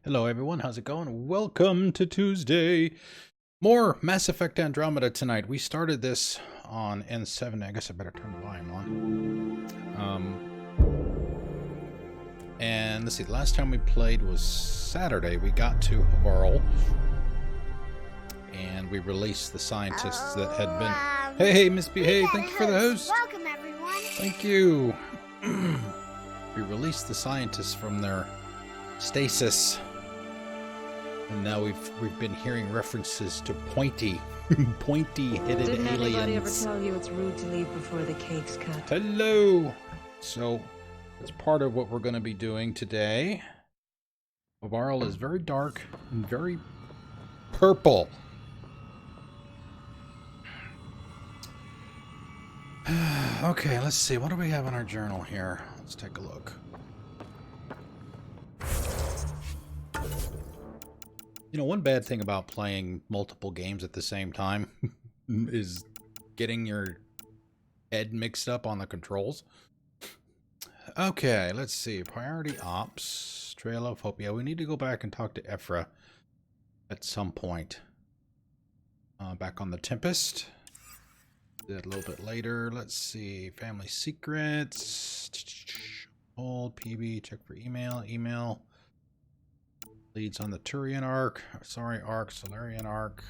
Hello everyone, how's it going? Welcome to Tuesday. More Mass Effect Andromeda tonight. We started this on N7. I guess I better turn the volume on. And let's see, the last time we played was Saturday. We got to Havarl. And we released the scientists that had been... Hey, Miss B, hey, thank you for the host. Welcome everyone. Thank you. We released the scientists from their stasis. And now we've been hearing references to pointy-headed aliens. Didn't anybody ever tell you it's rude to leave before the cake's cut? Hello! So, it's part of what we're going to be doing today. Havarl is very dark and very purple. Okay, let's see. What do we have in our journal here? Let's take a look. You know, one bad thing about playing multiple games at the same time is getting your head mixed up on the controls. Okay, let's see. Priority Ops, Trail of Hope. Yeah, we need to go back and talk to Ephra at some point. Back on the Tempest. Did a little bit later. Let's see. Family Secrets. Hold PB. Check for email. Leads on the Turian Arc. Sorry, Arc. Solarian Arc.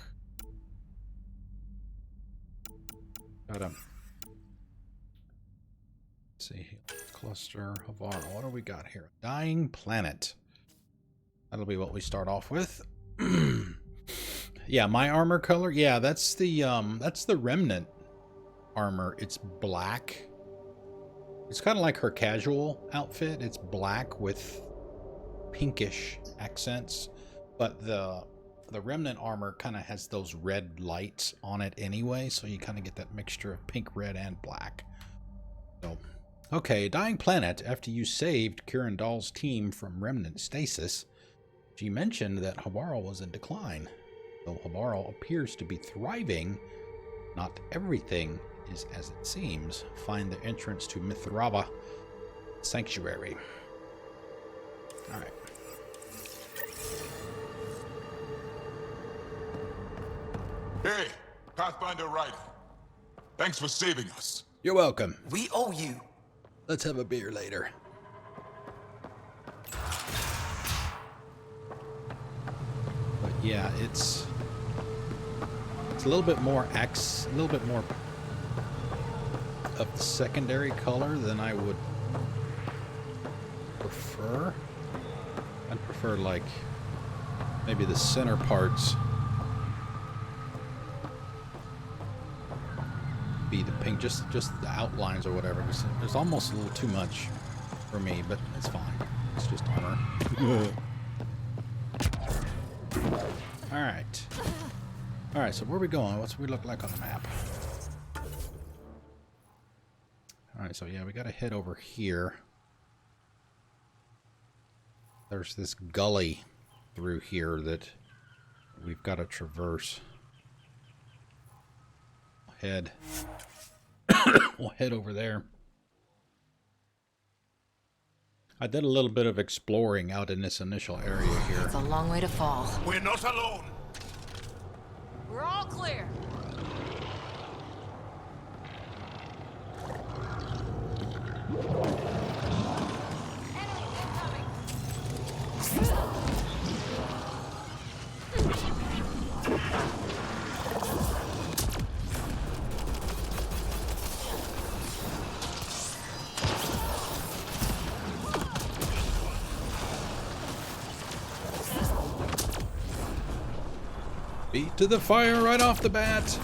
Got him. Let's see. Cluster. Havarl. What do we got here? Dying Planet. That'll be what we start off with. Yeah, my armor color. Yeah, that's the Remnant armor. It's black. It's kind of like her casual outfit. It's black with pinkish accents, but the Remnant armor kind of has those red lights on it anyway, so you kind of get that mixture of pink, red, and black. So, okay, Dying Planet. After you saved Kieran Dahl's team from Remnant stasis, she mentioned that Havarl was in decline. Though Havarl appears to be thriving, not everything is as it seems. Find the entrance to Mithrava Sanctuary. All right. Hey, Pathfinder Ryder. Thanks for saving us. You're welcome. We owe you. Let's have a beer later. But yeah, it's a little bit more of the secondary color than I would prefer. I'd prefer like maybe the center parts be the pink, just the outlines or whatever. There's almost a little too much for me, but it's fine. It's just armor. All right, so where are we going? What's we look like on the map? All right, so yeah, we got to head over here. There's this gully through here that we've got to traverse. We'll head over there. I did a little bit of exploring out in this initial area here. It's a long way to fall. We're not alone. We're all clear. Beat to the fire right off the bat.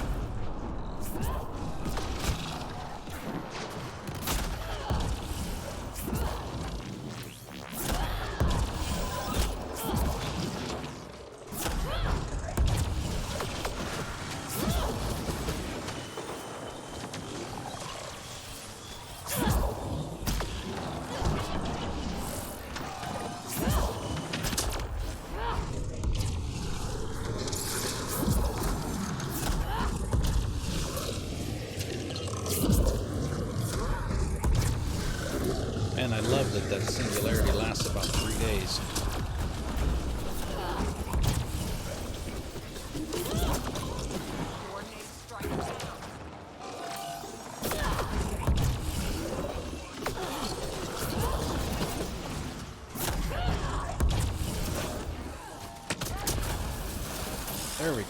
And I love that that singularity lasts about 3 days.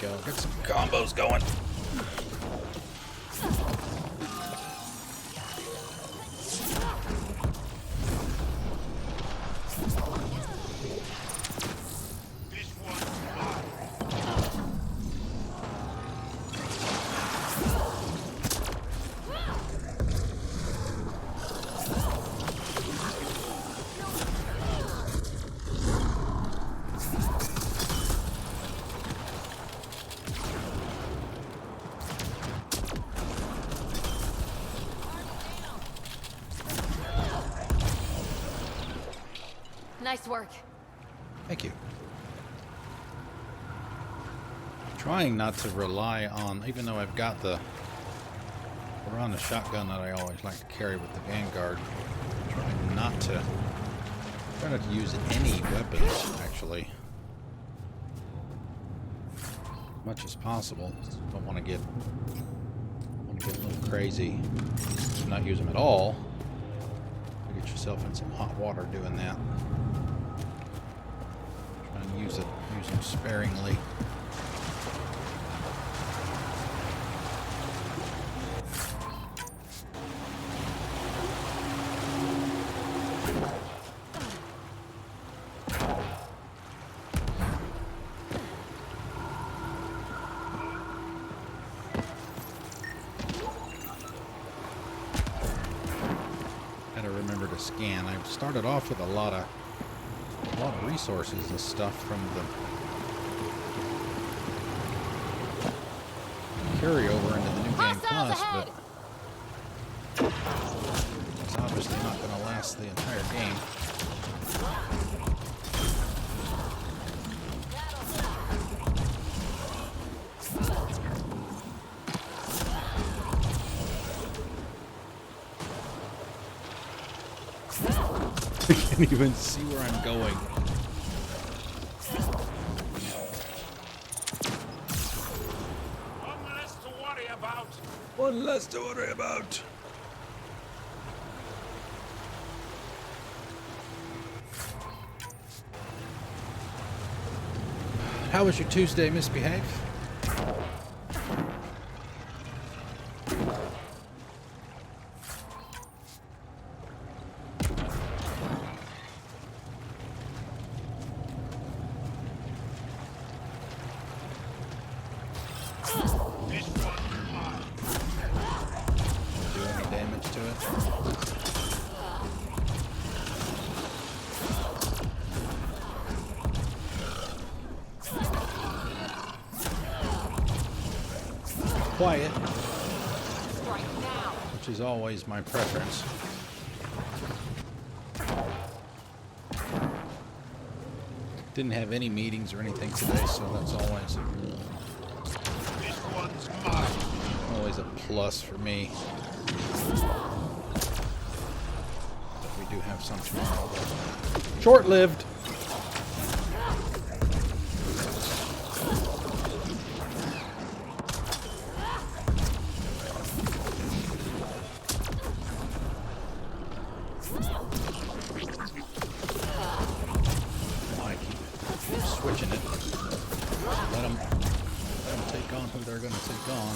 go. Get some combos going. Nice work. Thank you. Trying not to rely on, even though I've got the, we're on the shotgun that I always like to carry with the Vanguard. Trying not to use any weapons, actually. As much as possible. Don't want to get a little crazy. Not use them at all. You get yourself in some hot water doing that. Try and use them sparingly. Scan. I've started off with a lot of resources and stuff from the carryover into the New Game Plus, but it's obviously not going to last the entire game. I can't even see where I'm going. One less to worry about. One less to worry about. How was your Tuesday, Misbehave? Quiet, which is always my preference. Didn't have any meetings or anything today, so that's always a plus for me. But we do have some tomorrow. Short-lived. Switching it. Let them take on who they're going to take on.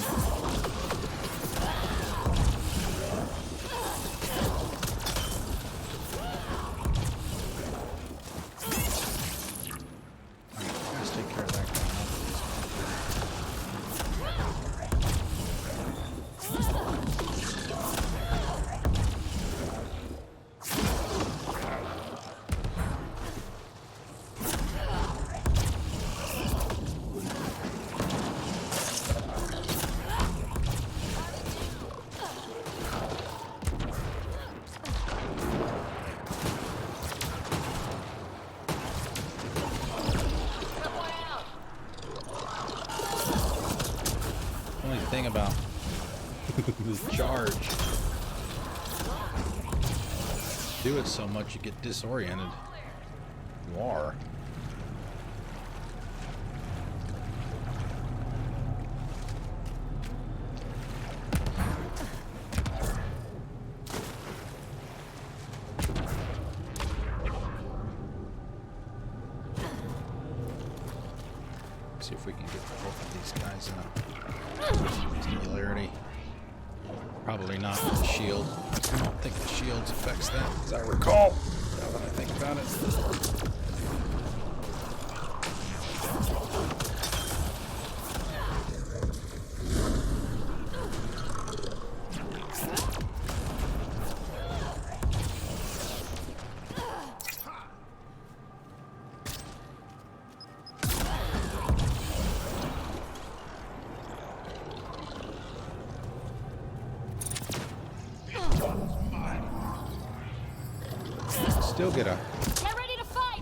Let's take care of that guy. Thing about the charge. Do it so much you get disoriented. You are. See if we can get both of these guys in a singularity. Probably not with the shield. I don't think the shield affects that, as I recall. Now that I think about it.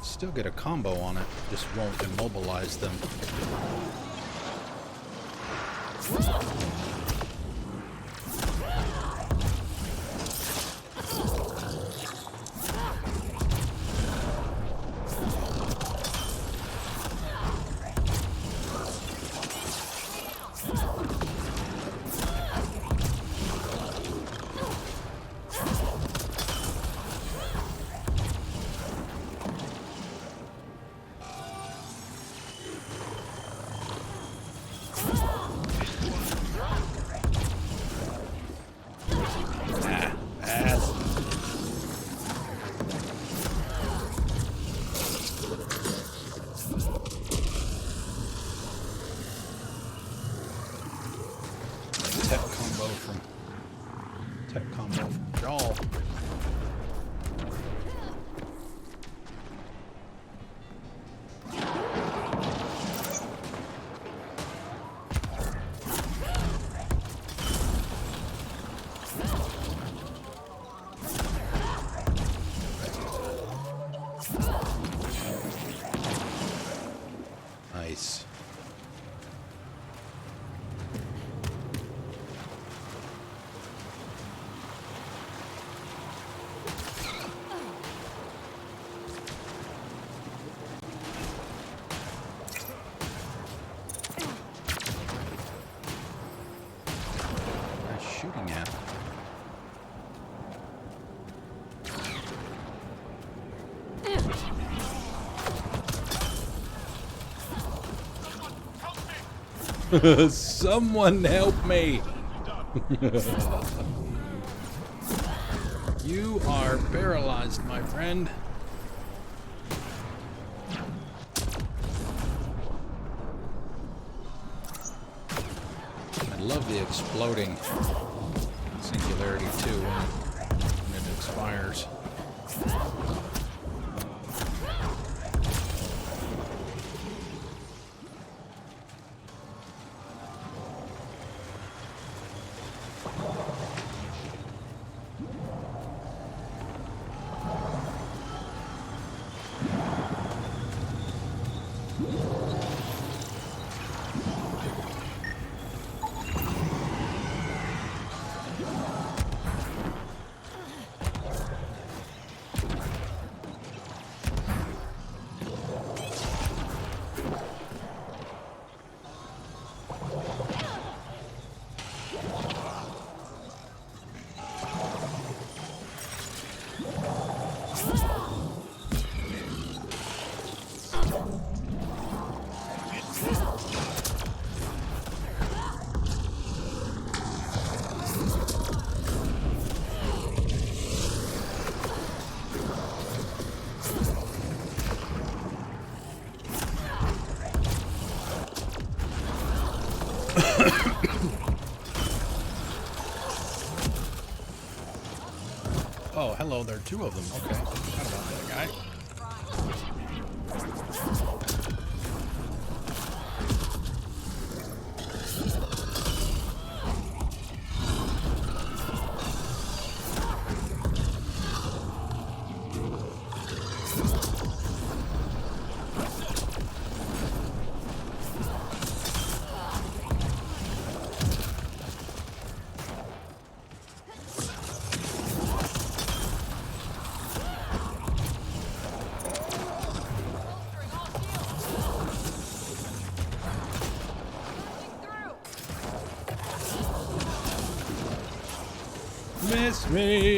Still get a combo on it, just won't immobilize them. Tech combo from Jaw. Nice. Shooting at. Someone help me! You are paralyzed, my friend. I love the exploding singularity too when it expires. Oh, hello, there are two of them. Okay, forgot about that guy.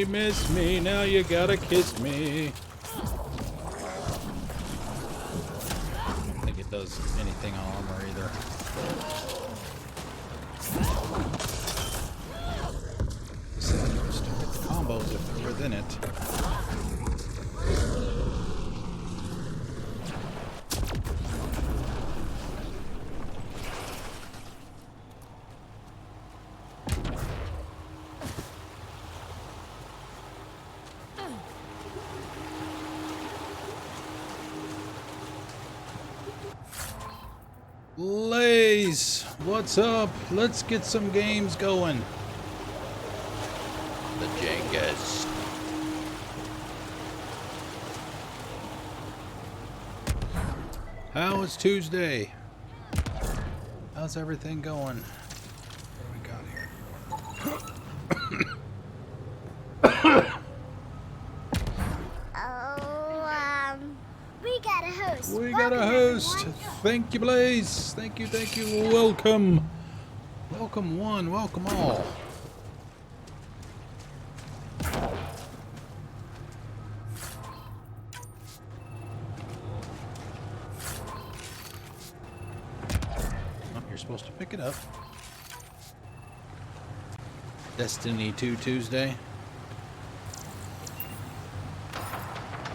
Miss me, now you gotta kiss me. I think it does anything on armor either. So you still get the combos if they're within it. Lays, what's up? Let's get some games going. The Jengas. How is Tuesday? How's everything going? What do we got here? We got a host. We got a host. Thank you, Blaze. Thank you, thank you. Welcome. Welcome one, welcome all. Oh, you're supposed to pick it up. Destiny 2 Tuesday.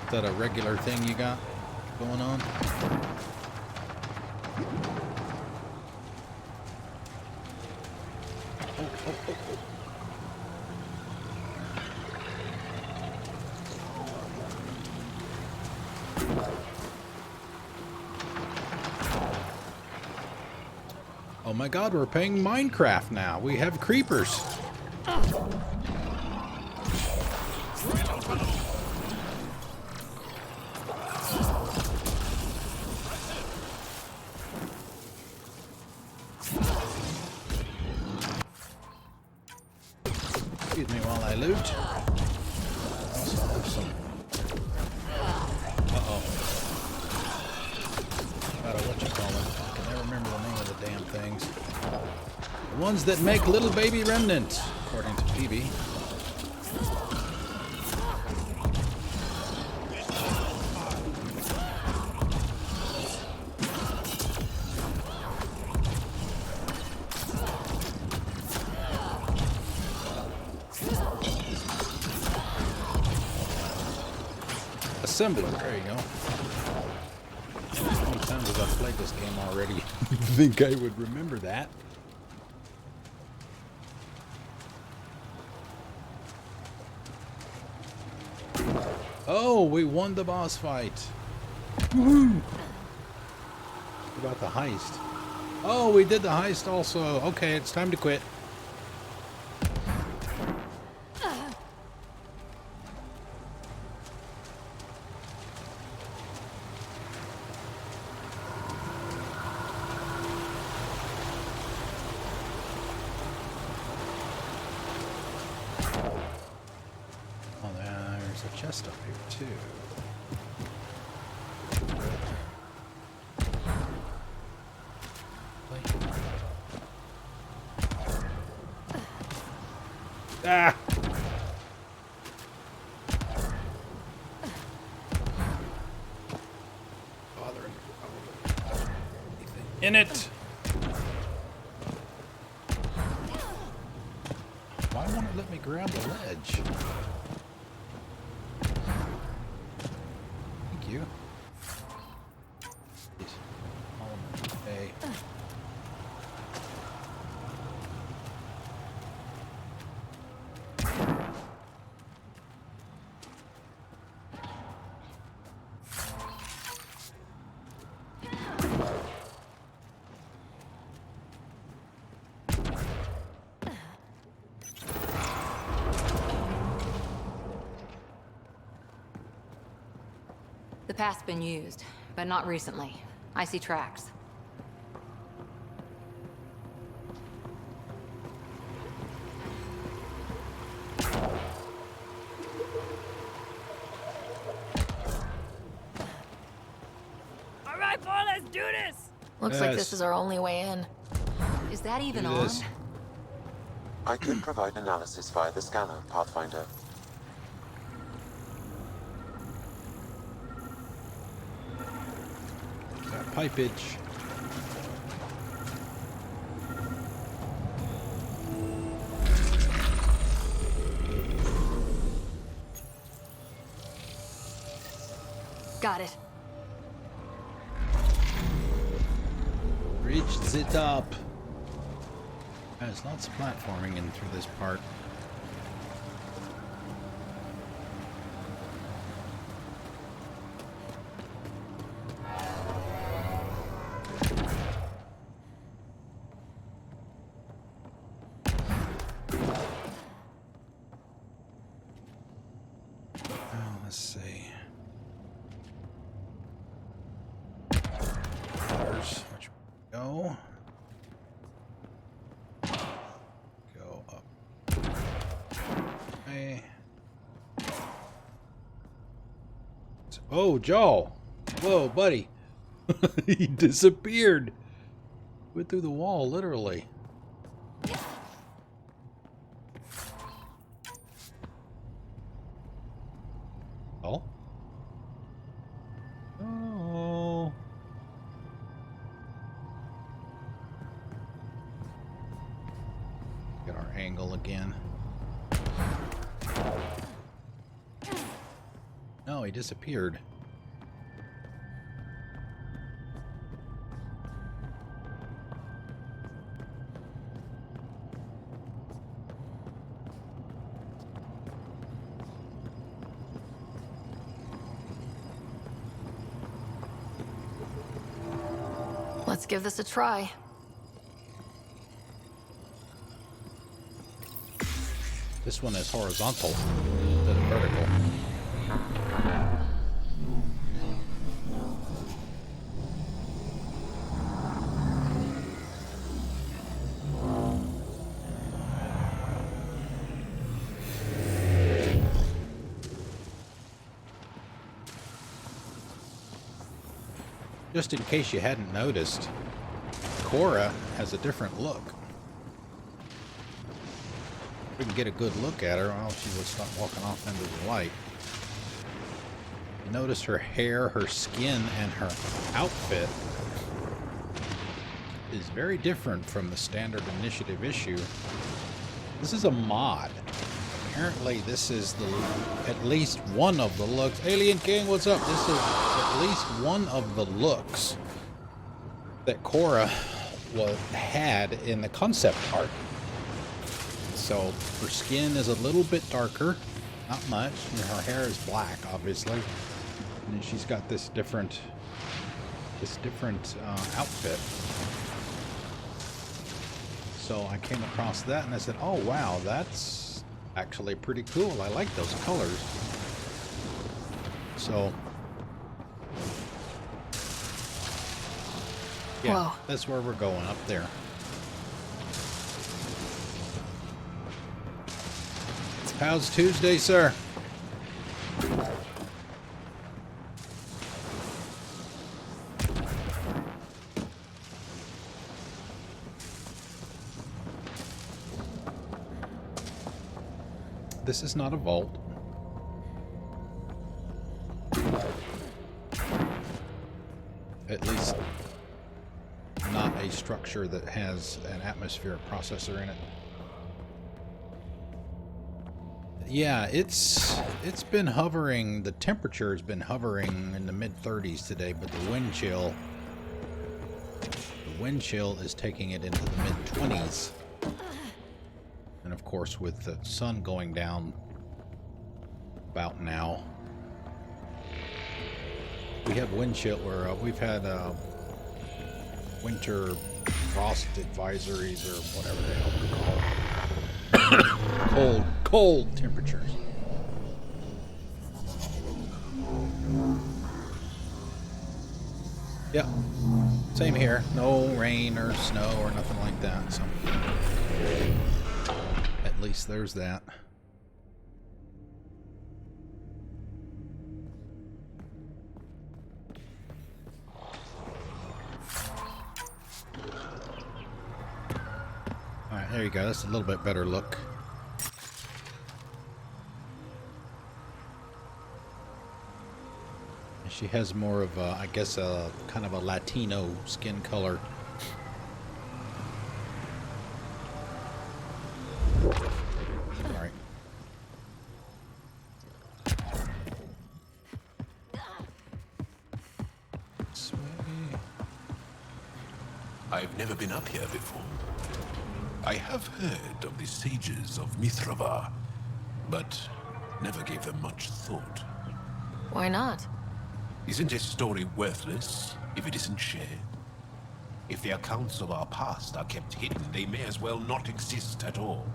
Is that a regular thing you got going on? Oh my god, we're playing Minecraft now. We have creepers. Excuse me while I loot. Also have some. Uh-oh. Whatchamacallit. I can never remember the name of the damn things. The ones that make little baby remnants, according to Phoebe. Assembler, there you go. How many times have I played this game already? I think I would remember that. Oh, we won the boss fight. Woohoo! What about the heist? Oh, we did the heist also. Okay, it's time to quit. Chest up here too. Ah! Bothering anything in it. Why won't it let me grab the ledge? You. Hey. The path's been used, but not recently. I see tracks. All right, boy, let's do this. Looks like this is our only way in. Is that even Do on? this. I could provide analysis via the scanner, Pathfinder. Is that pipage. Got it. Reached the top. There's lots of platforming in through this part. Let's see. There's which go. Go up. Okay. Oh, Joe. Whoa, buddy. He disappeared. Went through the wall, literally. Oh. Oh. Get our angle again. No, he disappeared. Let's give this a try. This one is horizontal instead of vertical. Just in case you hadn't noticed, Cora has a different look. We can get a good look at her. Oh, she will start walking off into the light. You notice her hair, her skin, and her outfit is very different from the standard initiative issue. This is a mod. Apparently this is at least one of the looks. Alien King, what's up? This is at least one of the looks that Cora had in the concept art. So her skin is a little bit darker, not much. And her hair is black, obviously. And then she's got this different outfit. So I came across that and I said, oh wow, that's actually pretty cool. I like those colors. So yeah, Whoa. that's where we're going, up there. How's Tuesday, sir? This is not a vault. At least not a structure that has an atmospheric processor in it. Yeah, it's been hovering, the temperature has been hovering in the mid-30s today, but the wind chill is taking it into the mid-20s. And of course, with the sun going down about now, we have wind chill, where we've had winter frost advisories or whatever the hell they're called. Cold temperatures. Yep. Same here. No rain or snow or nothing like that. So at least there's that. Alright, there you go. That's a little bit better look. She has more of a, I guess, a kind of a Latino skin color. Sorry. I've never been up here before. I have heard of the sages of Mithrava, but never gave them much thought. Why not? Isn't a story worthless if it isn't shared? If the accounts of our past are kept hidden, they may as well not exist at all.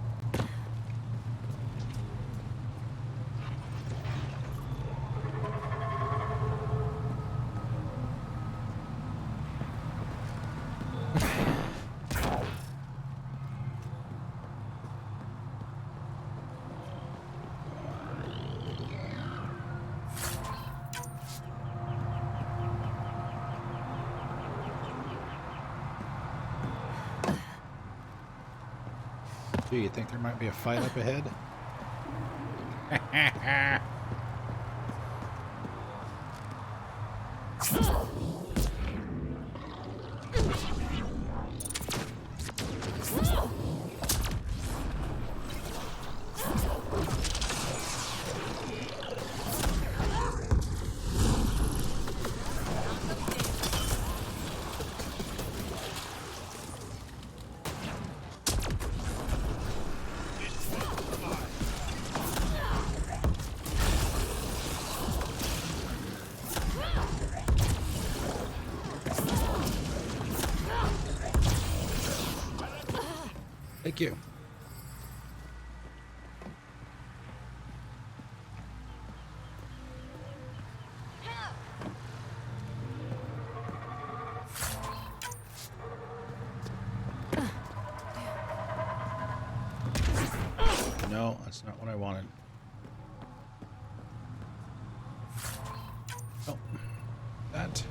Do you think there might be a fight up ahead? Thank you. No, that's not what I wanted. Oh, that.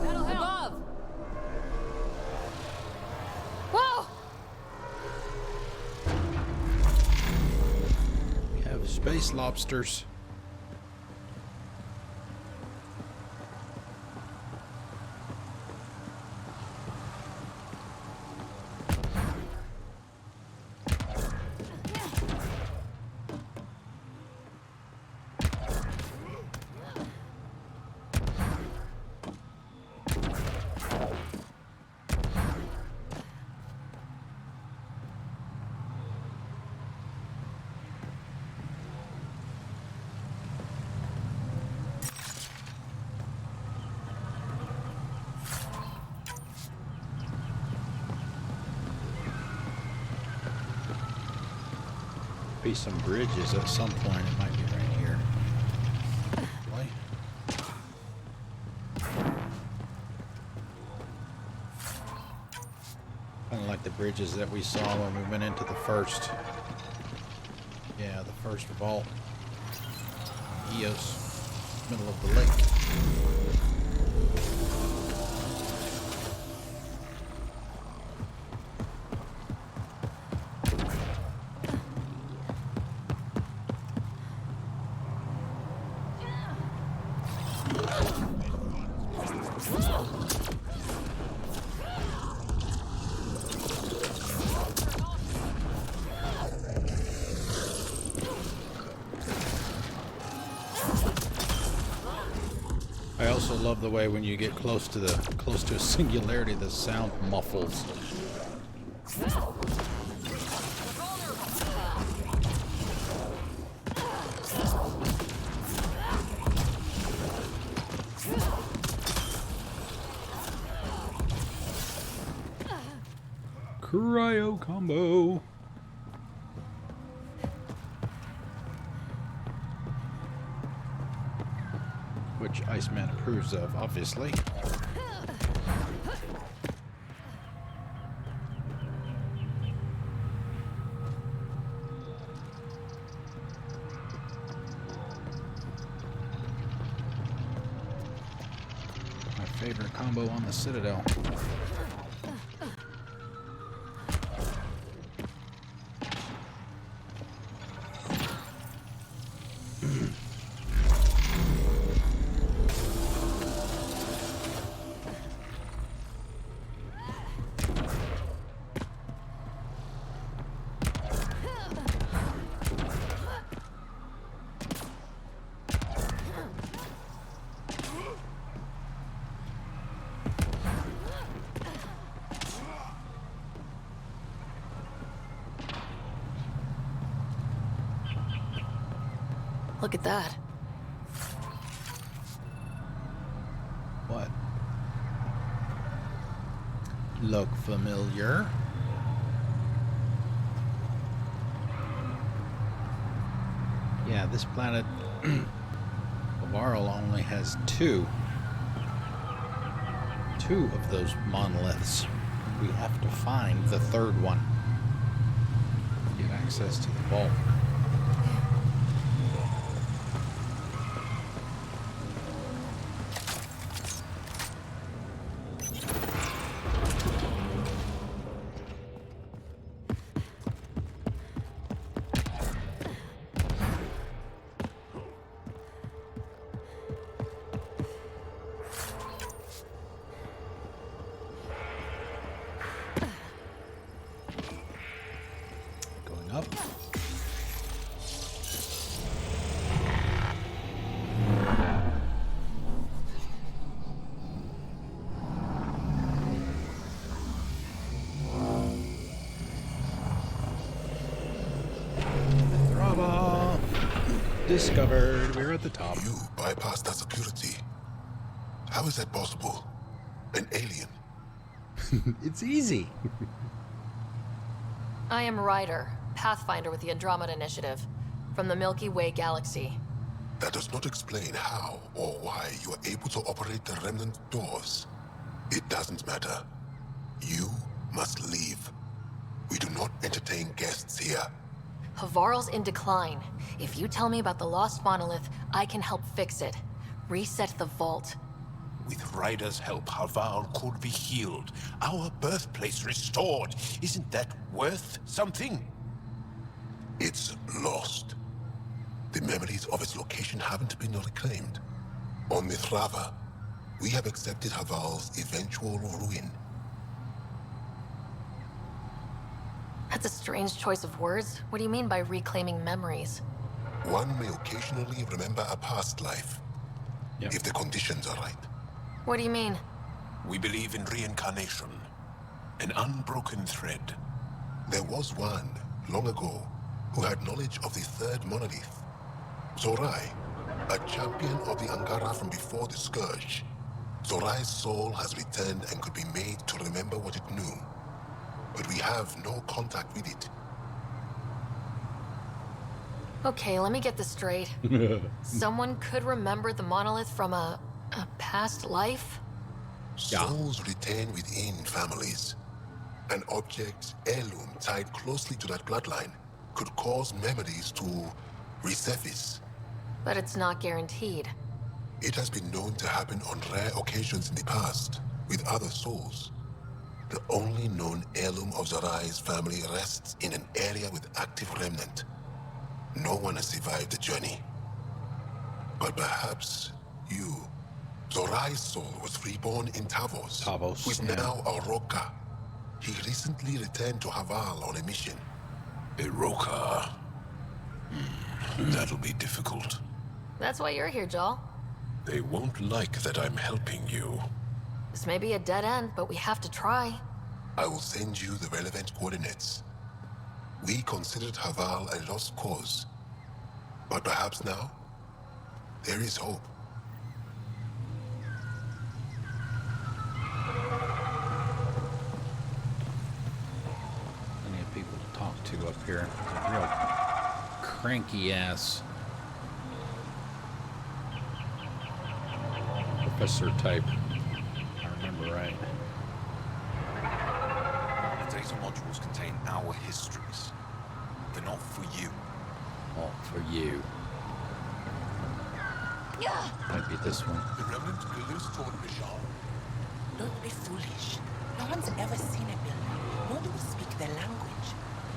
Above! Whoa! We have space lobsters. Be some bridges at some point. It might be right here. Boy. Kind of like the bridges that we saw when we went into the first. Yeah, the first vault. Eos, middle of the lake. I also love the way when you get close to a singularity, the sound muffles. Cryo combo. Which Iceman approves of, obviously. favorite combo on the Citadel. Look at that. What? Look familiar? Yeah, this planet, Havarl, only has two of those monoliths. We have to find the third one. Get access to the vault. Up. Mithrava discovered. We're at the top. You bypassed that security. How is that possible? An alien? It's easy. I am Ryder, Pathfinder with the Andromeda Initiative, from the Milky Way galaxy. That does not explain how or why you are able to operate the remnant doors. It doesn't matter. You must leave. We do not entertain guests here. Havarl's in decline. If you tell me about the lost monolith, I can help fix it. Reset the vault. With Ryder's help, Havarl could be healed. Our birthplace restored. Isn't that worth something? It's lost. The memories of its location haven't been reclaimed. On Mithrava, we have accepted Havarl's eventual ruin. That's a strange choice of words. What do you mean by reclaiming memories? One may occasionally remember a past life, Yep. if the conditions are right. What do you mean? We believe in reincarnation, an unbroken thread. There was one, long ago, who had knowledge of the third monolith. Zorai, a champion of the Angara from before the Scourge. Zorai's soul has returned and could be made to remember what it knew. But we have no contact with it. Okay, let me get this straight. Someone could remember the monolith from a past life? Yeah. Souls retain within families. An object, heirloom tied closely to that bloodline could cause memories to resurface. But it's not guaranteed. It has been known to happen on rare occasions in the past with other souls. The only known heirloom of Zorai's family rests in an area with active remnant. No one has survived the journey. But perhaps you. Zorai's soul was reborn in Tavos, Tavos, who is yeah. now a Roka. He recently returned to Havarl on a mission. A Roka? That'll be difficult. That's why you're here, Joel. They won't like that I'm helping you. This may be a dead end, but we have to try. I will send you the relevant coordinates. We considered Havarl a lost cause. But perhaps now, there is hope. Plenty of people to talk to up here. It's a real cranky ass professor type. I remember right. The data modules contain our histories. They're not for you. All for you. Might be this one. The remnant goes toward Bishar. be foolish. No one's ever seen a building, nor do we speak their language.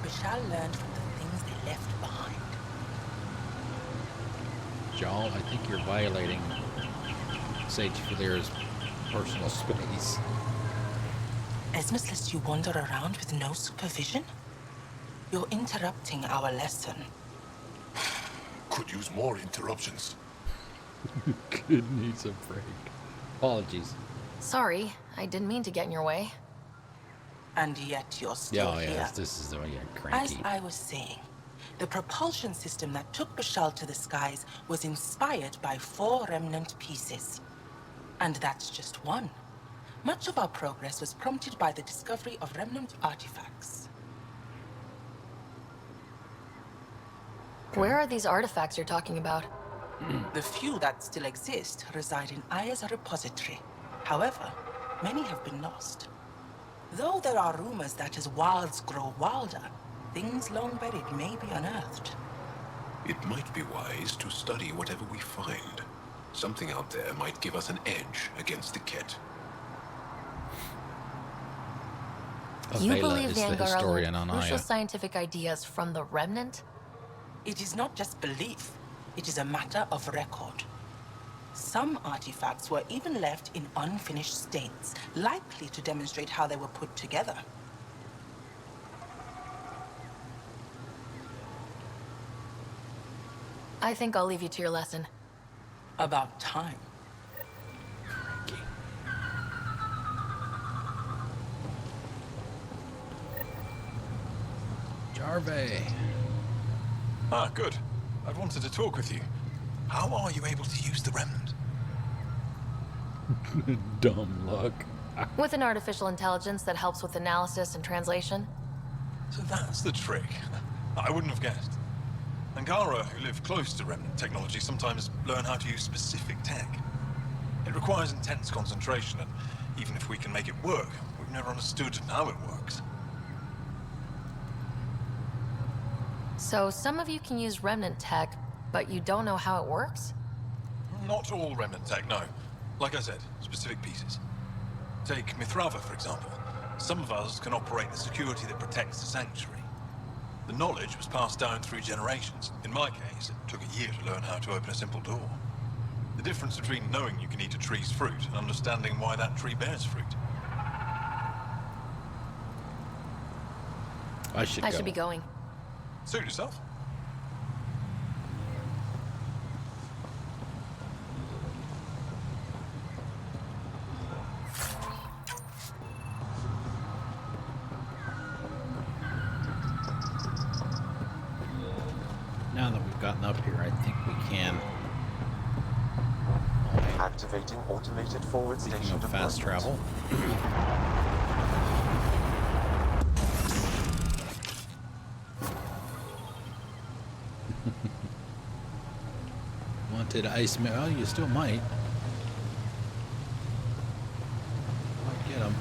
Bashar learned from the things they left behind. Jal, I think you're violating Sage Falir's personal space. Esmus lets you wander around with no supervision? You're interrupting our lesson. Could use more interruptions. Kid needs a break. Apologies. Sorry, I didn't mean to get in your way. And yet you're still here. Yeah, this is the way you're As cranky. I was saying, the propulsion system that took Bashal to the skies was inspired by 4 remnant pieces. And that's just one. Much of our progress was prompted by the discovery of remnant artifacts. Where are these artifacts you're talking about? The few that still exist reside in Aya's repository. However, many have been lost. Though there are rumors that as wilds grow wilder, things long buried may be unearthed. It might be wise to study whatever we find. Something out there might give us an edge against the Ket. You Avela believe is the the historian Angar on crucial Aya. scientific ideas from the Remnant? It is not just belief, it is a matter of record. Some artifacts were even left in unfinished states, likely to demonstrate how they were put together. I think I'll leave you to your lesson. About time. Jarve. Ah, good. I'd wanted to talk with you. How are you able to use the Remnant? Dumb luck. With an artificial intelligence that helps with analysis and translation. So that's the trick. I wouldn't have guessed. Angara, who live close to Remnant technology, sometimes learn how to use specific tech. It requires intense concentration, and even if we can make it work, we've never understood how it works. So some of you can use Remnant tech, but you don't know how it works? Not all Remnant tech, no. Like I said, specific pieces. Take Mithrava, for example. Some of us can operate the security that protects the sanctuary. The knowledge was passed down through generations. In my case, it took a year to learn how to open a simple door. The difference between knowing you can eat a tree's fruit and understanding why that tree bears fruit. I should be going. Suit yourself. Now that we've gotten up here, I think we can. Activating automated forward Speaking station of fast deployment. travel. Wanted ice. Well, you still might. Might get them.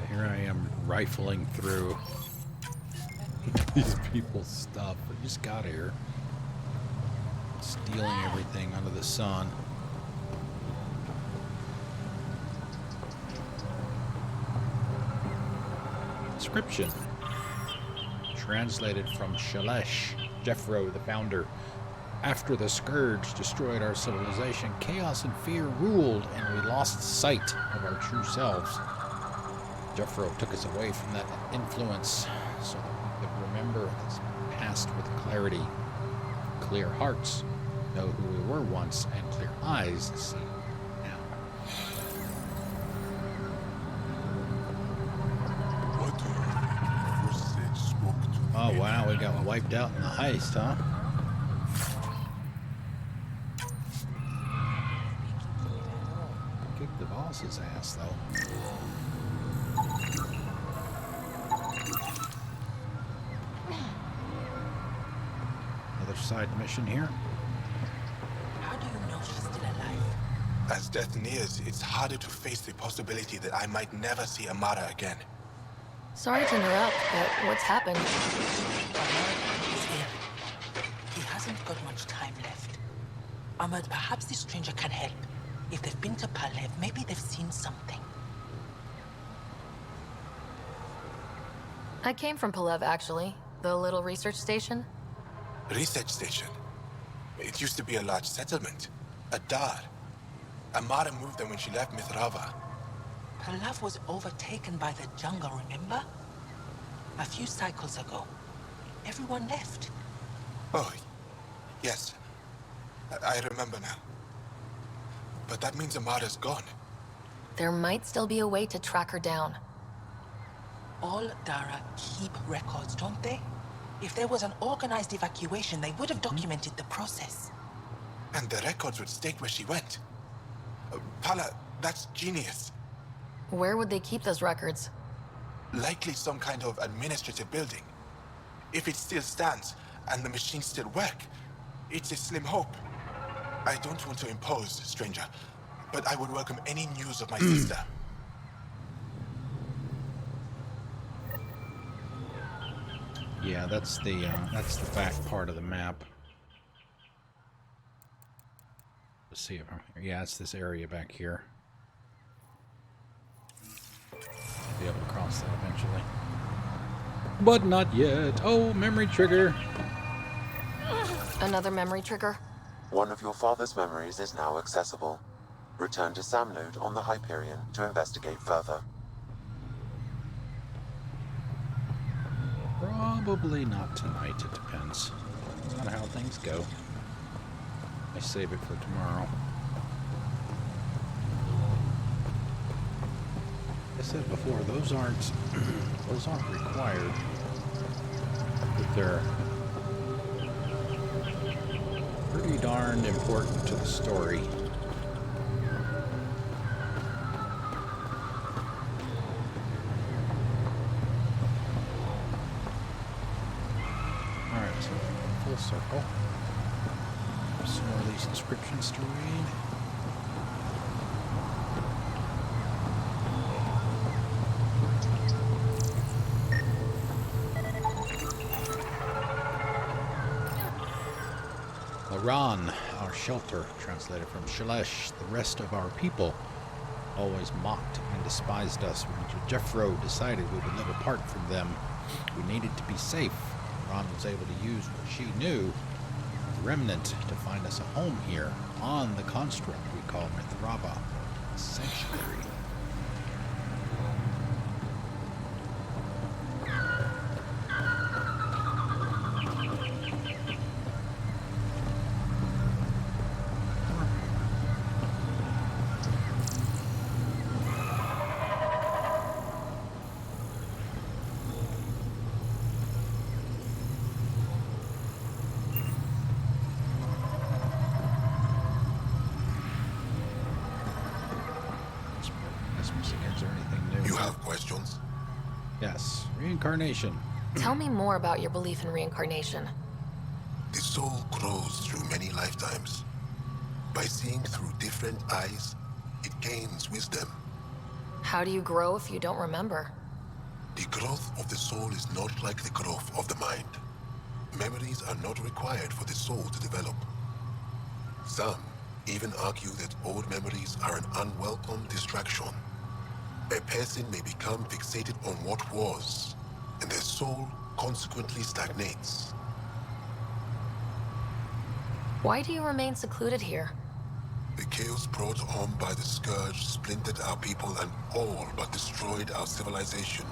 Here I am rifling through these people's stuff. I just got here. Stealing everything under the sun. Inscription. Translated from Shalesh, Jeffro, the founder. After the Scourge destroyed our civilization, chaos and fear ruled, and we lost sight of our true selves. Jeffro took us away from that influence so that we could remember this past with clarity. Clear hearts know who we were once, and clear eyes see now. What first sage spoke to Oh me. wow, we got wiped out in the heist, huh? Kicked the boss's ass though. Another side mission here. How do you know she's still alive? As death nears, it's harder to face the possibility that I might never see Amara again. Sorry to interrupt, but what's happened? Havarl is ill. He hasn't got much time left. Ahmed, perhaps this stranger can help. If they've been to Palev, maybe they've seen something. I came from Palev, actually. The little research station. Research station. It used to be a large settlement. A dar. Amara moved them when she left Mithrava. Palev was overtaken by the jungle, remember? A few cycles ago. Everyone left. Oh, yes. I remember now. But that means Amara's gone. There might still be a way to track her down. All Dara keep records, don't they? If there was an organized evacuation, they would have documented the process. And the records would state where she went. Pala, that's genius. Where would they keep those records? Likely some kind of administrative building. If it still stands, and the machines still work, it's a slim hope. I don't want to impose, stranger, but I would welcome any news of my sister. Yeah, that's the back part of the map. Let's see if I'm here. Yeah, it's this area back here. Be able to cross that eventually. But not yet. Oh, memory trigger. Another memory trigger? One of your father's memories is now accessible. Return to Samnode on the Hyperion to investigate further. Probably not tonight. It depends. Depends on how things go. I save it for tomorrow. I said before, those aren't required. But they're pretty darned important to the story. Alright, so full circle. Some more of these inscriptions to read. Laran, our shelter, translated from Shalesh, the rest of our people, always mocked and despised us. When Jeffro decided we would live apart from them, we needed to be safe. Laran was able to use what she knew, the remnant, to find us a home here, on the construct we call Mithrava, a sanctuary. Is there anything new? You have questions? Yes, reincarnation. Tell me more about your belief in reincarnation. The soul grows through many lifetimes. By seeing through different eyes, it gains wisdom. How do you grow if you don't remember? The growth of the soul is not like the growth of the mind. Memories are not required for the soul to develop. Some even argue that old memories are an unwelcome distraction. A person may become fixated on what was, and their soul consequently stagnates. Why do you remain secluded here? The chaos brought on by the Scourge splintered our people and all but destroyed our civilization.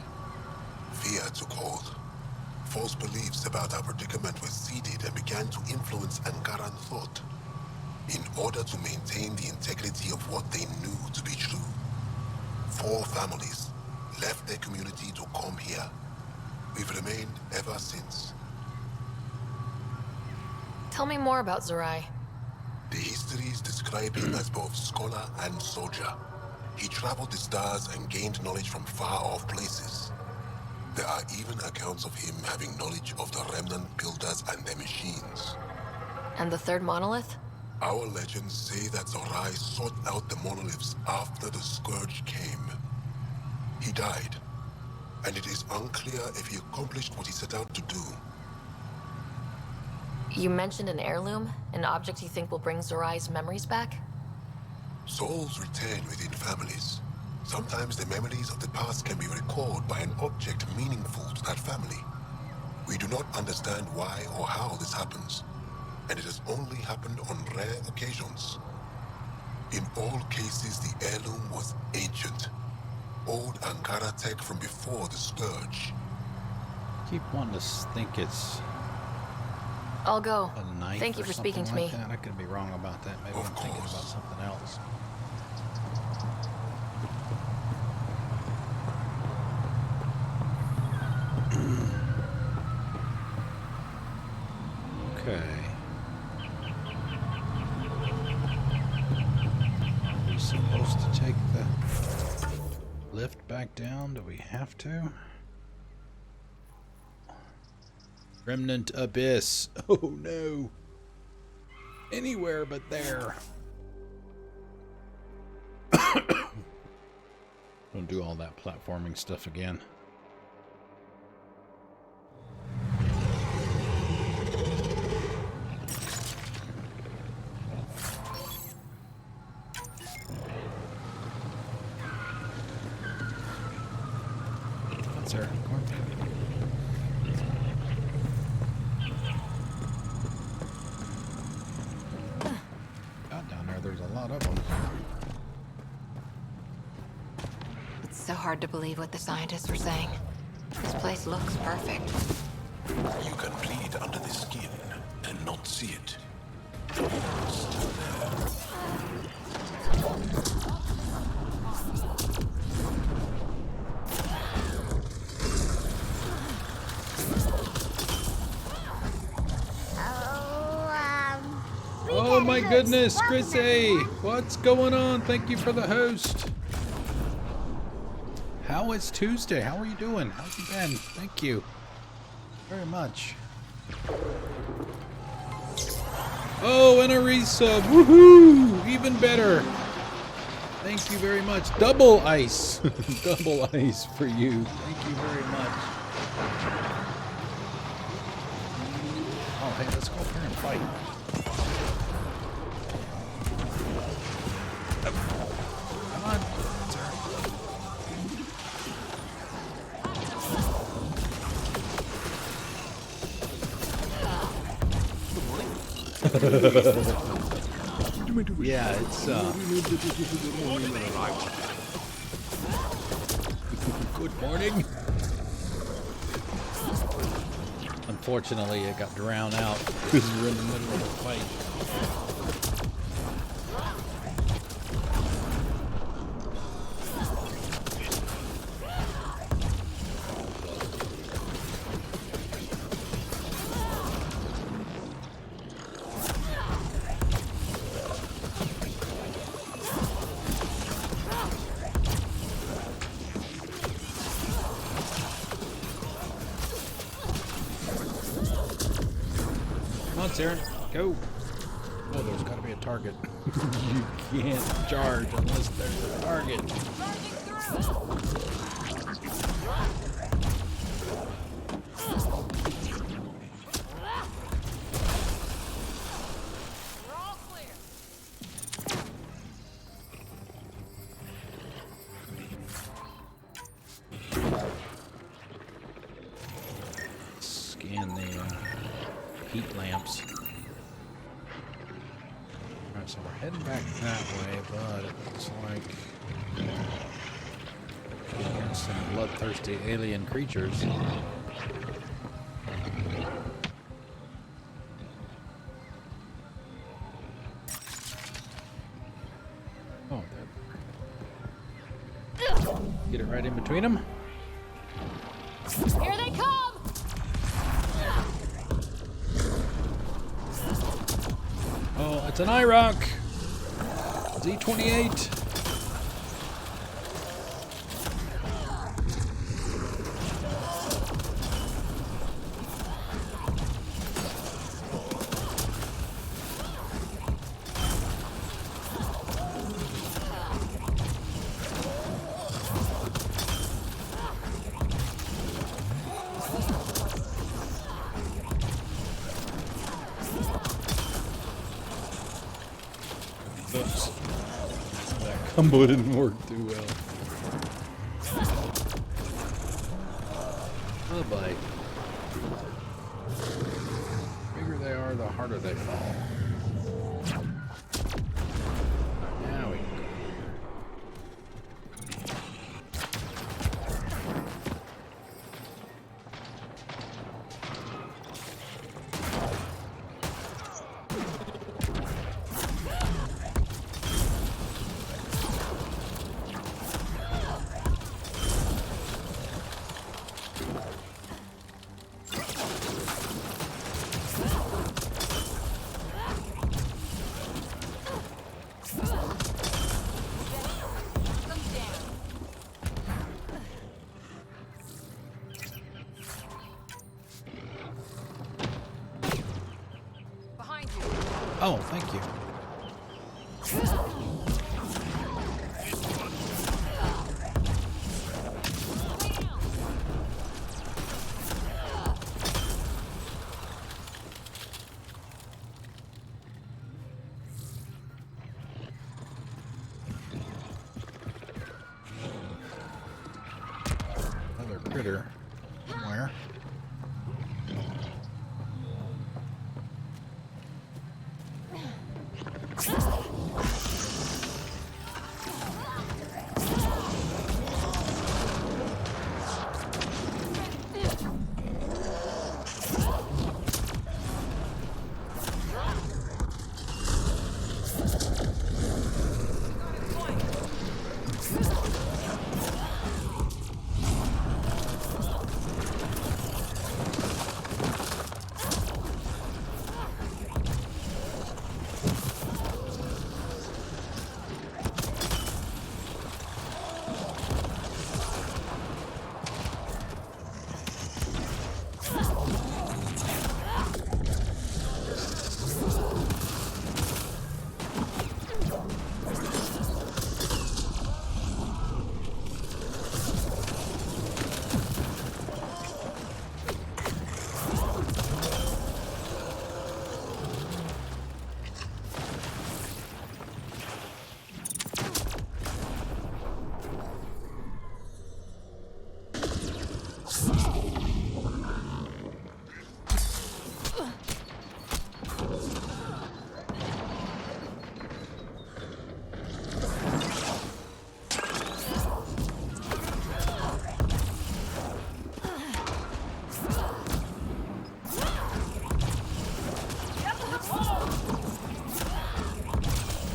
Fear took hold. False beliefs about our predicament were seeded and began to influence Ankaran thought, in order to maintain the integrity of what they knew to be true. 4 families left their community to come here. We've remained ever since. Tell me more about Zerai. The histories describe him as both scholar and soldier. He traveled the stars and gained knowledge from far-off places. There are even accounts of him having knowledge of the remnant builders and their machines. And the third monolith? Our legends say that Zerai sought out the monoliths after the Scourge came. He died, and it is unclear if he accomplished what he set out to do. You mentioned an heirloom, an object you think will bring Zorai's memories back? Souls return within families. Sometimes the memories of the past can be recalled by an object meaningful to that family. We do not understand why or how this happens, and it has only happened on rare occasions. In all cases, the heirloom was ancient. Old Ankara tech from before the Scourge. Keep wanting to think it's I'll go. a knife. Thank you or for speaking to something me. like that. I could be wrong about that. Maybe Of I'm thinking about course. something else. Okay. Are we supposed to take the lift back down? Do we have to? Remnant Abyss. Oh no. Anywhere but there. Don't do all that platforming stuff again. That's her. God, down there, there's a lot of them. It's so hard to believe what the scientists were saying. This place looks perfect. You can bleed under the skin and not see it. It's still there. Oh my goodness, Chrissy! What's going on? Thank you for the host. How is Tuesday? How are you doing? How's you been? Thank you very much. Oh, and a resub. Woohoo! Even better. Thank you very much. Double ice. Double ice for you. Thank you very much. Oh, hey, let's go up here and fight. Come on, sir. Yeah, it's good morning. Unfortunately, it got drowned out because we're in the middle of a fight. Come on, Saren, go. Oh, there's got to be a target. You can't charge unless there's a target. Scan the heat lamps. Alright, so we're heading back that way, but it looks like against some bloodthirsty alien creatures. Oh, there. Get it right in between them. Here they come! Oh, it's an IROC. Z-28. That combo didn't work too well. Oh boy. The bigger they are, the harder they fall. Now we can go. Oh, thank you. Another critter somewhere.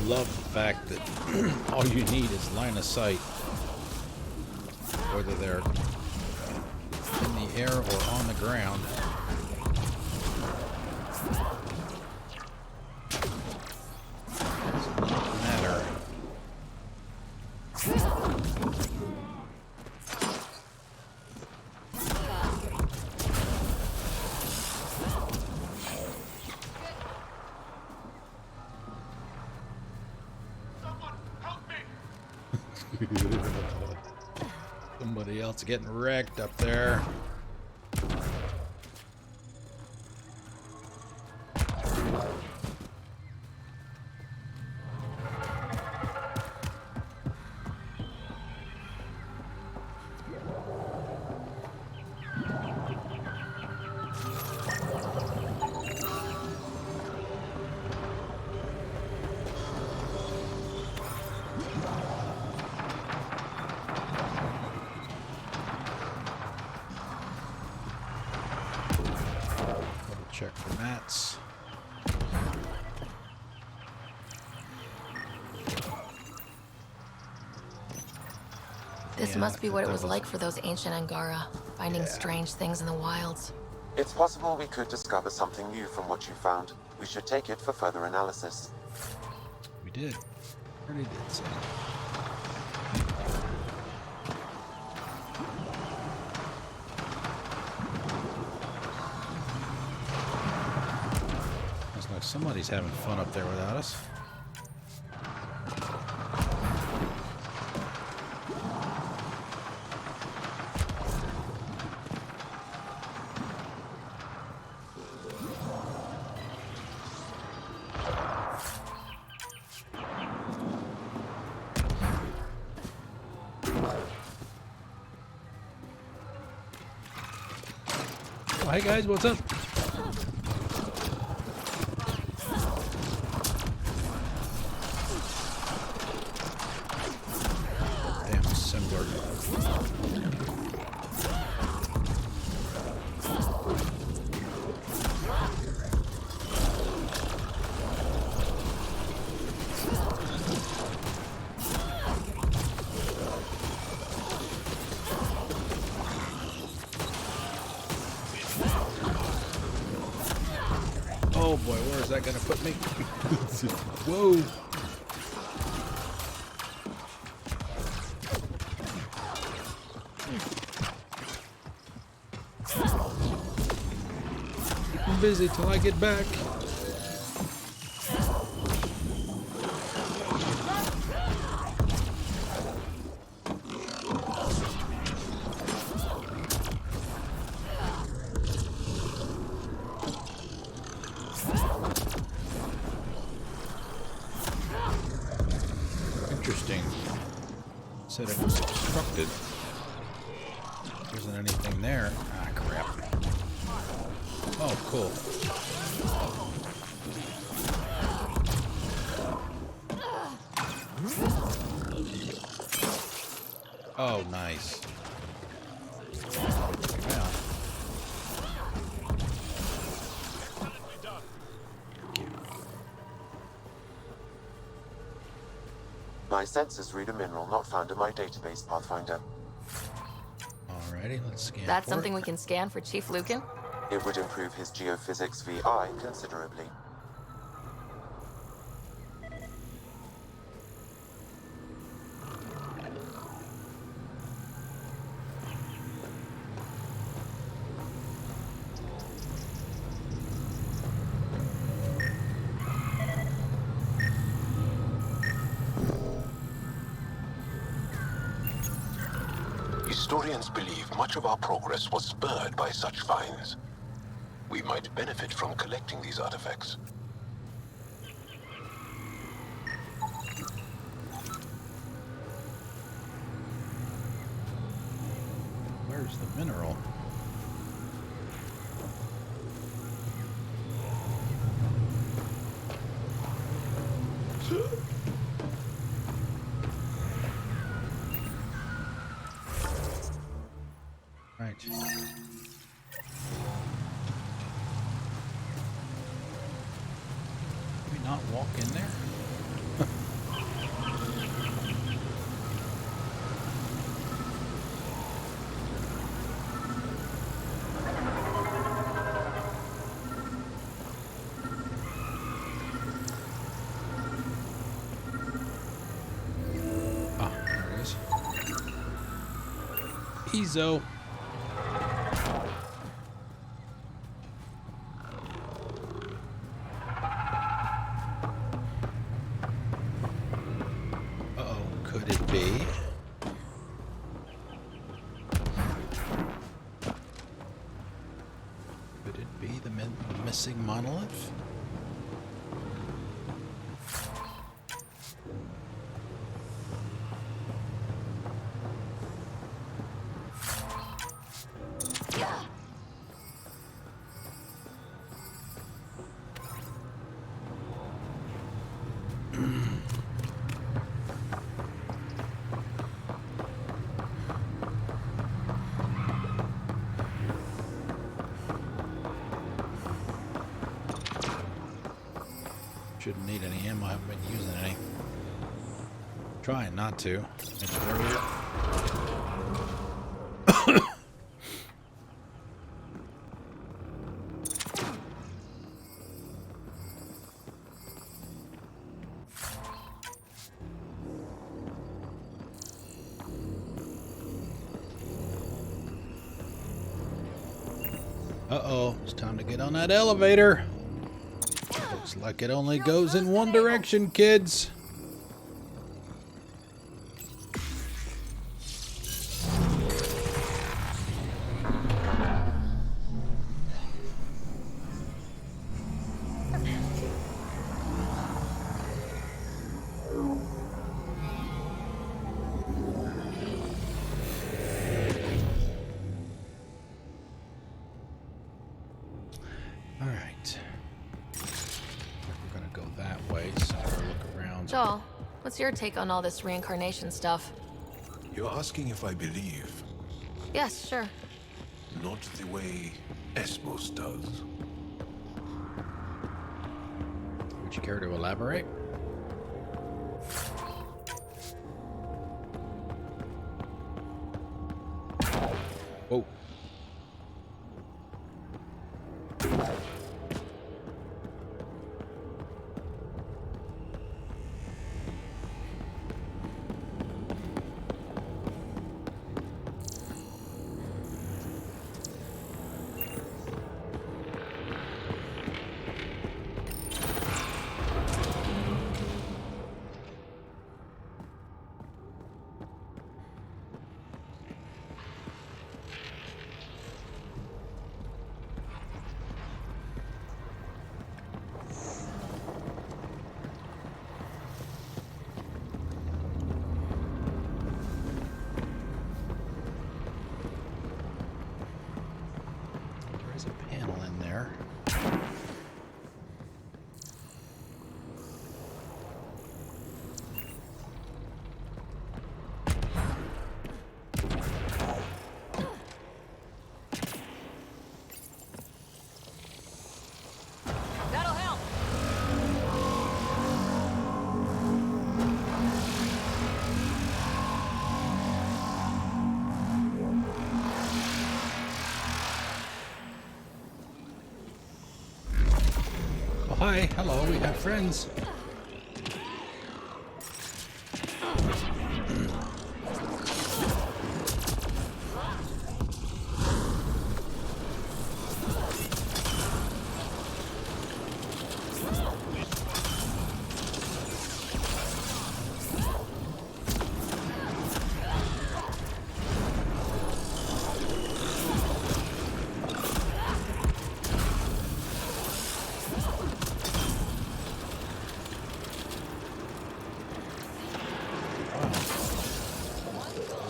Love the fact that all you need is line of sight, whether they're in the air or on the ground. Doesn't matter. Somebody else getting wrecked up there. Check for mats. This must be what it was like for those ancient Angara, finding strange things in the wilds. It's possible we could discover something new from what you found. We should take it for further analysis. We did. Already did so. Looks like somebody's having fun up there without us. Oh, hey guys, what's up? Damn assembler. Oh boy, where is that gonna put me? Whoa! Keep them busy till I get back. Interesting. Said it was obstructed. There isn't anything there. Ah, crap. Oh, cool. Oh, nice. Wow. My sensors read a mineral not found in my database, Pathfinder. Alrighty, let's scan. That's for something it. we can scan for Chief Lucan? It would improve his geophysics VI considerably. Historians believe much of our progress was spurred by such finds. We might benefit from collecting these artifacts. Where's the mineral? Right. Can we not walk in there? Ah, there it is. Ezo. Could it be? Could it be the missing monolith? Shouldn't need any ammo. I haven't been using any. Trying not to. Mentioned earlier. Uh-oh, it's time to get on that elevator. Looks like it only goes in one direction, kids. All right. We're gonna go that way, so we'll look around. Joel, what's your take on all this reincarnation stuff? You're asking if I believe, Yes, sure. not the way Esmos does. Would you care to elaborate? Oh. There's a panel in there. That'll help. Oh, hi. Hello. We have friends.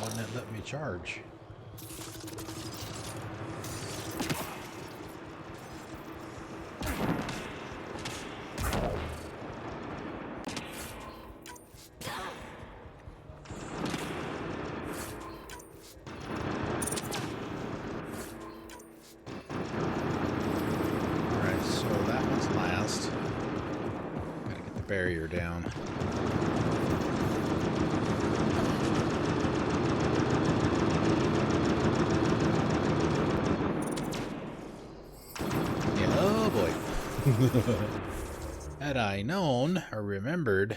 Wouldn't it let me charge? Alright, so that one's last. Gotta get the barrier down. Yeah, oh boy. Had I known or remembered.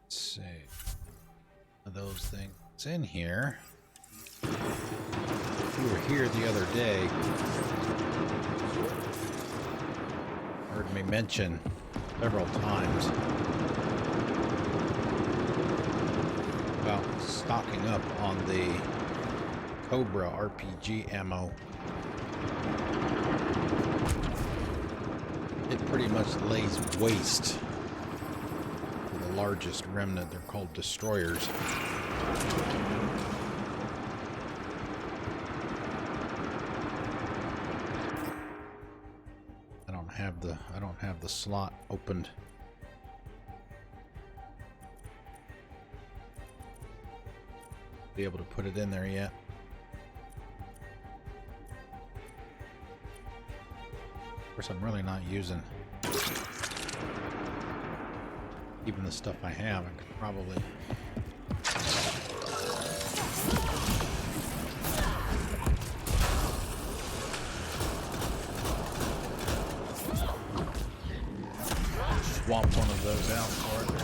Let's see. Those things in here. We were here the other day. Heard me mention several times about stocking up on the Cobra RPG ammo. It pretty much lays waste to the largest remnant. They're called destroyers. I don't have the slot opened. Be able to put it in there yet. Of course, I'm really not using even the stuff I have. I could probably swap one of those out for it.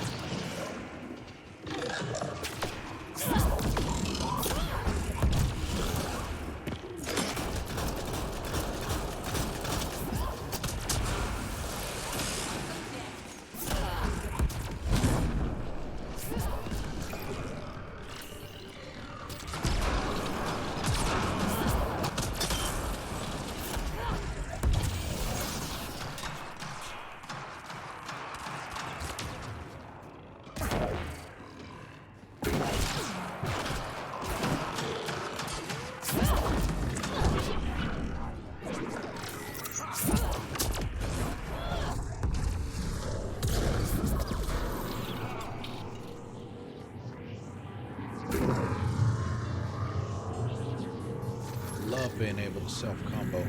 love being able to self-combo.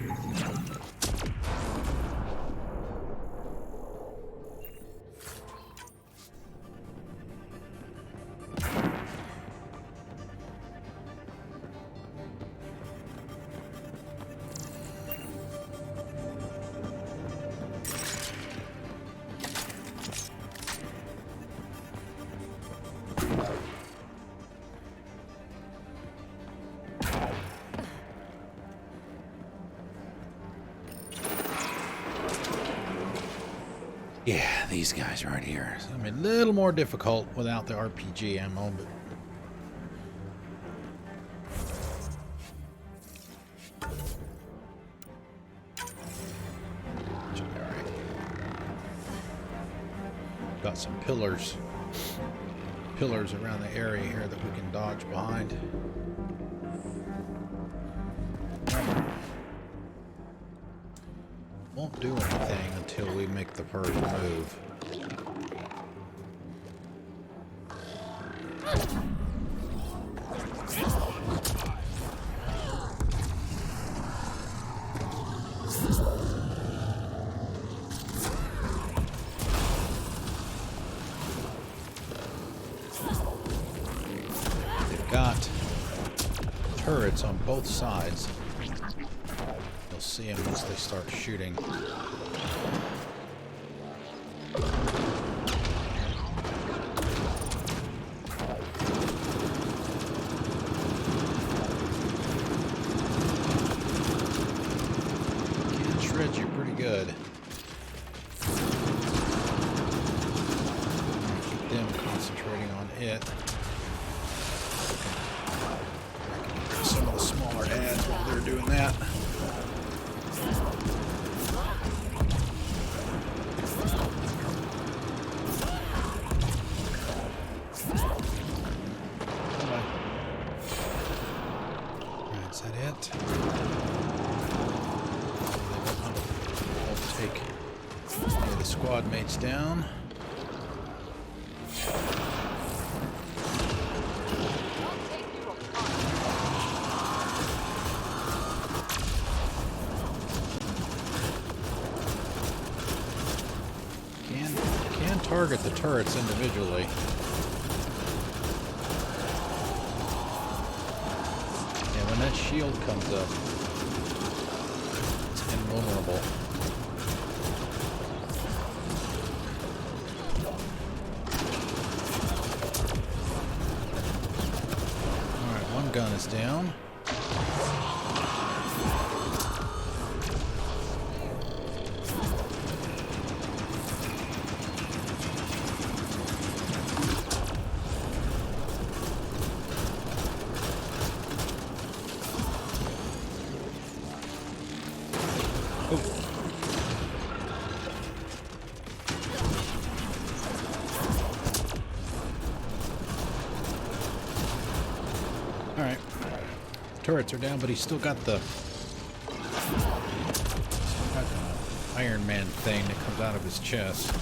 Yeah, these guys right here. I mean, a little more difficult without the RPG ammo, but... Alright. Got some pillars. Pillars around the area here that we can dodge behind. Won't do anything until we make the first move. They've got turrets on both sides. You'll see them once they start shooting. Can shred you pretty good. Keep them concentrating on it. I can get some of the smaller ads while they're doing that. Squad mates down. Can target the turrets individually. And when that shield comes up, it's invulnerable. Gun is down. Alright. Turrets are down, but he's still got the Iron Man thing that comes out of his chest.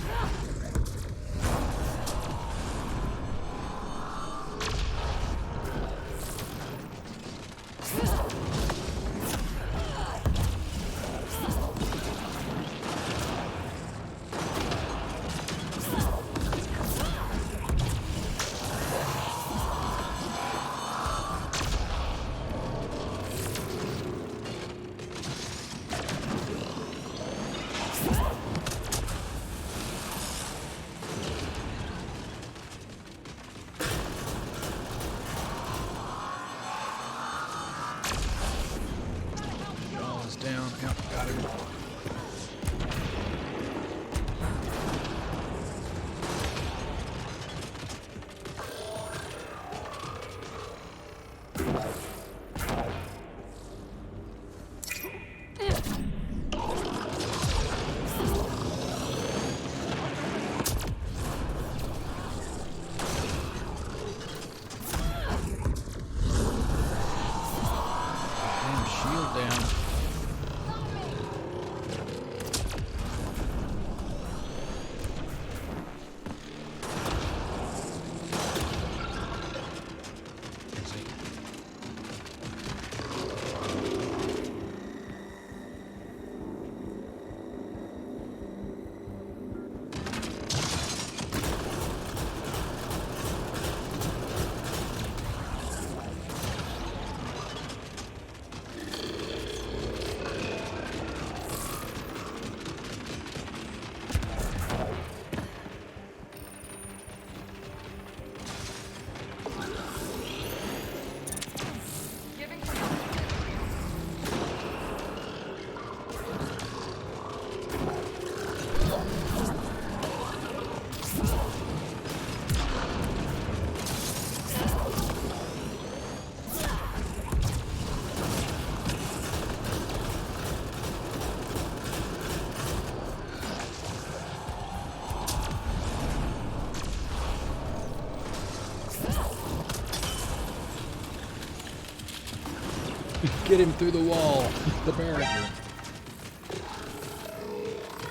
Get him through the wall. The barrier.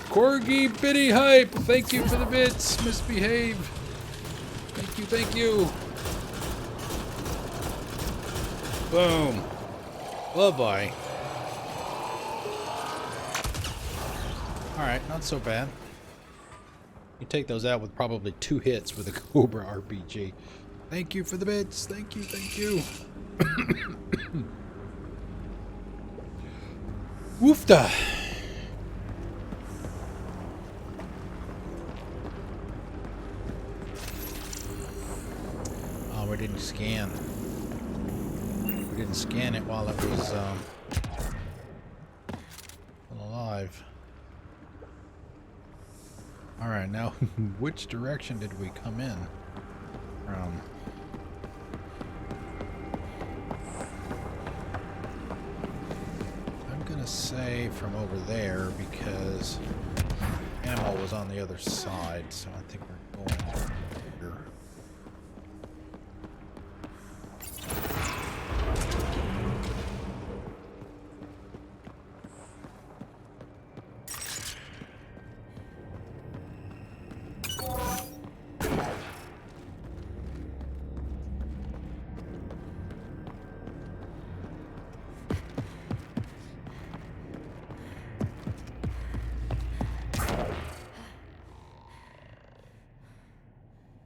Corgi Bitty Hype, thank you for the bits. Misbehave. Thank you, thank you. Boom. Bye-bye. Alright, not so bad. You take those out with probably 2 hits with a Cobra RPG. Thank you for the bits. Thank you, thank you. Woofda. Oh, we didn't scan. We didn't scan it while it was still alive. Alright, now which direction did we come in from? I'm gonna say from over there because ammo was on the other side, so I think we're going here.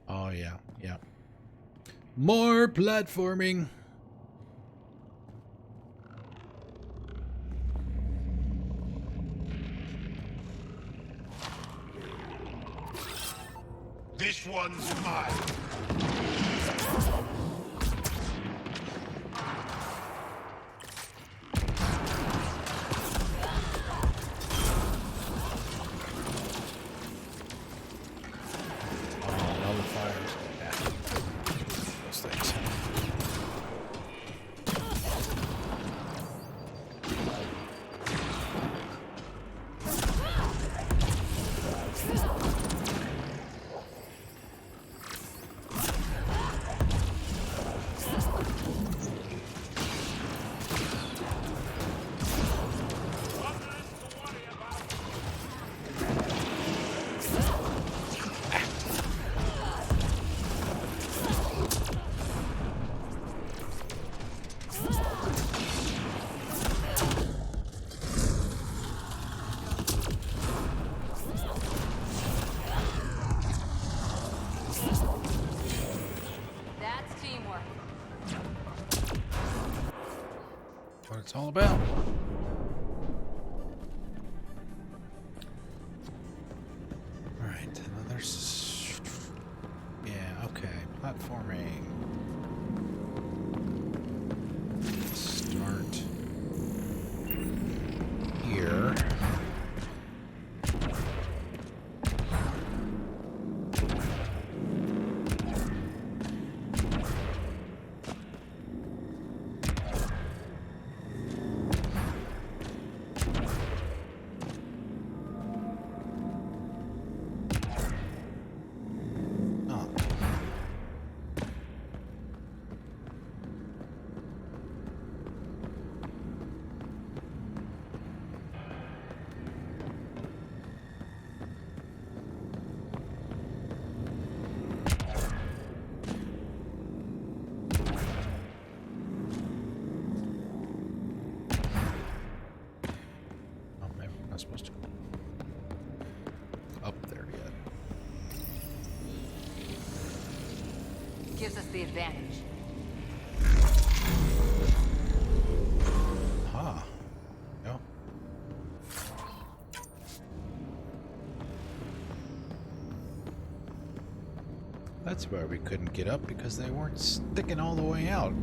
Oh, yeah, yeah. More platforming. This one's mine. What it's all about. Alright, another... Yeah, okay. Platforming. Start here. Not supposed to go up there yet. Gives us the advantage. Ah. No. That's why we couldn't get up, because they weren't sticking all the way out.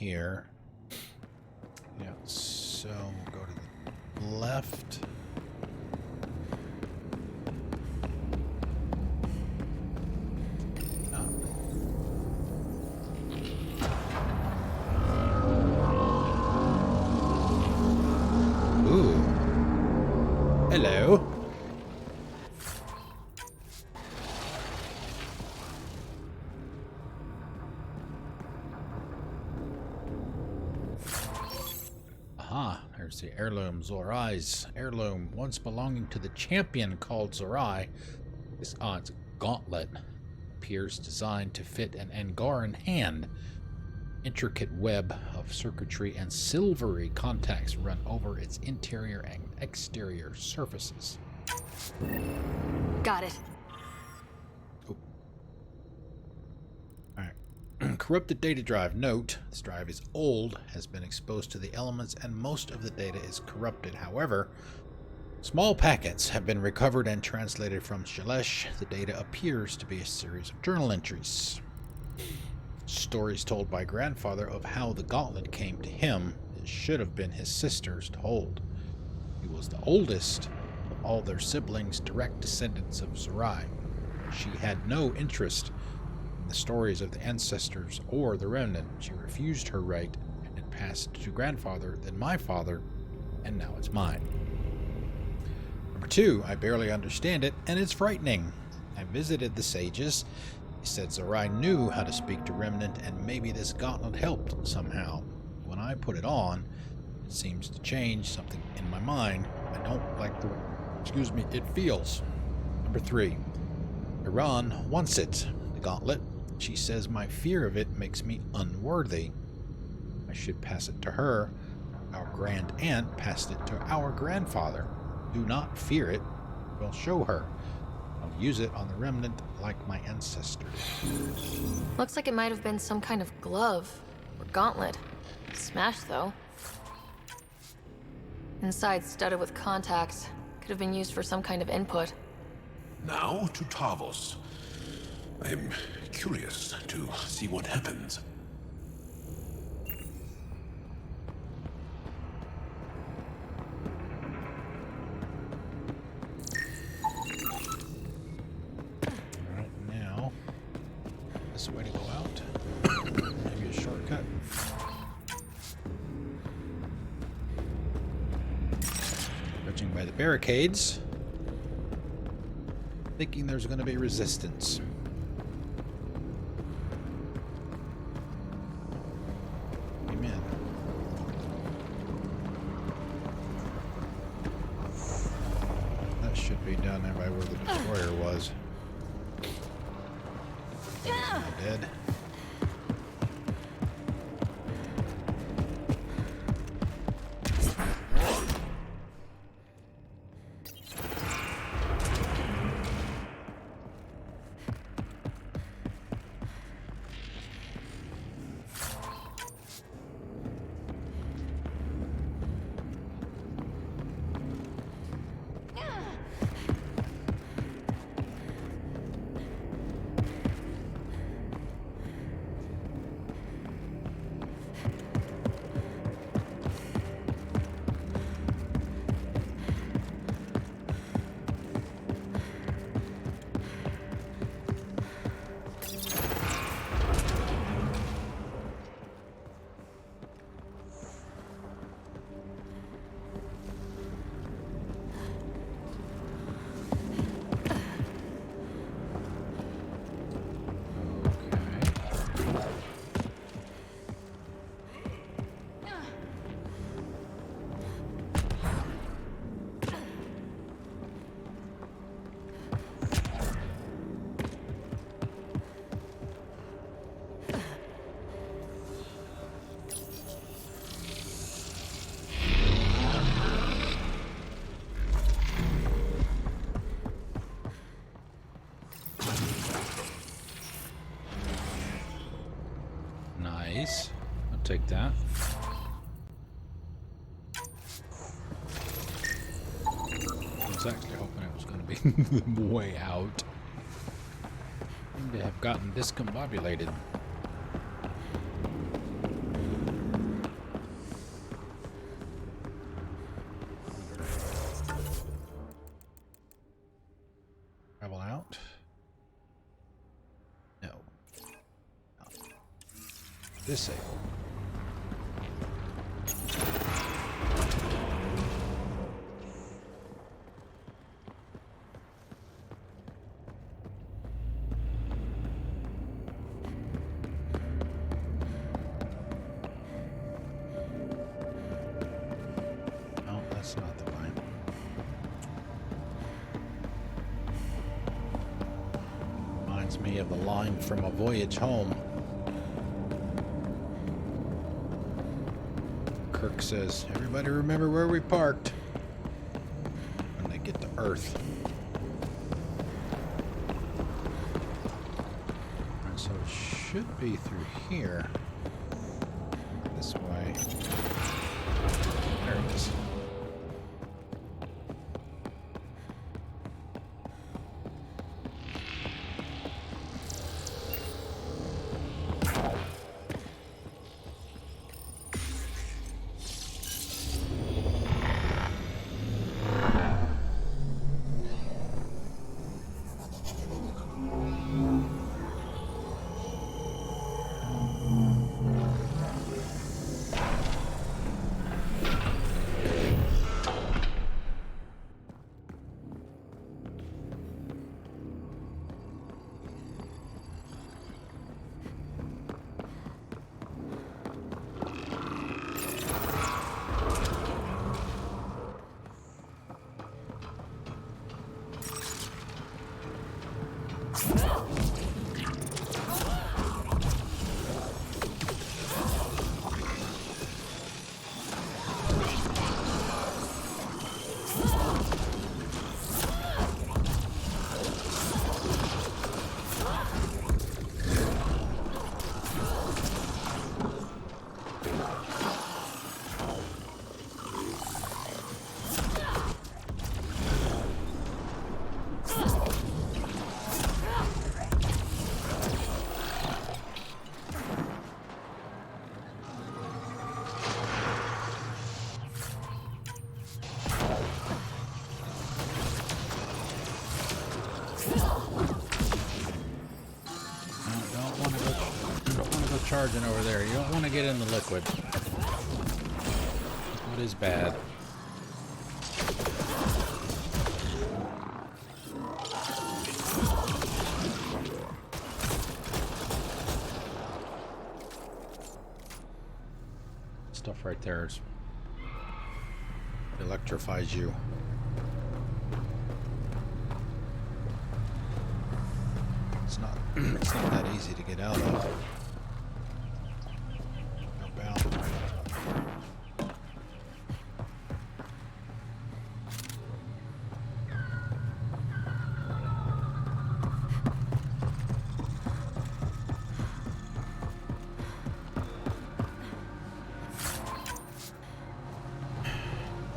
here. Yeah, so we'll go to the left. Ooh. Hello. Aha, there's the heirloom, Zorai's heirloom, once belonging to the champion called Zorai. This it's a gauntlet. Appears designed to fit an Angaran hand. Intricate web of circuitry and silvery contacts run over its interior and exterior surfaces. Got it. Oh. Alright. Corrupted data drive. Note, this drive is old, has been exposed to the elements, and most of the data is corrupted. However, small packets have been recovered and translated from Shalesh. The data appears to be a series of journal entries. Stories told by grandfather of how the gauntlet came to him. It should have been his sister's to hold. He was the oldest of all their siblings, direct descendants of Zorai. She had no interest in the stories of the ancestors or the remnant. She refused her right and it passed to grandfather, then my father, and now it's mine. Number 2, I barely understand it, and it's frightening. I visited the sages. He said Zorai knew how to speak to Remnant, and maybe this gauntlet helped somehow. When I put it on, it seems to change something in my mind. I don't like the way, it feels. Number 3, Iran wants it, the gauntlet. She says my fear of it makes me unworthy. I should pass it to her. Our grand aunt passed it to our grandfather. Do not fear it. We'll show her. I'll use it on the remnant like my ancestors. Looks like it might have been some kind of glove or gauntlet. Smashed, though. Inside studded with contacts. Could have been used for some kind of input. Now to Tavos. I am curious to see what happens. Way to go out. Maybe a shortcut. Judging by the barricades, thinking there's going to be resistance. Amen. That should be down there by where the destroyer was. Dead. Nice. I'll take that. I was actually hoping it was going to be way out. Seem to have gotten discombobulated. Disable. No, that's not the line. Reminds me of the line from A Voyage Home. Kirk says, "Everybody remember where we parked?" When they get to Earth. Alright, so it should be through here. This way. There it is. Charging over there. You don't want to get in the liquid. Liquid is bad. Stuff right there is electrifies you. It's not that easy to get out of.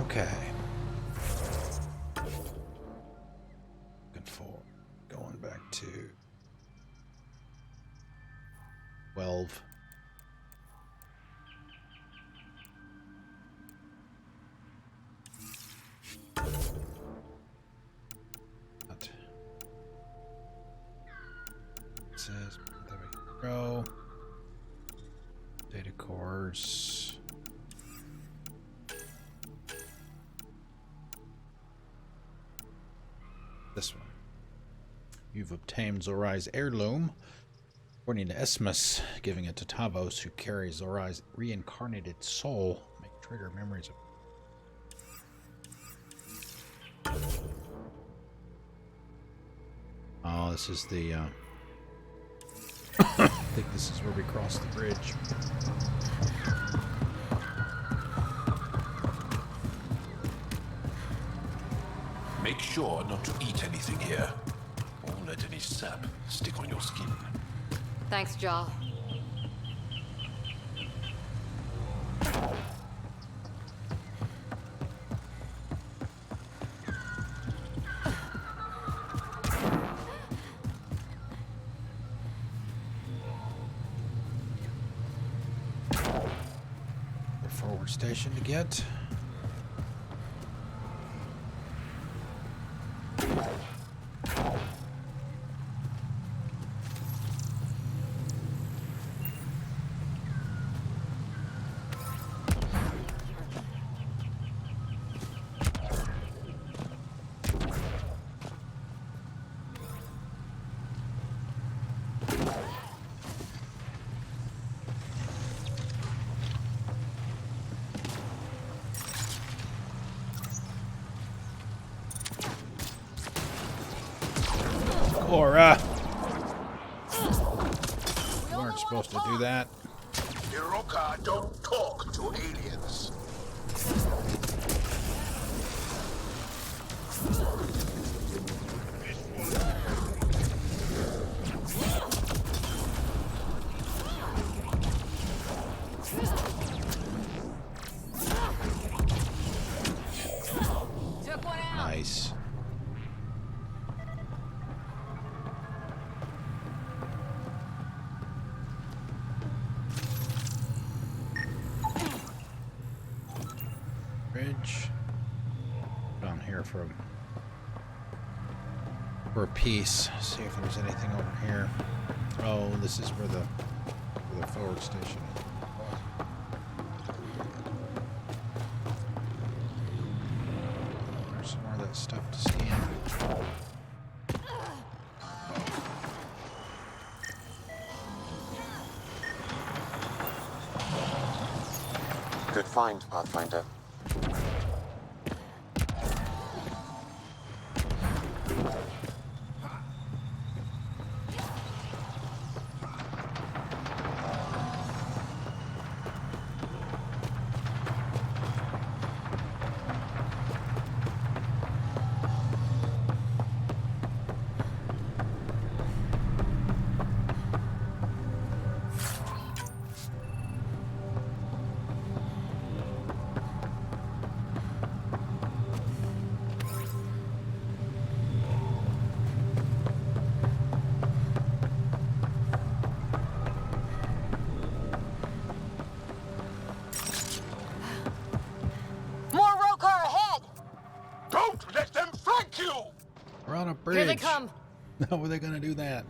Okay. Looking for going back to 12. It says there we go. Data cores. This one. You've obtained Zorai's heirloom. According to Esmus, giving it to Tavos, who carries Zorai's reincarnated soul, make trigger memories of. Oh, this is the. I think this is where we cross the bridge. Make sure not to eat anything here, or let any sap stick on your skin. Thanks, Jaw. Forward station to get. Laura! We weren't supposed to do that. Iroka don't talk to aliens. Nice. Bridge. Down here for a piece. See if there's anything over here. Oh, this is where the forward station is. There's some more of that stuff to scan. Good find, Pathfinder. Don't let them flank you! We're on a bridge. Here they come. How are they gonna do that?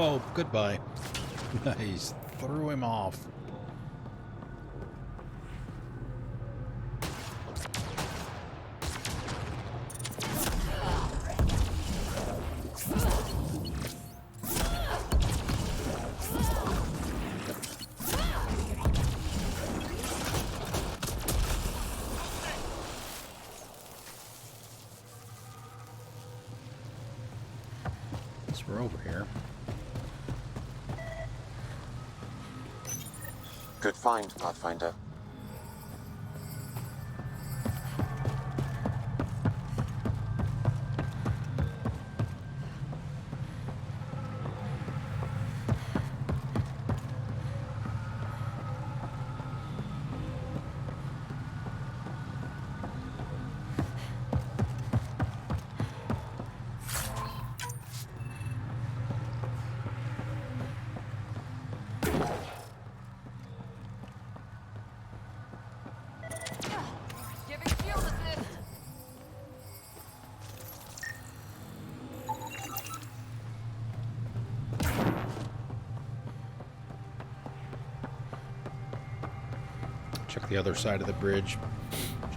Oh, goodbye. Nice. Threw him off. Guess we're over here. Good find, Pathfinder. Check the other side of the bridge.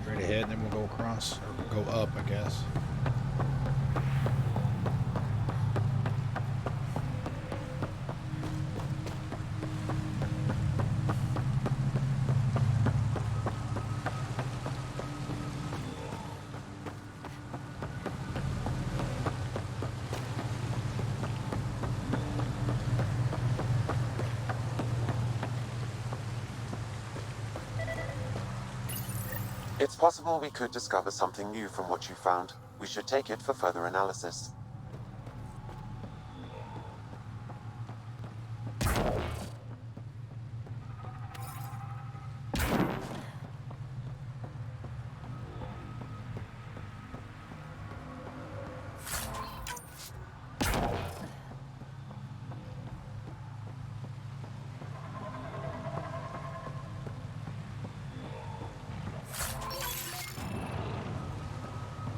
Straight ahead, and then we'll go across. Or go up, I guess. It's possible we could discover something new from what you found. We should take it for further analysis.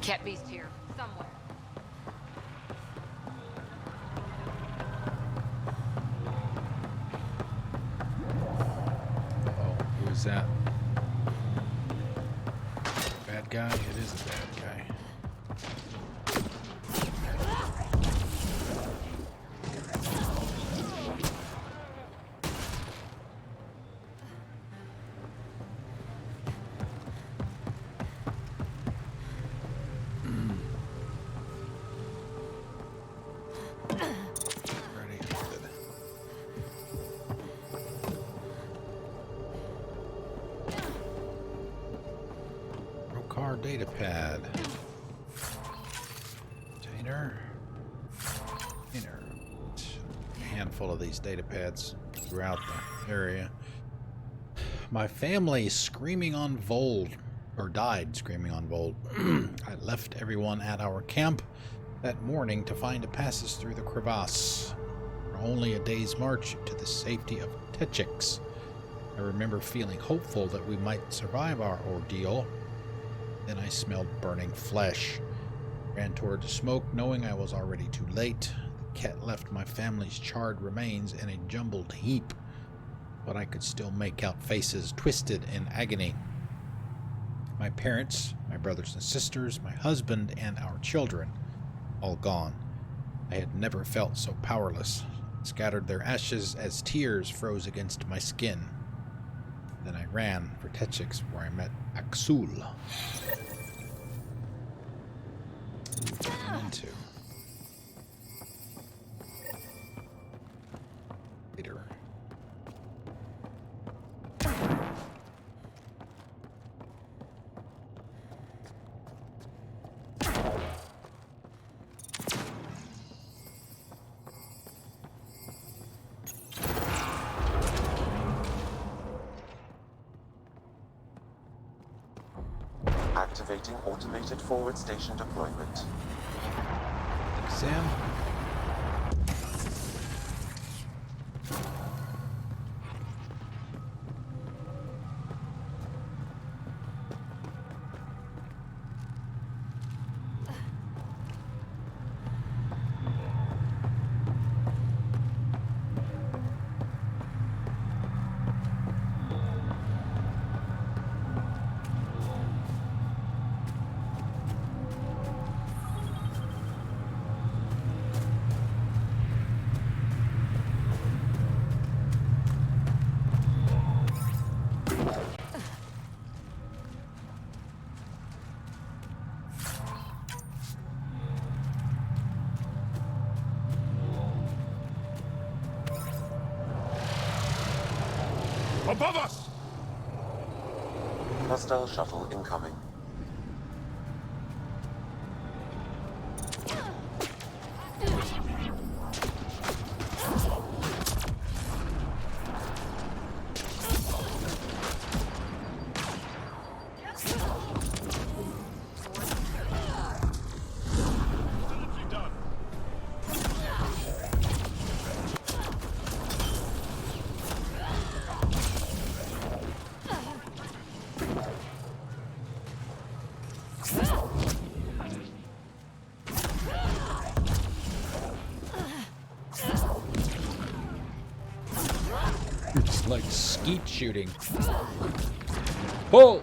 Cat beast here, somewhere. Uh-oh, who is that? Bad guy? It is a bad guy. Data pad. Container. A handful of these data pads throughout the area. My family screaming on Vold, or died screaming on Vold. I left everyone at our camp that morning to find a passage through the crevasse. For only a day's march to the safety of Techix. I remember feeling hopeful that we might survive our ordeal. Then I smelled burning flesh. Ran toward the smoke, knowing I was already too late. The cat left my family's charred remains in a jumbled heap, but I could still make out faces twisted in agony. My parents, my brothers and sisters, my husband, and our children, all gone. I had never felt so powerless. Scattered their ashes as tears froze against my skin. Then I ran for Techix, where I met Axul. Into later. Activating automated forward station deployment. Sam? Above us! Hostile shuttle incoming. It's like skeet shooting. Pull!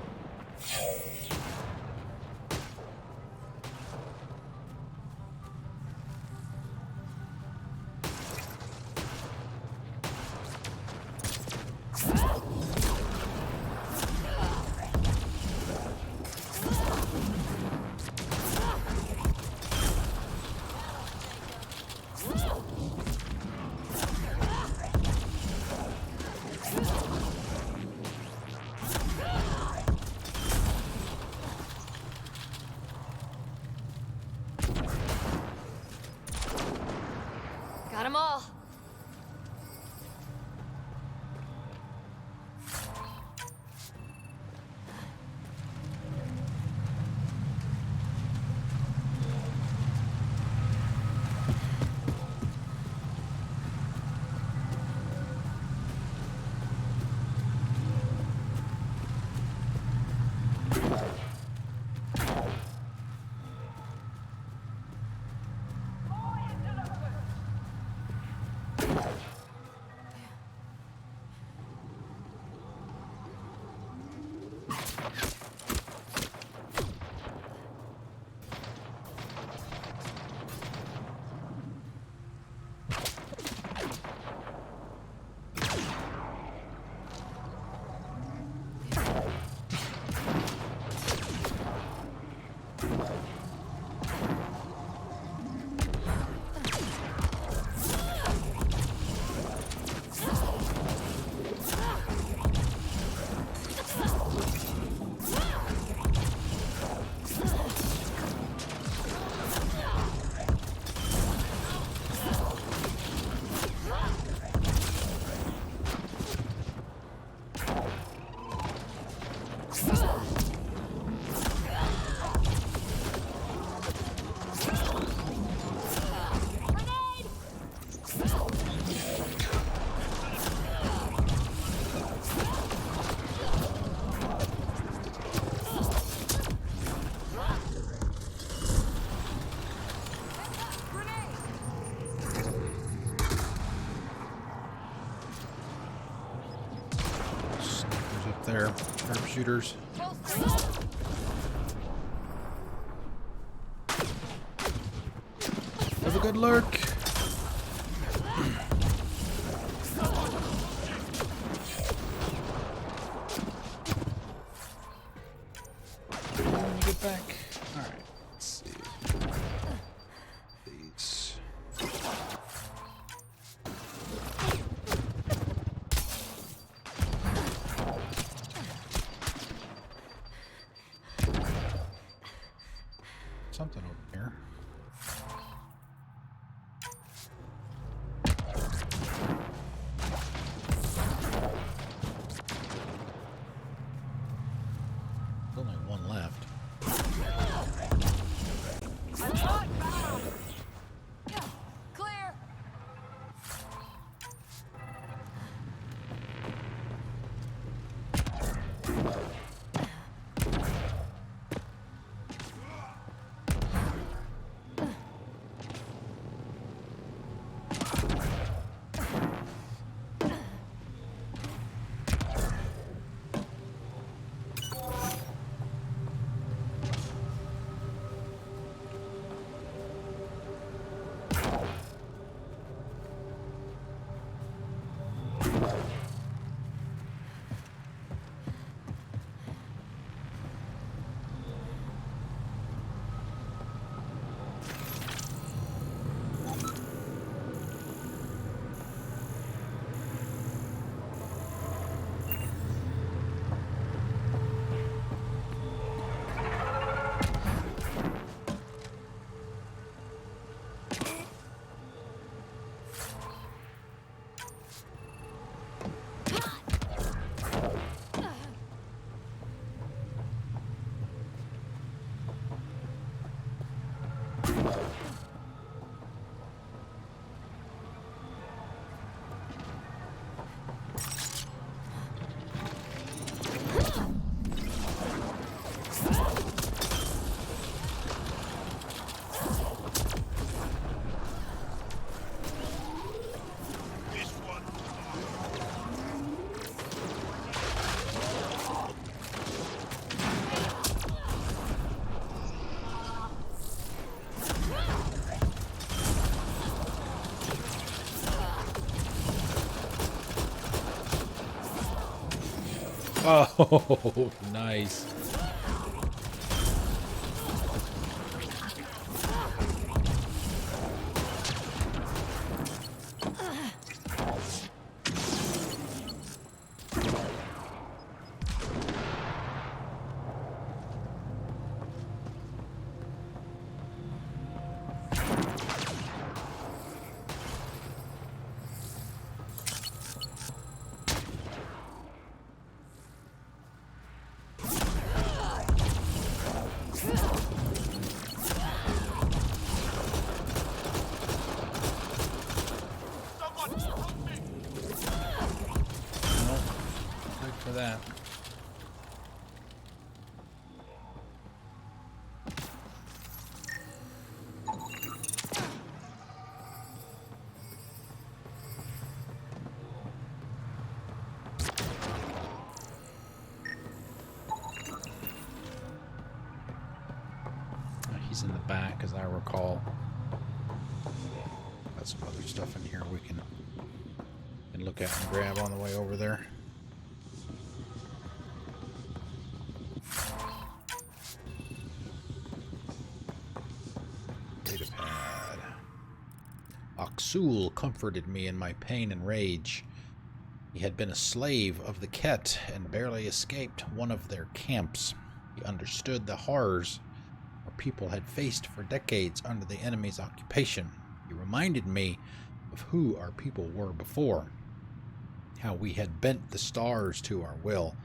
sharpshooters. Have a good lurk. Get back. All right. Let's see. These. Something over here. There's only one left. Clear. Oh, nice. For that. He's in the back, as I recall. Got some other stuff in here we can look at and grab on the way over there. Aksul comforted me in my pain and rage. He had been a slave of the Ket and barely escaped one of their camps. He understood the horrors our people had faced for decades under the enemy's occupation. He reminded me of who our people were before, how we had bent the stars to our will.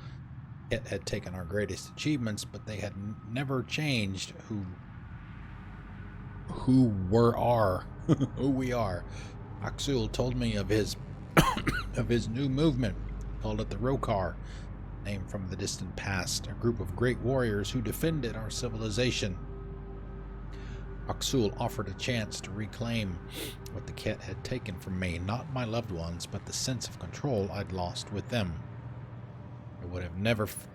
Ket had taken our greatest achievements, but they had never changed who we are. Aksul told me of his of his new movement, called it the Rokar, named from the distant past, a group of great warriors who defended our civilization. Aksul offered a chance to reclaim what the Ket had taken from me, not my loved ones, but the sense of control I'd lost with them. I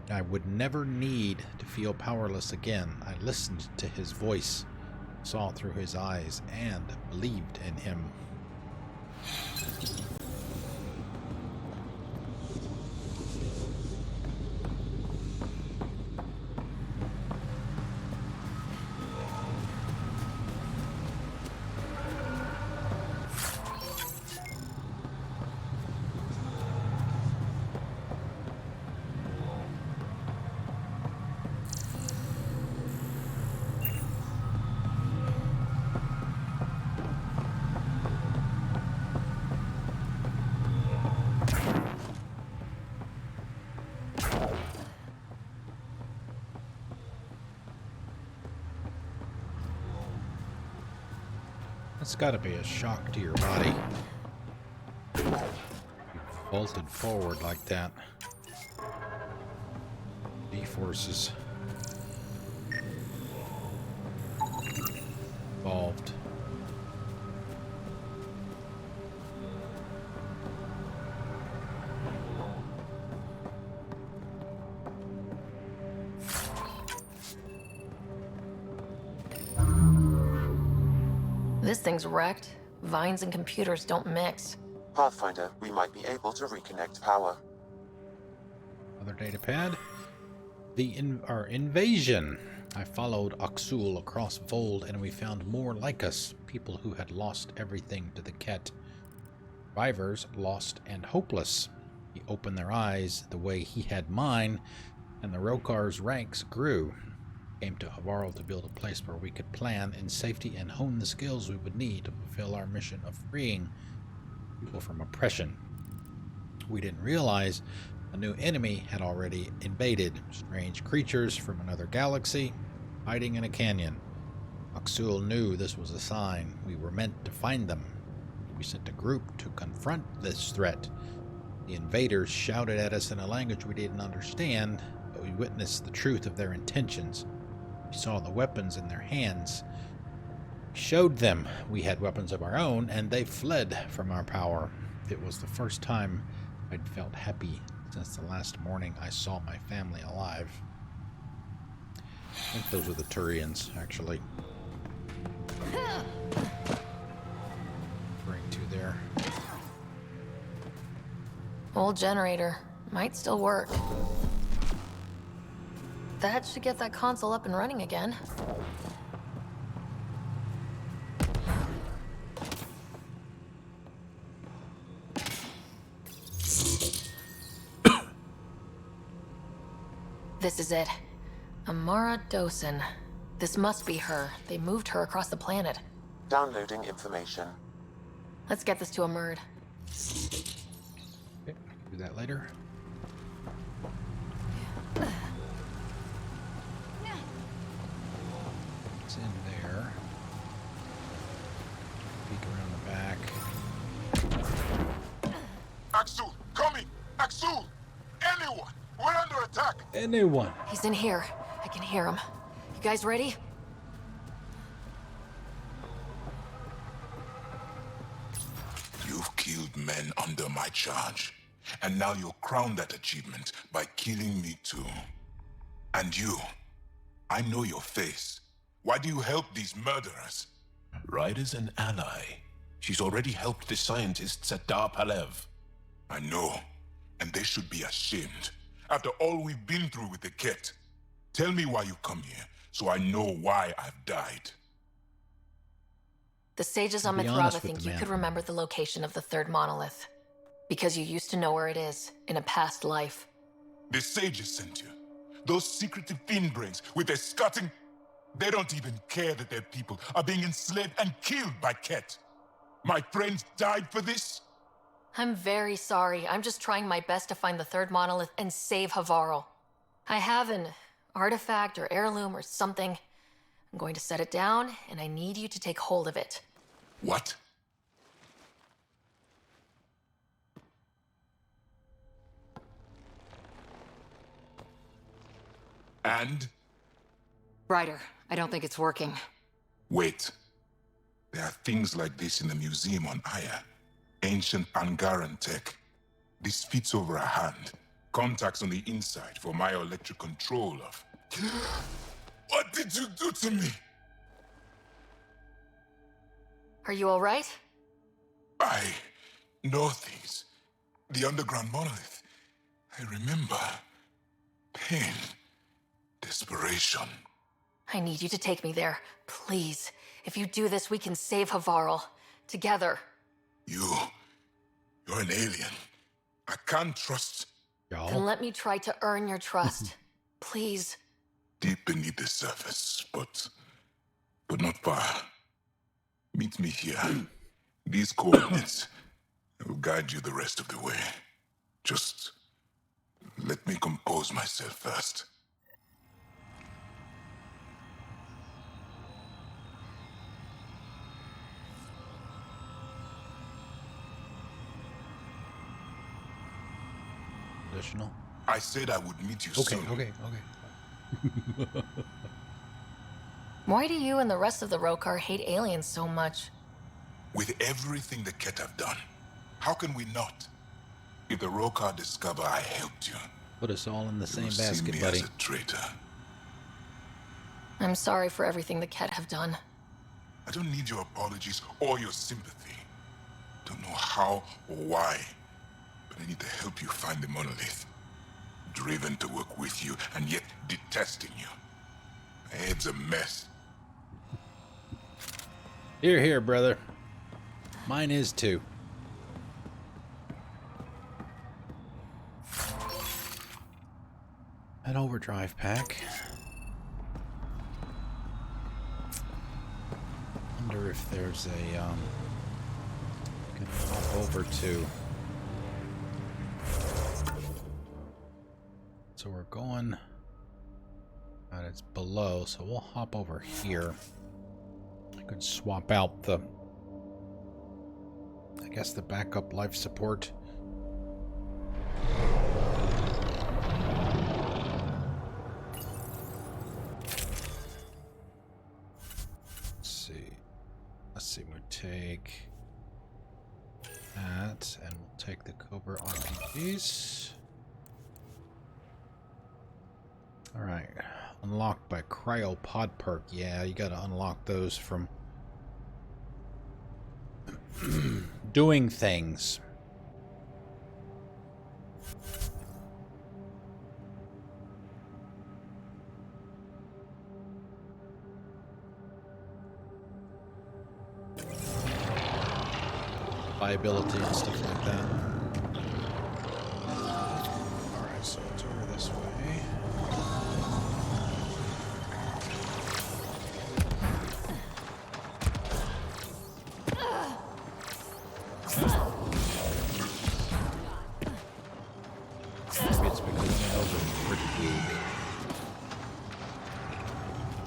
I would never need to feel powerless again. I listened to his voice, saw through his eyes, and believed in him. That's gotta be a shock to your body. You vaulted forward like that. D-forces involved. This thing's wrecked. Vines and computers don't mix. Pathfinder, we might be able to reconnect power. Another data pad. Our invasion. I followed Oxul across Vold, and we found more like us. People who had lost everything to the Ket. Survivors lost and hopeless. He opened their eyes the way he had mine, and the Rokar's ranks grew. Came to Havarl to build a place where we could plan in safety and hone the skills we would need to fulfill our mission of freeing people from oppression. We didn't realize a new enemy had already invaded. Strange creatures from another galaxy, hiding in a canyon. Oxul knew this was a sign. We were meant to find them. We sent a group to confront this threat. The invaders shouted at us in a language we didn't understand, but we witnessed the truth of their intentions. We saw the weapons in their hands. We showed them we had weapons of our own, and they fled from our power. It was the first time I'd felt happy since the last morning I saw my family alive. I think those were the Turians, actually. Bring to there. Old generator. Might still work. That should get that console up and running again. This is it. Amara Dosen. This must be her. They moved her across the planet. Downloading information. Let's get this to a Murd. Okay, I can do that later. It's in there. Peek around the back. Axel, coming! Axel! Anyone! We're under attack! Anyone! He's in here. I can hear him. You guys ready? You've killed men under my charge, and now you'll crown that achievement by killing me too. And you, I know your face. Why do you help these murderers? Ryder's an ally. She's already helped the scientists at Dar Palev. I know, and they should be ashamed. After all we've been through with the Ket. Tell me why you come here, so I know why I've died. The sages on Be Mithrava honest with think the you man. could remember the location of the third monolith. Because you used to know where it is, in a past life. The sages sent you. Those secretive fiend brains with their scutting. They don't even care that their people are being enslaved and killed by Ket. My friends died for this? I'm very sorry. I'm just trying my best to find the third monolith and save Havarl. I have an artifact or heirloom or something. I'm going to set it down, and I need you to take hold of it. What? And? Ryder, I don't think it's working. Wait. There are things like this in the museum on Aya. Ancient Angaran tech. This fits over a hand. Contacts on the inside for my electric control of... What did you do to me? Are you all right? I know things. The underground monolith. I remember. Pain. Desperation. I need you to take me there, please. If you do this, we can save Havarl. Together. You're an alien. I can't trust... Then let me try to earn your trust. Please. Deep beneath the surface, but not far. Meet me here. These coordinates will guide you the rest of the way. Just let me compose myself first. Additional. I said I would meet you soon. Okay. Why do you and the rest of the Rokar hate aliens so much? With everything the Ket have done, how can we not? If the Rokar discover I helped you, put us all in the they will same basket, see me buddy. as a traitor. I'm sorry for everything the Ket have done. I don't need your apologies or your sympathy. Don't know how or why, but I need to help you find the monolith. Driven to work with you, and yet detesting you. My head's a mess. Here, brother. Mine is too. An overdrive pack. Wonder if there's a can hop over to. So we're going. And it's below, so we'll hop over here. I could swap out the, I guess, the backup life support. Let's see, we'll take that, and we'll take the Cobra RPGs. Alright, unlocked by Cryopod perk. Yeah, you gotta unlock those from doing things. Viability and stuff like that. Alright, so it's over this way. Maybe it's because my nose is pretty big.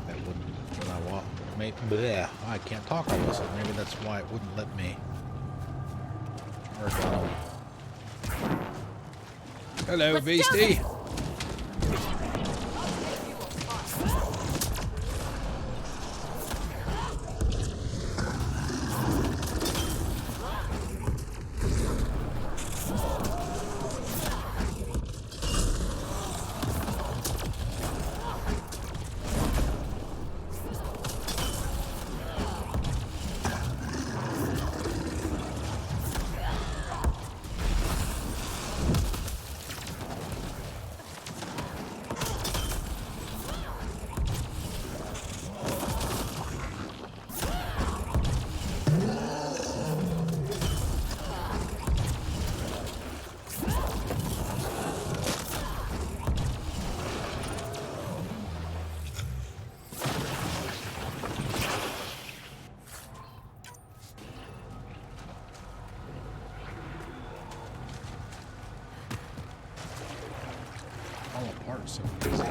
That wouldn't, when I walk, maybe, bleh, I can't talk all this, maybe that's why it wouldn't let me. Hello, Beastie. All apart so easy.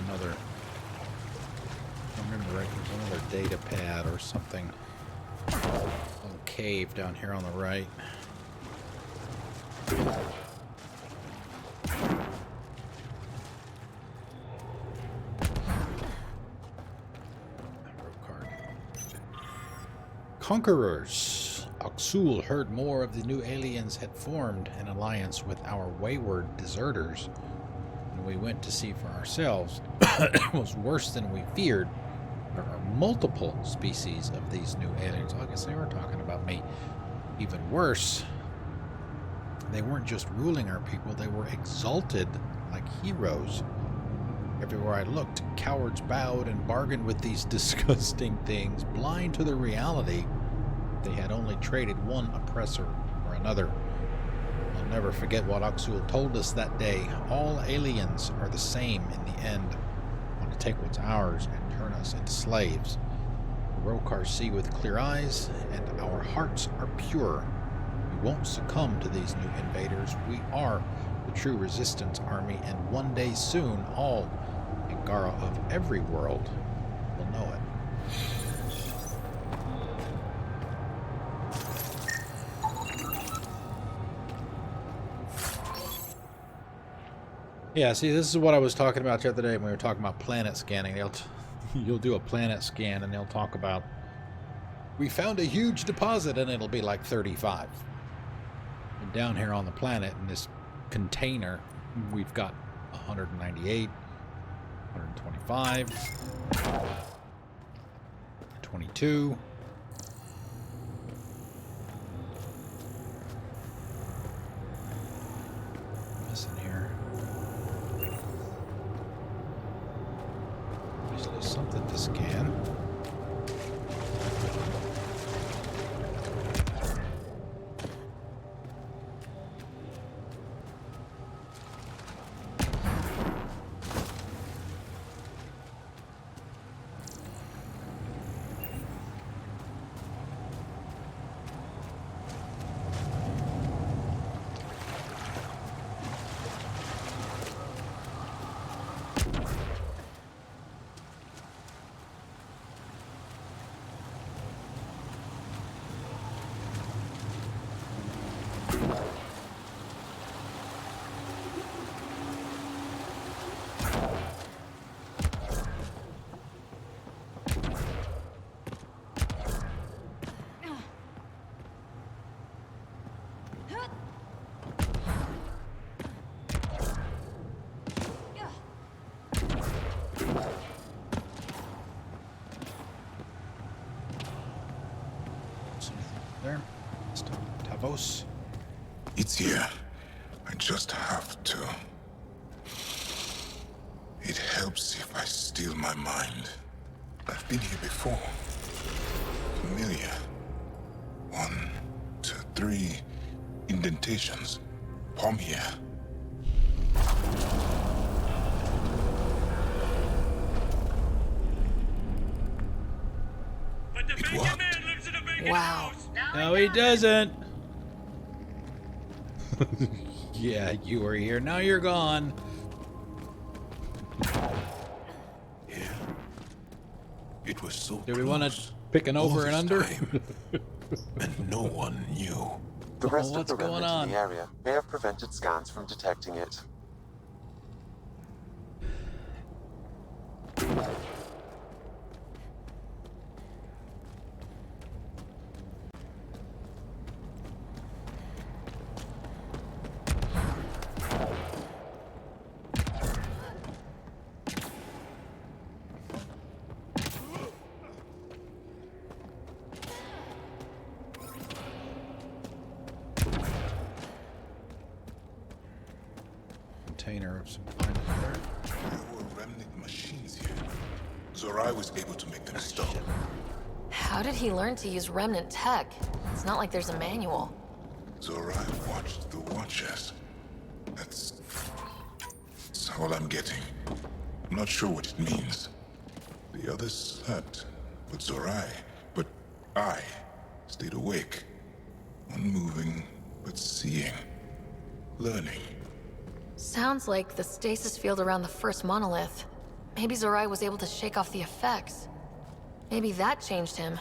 another... I remember right, there's another data pad or something. Little cave down here on the right. Conquerors. Oxul heard more of the new aliens had formed an alliance with our wayward deserters. And we went to see for ourselves. It was worse than we feared. There are multiple species of these new aliens. I guess they were talking about me. Even worse, they weren't just ruling our people, they were exalted like heroes. Everywhere I looked, cowards bowed and bargained with these disgusting things, blind to the reality. They had only traded one oppressor for another. I'll never forget what Oxul told us that day. All aliens are the same in the end. Want to take what's ours and turn us into slaves. The Rokars see with clear eyes, and our hearts are pure. We won't succumb to these new invaders. We are the true resistance army, and one day soon, all Angara of every world will know it. Yeah, see, this is what I was talking about the other day when we were talking about planet scanning. You'll do a planet scan and they'll talk about, we found a huge deposit, and it'll be like 35. And down here on the planet in this container, we've got 198, 125, 22. Missing here. Usually something to scan. There. Tavos. It's here. I just have to. It helps if I still my mind. I've been here before. Familiar. 1, 2, 3 indentations. Palm here. It worked. Wow. No, he doesn't. Yeah, you were here. Now you're gone. Yeah. It was so Do we want to close pick an all over and this under? time, and no one knew. The rest of what's the going remnant on? in the area may have prevented scans from detecting it. Container of some kind of there. There were remnant machines here. Zorai was able to make them stop. How did he learn to use remnant tech? It's not like there's a manual. Zorai watched the Watchers. That's all I'm getting. I'm not sure what it means. The others slept, but I stayed awake. Unmoving, but seeing. Learning. Sounds like the stasis field around the first monolith. Maybe Zorai was able to shake off the effects. Maybe that changed him.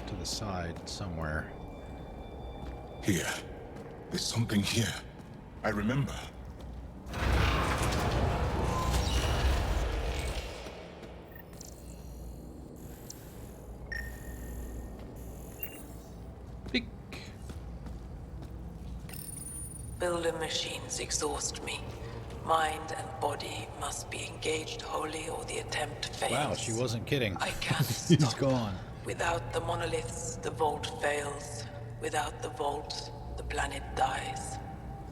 To the side somewhere. Here. There's something here. I remember. Beak. Builder machines exhaust me. Mind and body must be engaged wholly or the attempt fails. Wow, she wasn't kidding. I can't He's stop. gone. Without the monoliths, the vault fails. Without the vault, the planet dies.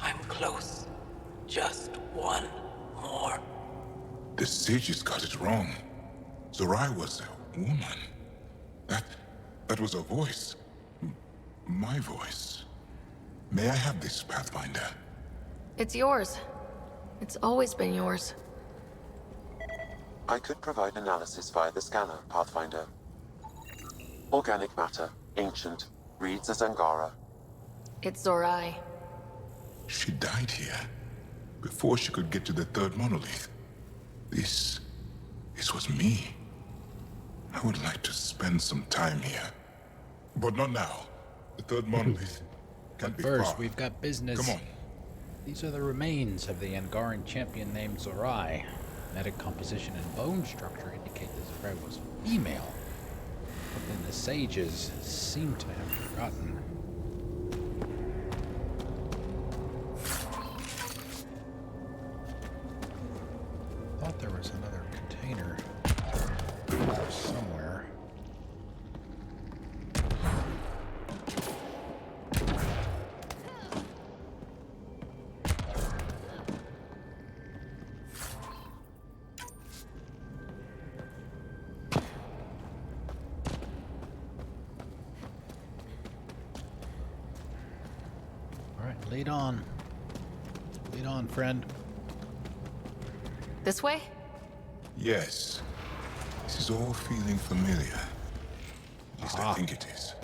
I'm close. Just one more. The sages got it wrong. Zorai was a woman. That was a voice. My voice. May I have this, Pathfinder? It's yours. It's always been yours. I could provide analysis via the scanner, Pathfinder. Organic matter, ancient, reads as Angara. It's Zorai. She died here, before she could get to the third monolith. This was me. I would like to spend some time here. But not now. The third monolith can't be First, far. we've got business. Come on. These are the remains of the Angaran champion named Zorai. Genetic composition and bone structure indicate that Zorai was female. But then the sages seem to have forgotten. Thought there was another container somewhere. Lead on. Lead on, friend. This way? Yes. This is all feeling familiar. At least I think it is.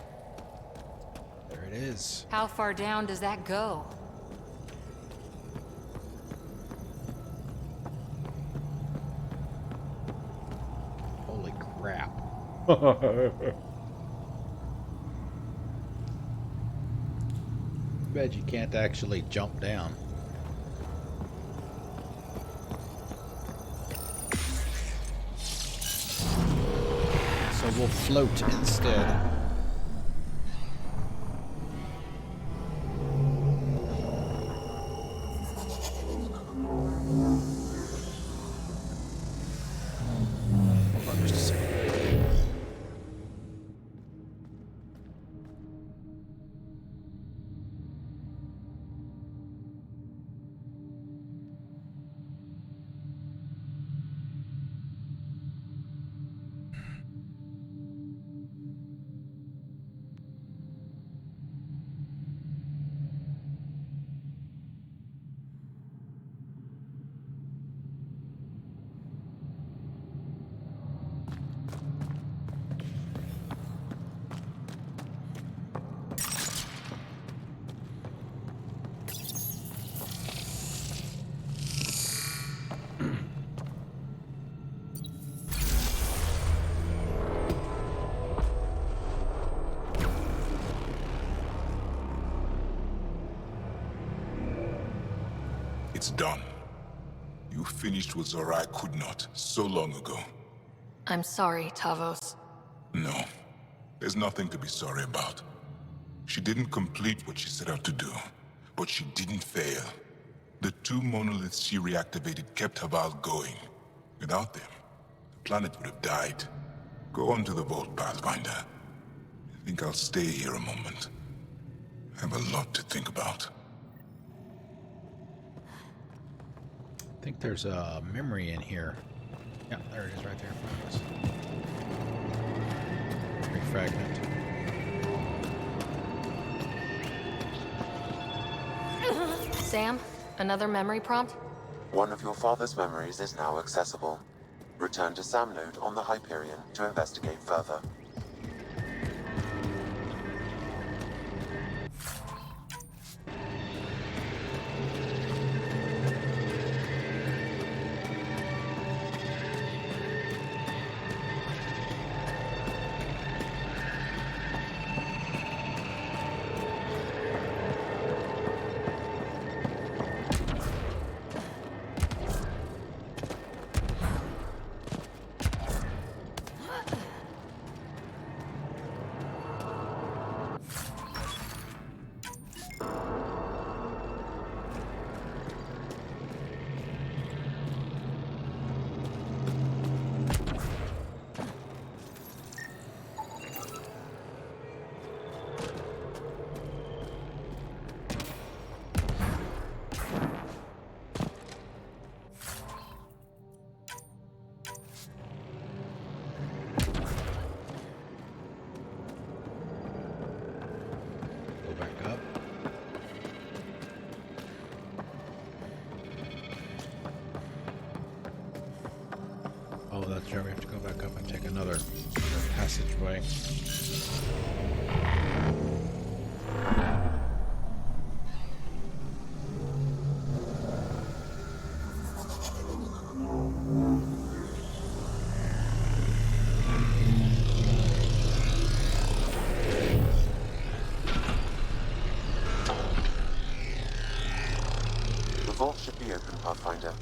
There it is. How far down does that go? Holy crap. Bet you can't actually jump down. So we'll float instead. Hold on just a second. It's done. You finished what Zorai could not so long ago. I'm sorry, Tavos. No. There's nothing to be sorry about. She didn't complete what she set out to do, but she didn't fail. The two monoliths she reactivated kept Havarl going. Without them, the planet would have died. Go on to the vault, Pathfinder. I think I'll stay here a moment. I have a lot to think about. I think there's a memory in here. Yeah, there it is right there in front of us. Refragment. Sam, another memory prompt? One of your father's memories is now accessible. Return to Sam Node on the Hyperion to investigate further. Oh, that's right. We have to go back up and take another passageway. The vault should be open, Pathfinder.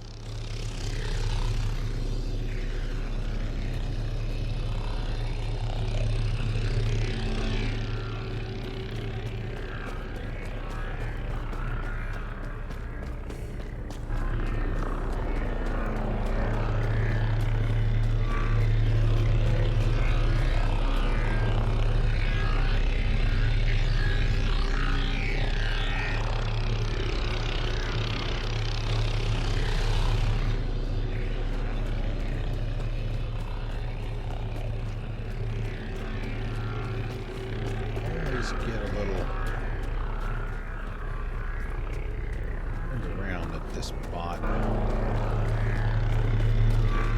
Get a little turned around at this spot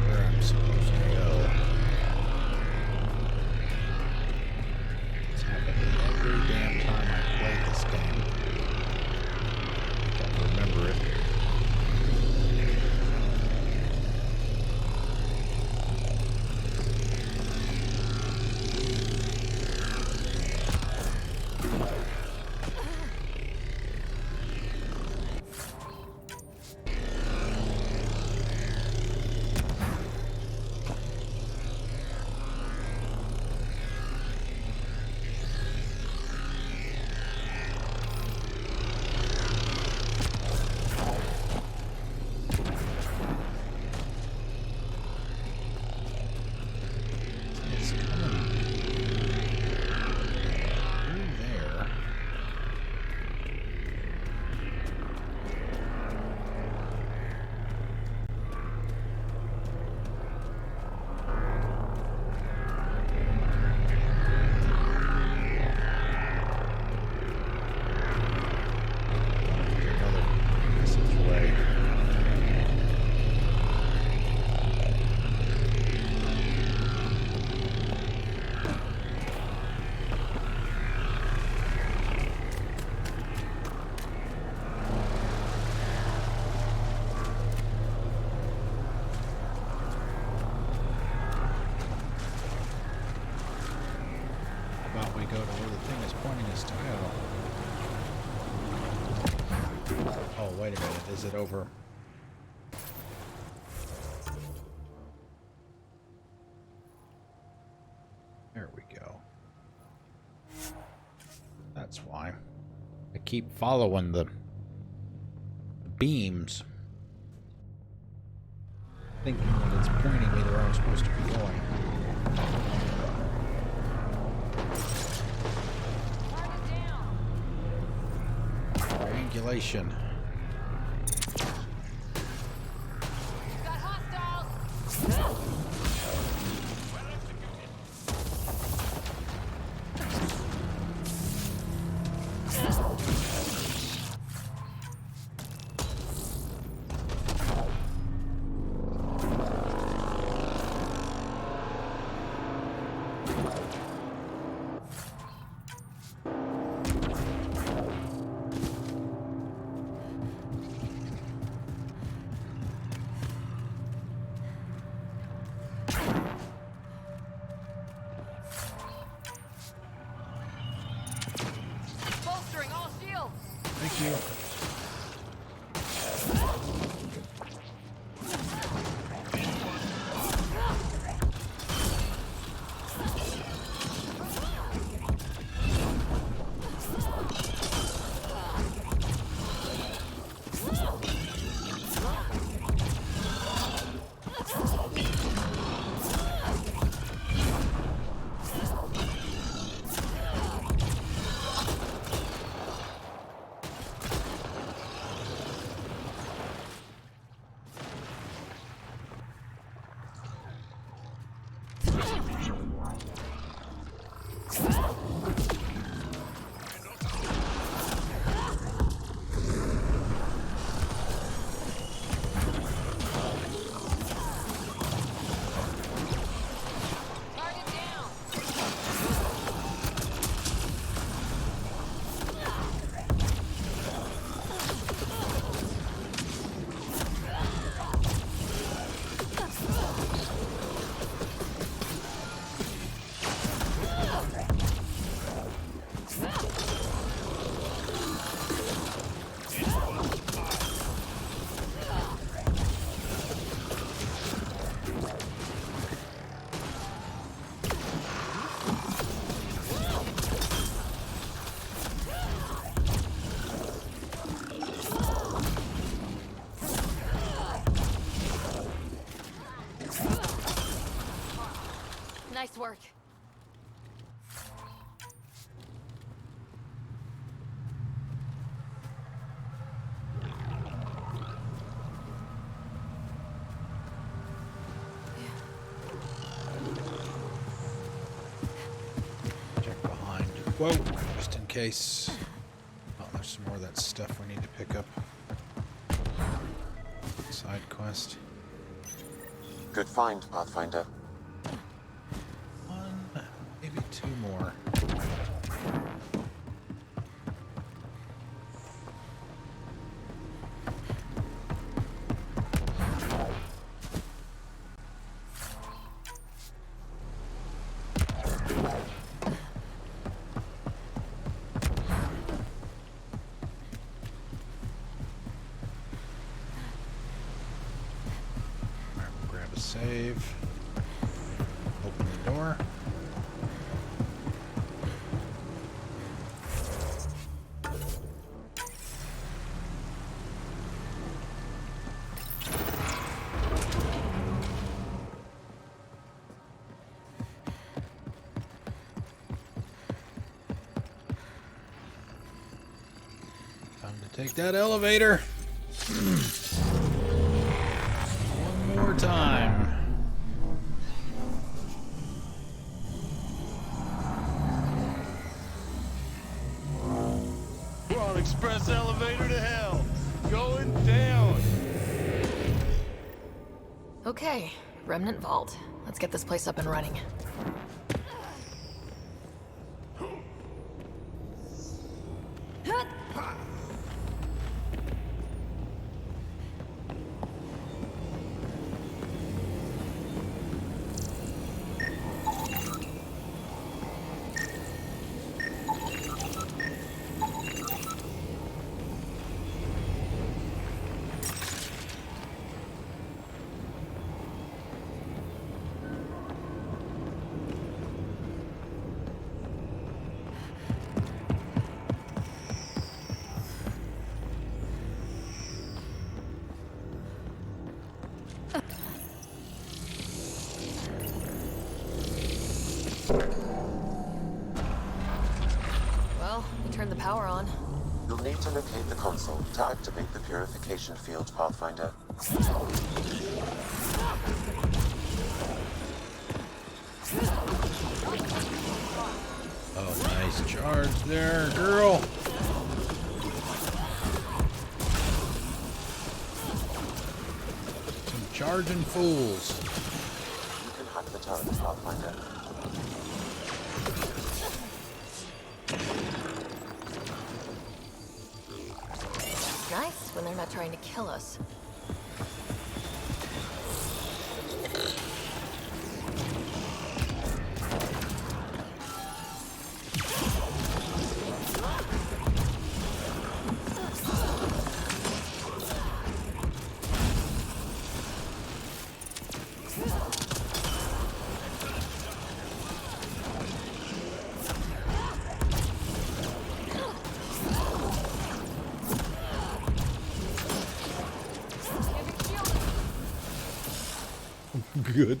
where I'm supposed to go. It's happened every damn time I played this game. I think I remember it. We go to where the thing is pointing us to go. Oh, wait a minute. Is it over? There we go. That's why. I keep following the beams, thinking that it's pointing me to where I'm supposed to be going. Triangulation. Got hostiles! Nice work. Check behind. Whoa, just in case. Oh, there's some more of that stuff we need to pick up. Side quest. Good find, Pathfinder. One, maybe two more. Save. Open the door. Time to take that elevator. One more time. Express elevator to hell. Going down. Okay, Remnant Vault. Let's get this place up and running. Well, we turned the power on. You'll need to locate the console to activate the purification field, Pathfinder. Oh, nice charge there, girl. Some charging fools. You can hack the turret, Pathfinder. Nice when they're not trying to kill us.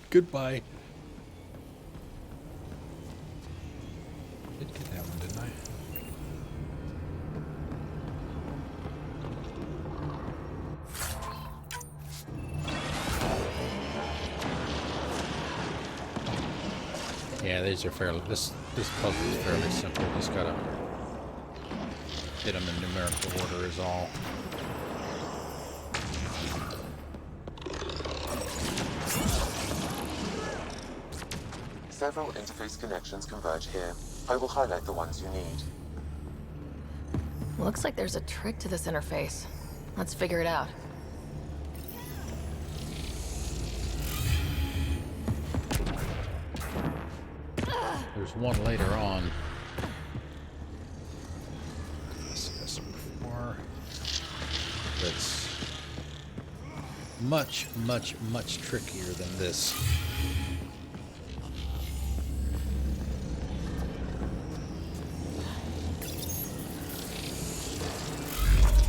Goodbye. Did get that one, didn't I? Yeah, these are fairly. This puzzle is fairly simple. You just gotta hit them in numerical order is all. Several interface connections converge here. I will highlight the ones you need. Looks like there's a trick to this interface. Let's figure it out. There's one later on. Discuss before. That's much trickier than this.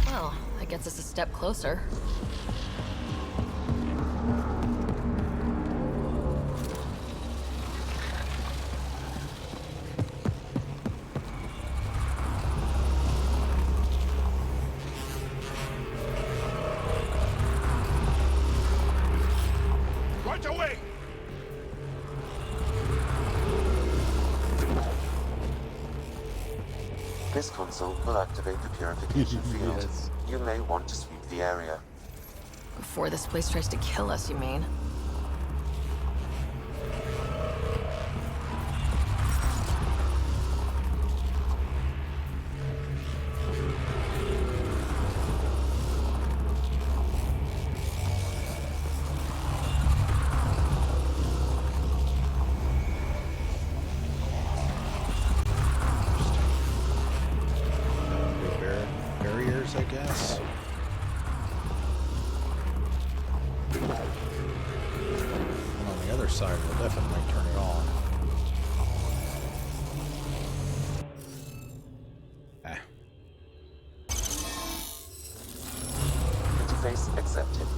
Well, that gets us a step closer. Right away! This console will activate the purification field. Yes. You may want to sweep the area. Before this place tries to kill us, you mean? Barriers, I guess. And on the other side, we'll definitely turn it on. Ah. Interface accepted.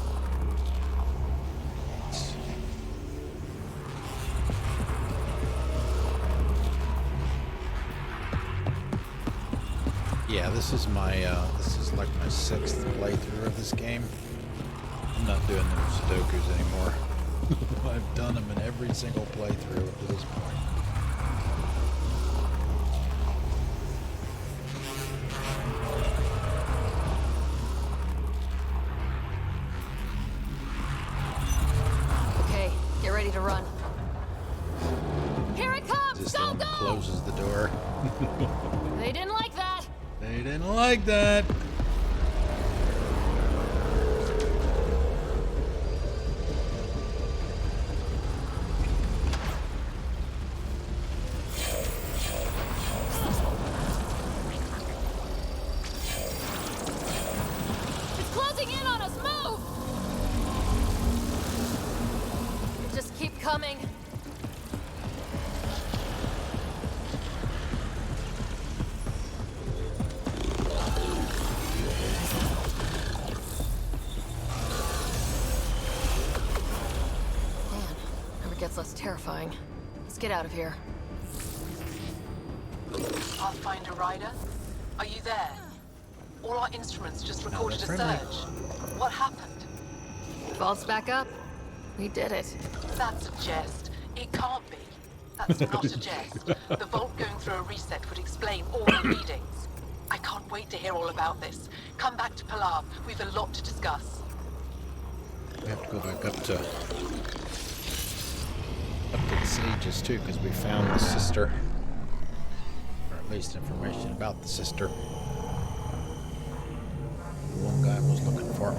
Yeah, this is like my 6th playthrough of this game. I'm not doing them Sudokus anymore. I've done them in every single playthrough up to this point. Okay, get ready to run. Here it comes! This Go, one go! closes the door. They didn't like that! They didn't like that. It's closing in on us! Move! Just keep coming. Man, never gets less terrifying. Let's get out of here. Pathfinder Rider, are you there? All our instruments just recorded a friendly. surge. What happened? Vault's back up. We did it. That's a jest. It can't be. That's not a jest. The vault going through a reset would explain all the readings. I can't wait to hear all about this. Come back to Pilar. We've a lot to discuss. We have to go back up to the sages too, because we found the sister, or at least information about the sister. The one guy was looking for.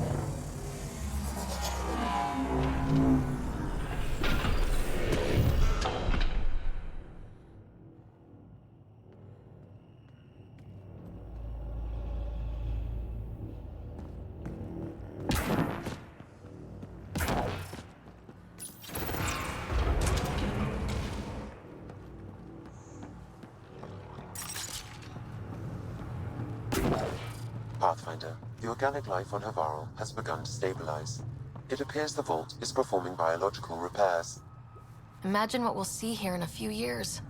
Pathfinder, the organic life on Havarl has begun to stabilize. It appears the vault is performing biological repairs. Imagine what we'll see here in a few years.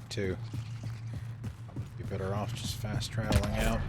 Too. Be better off just fast traveling out.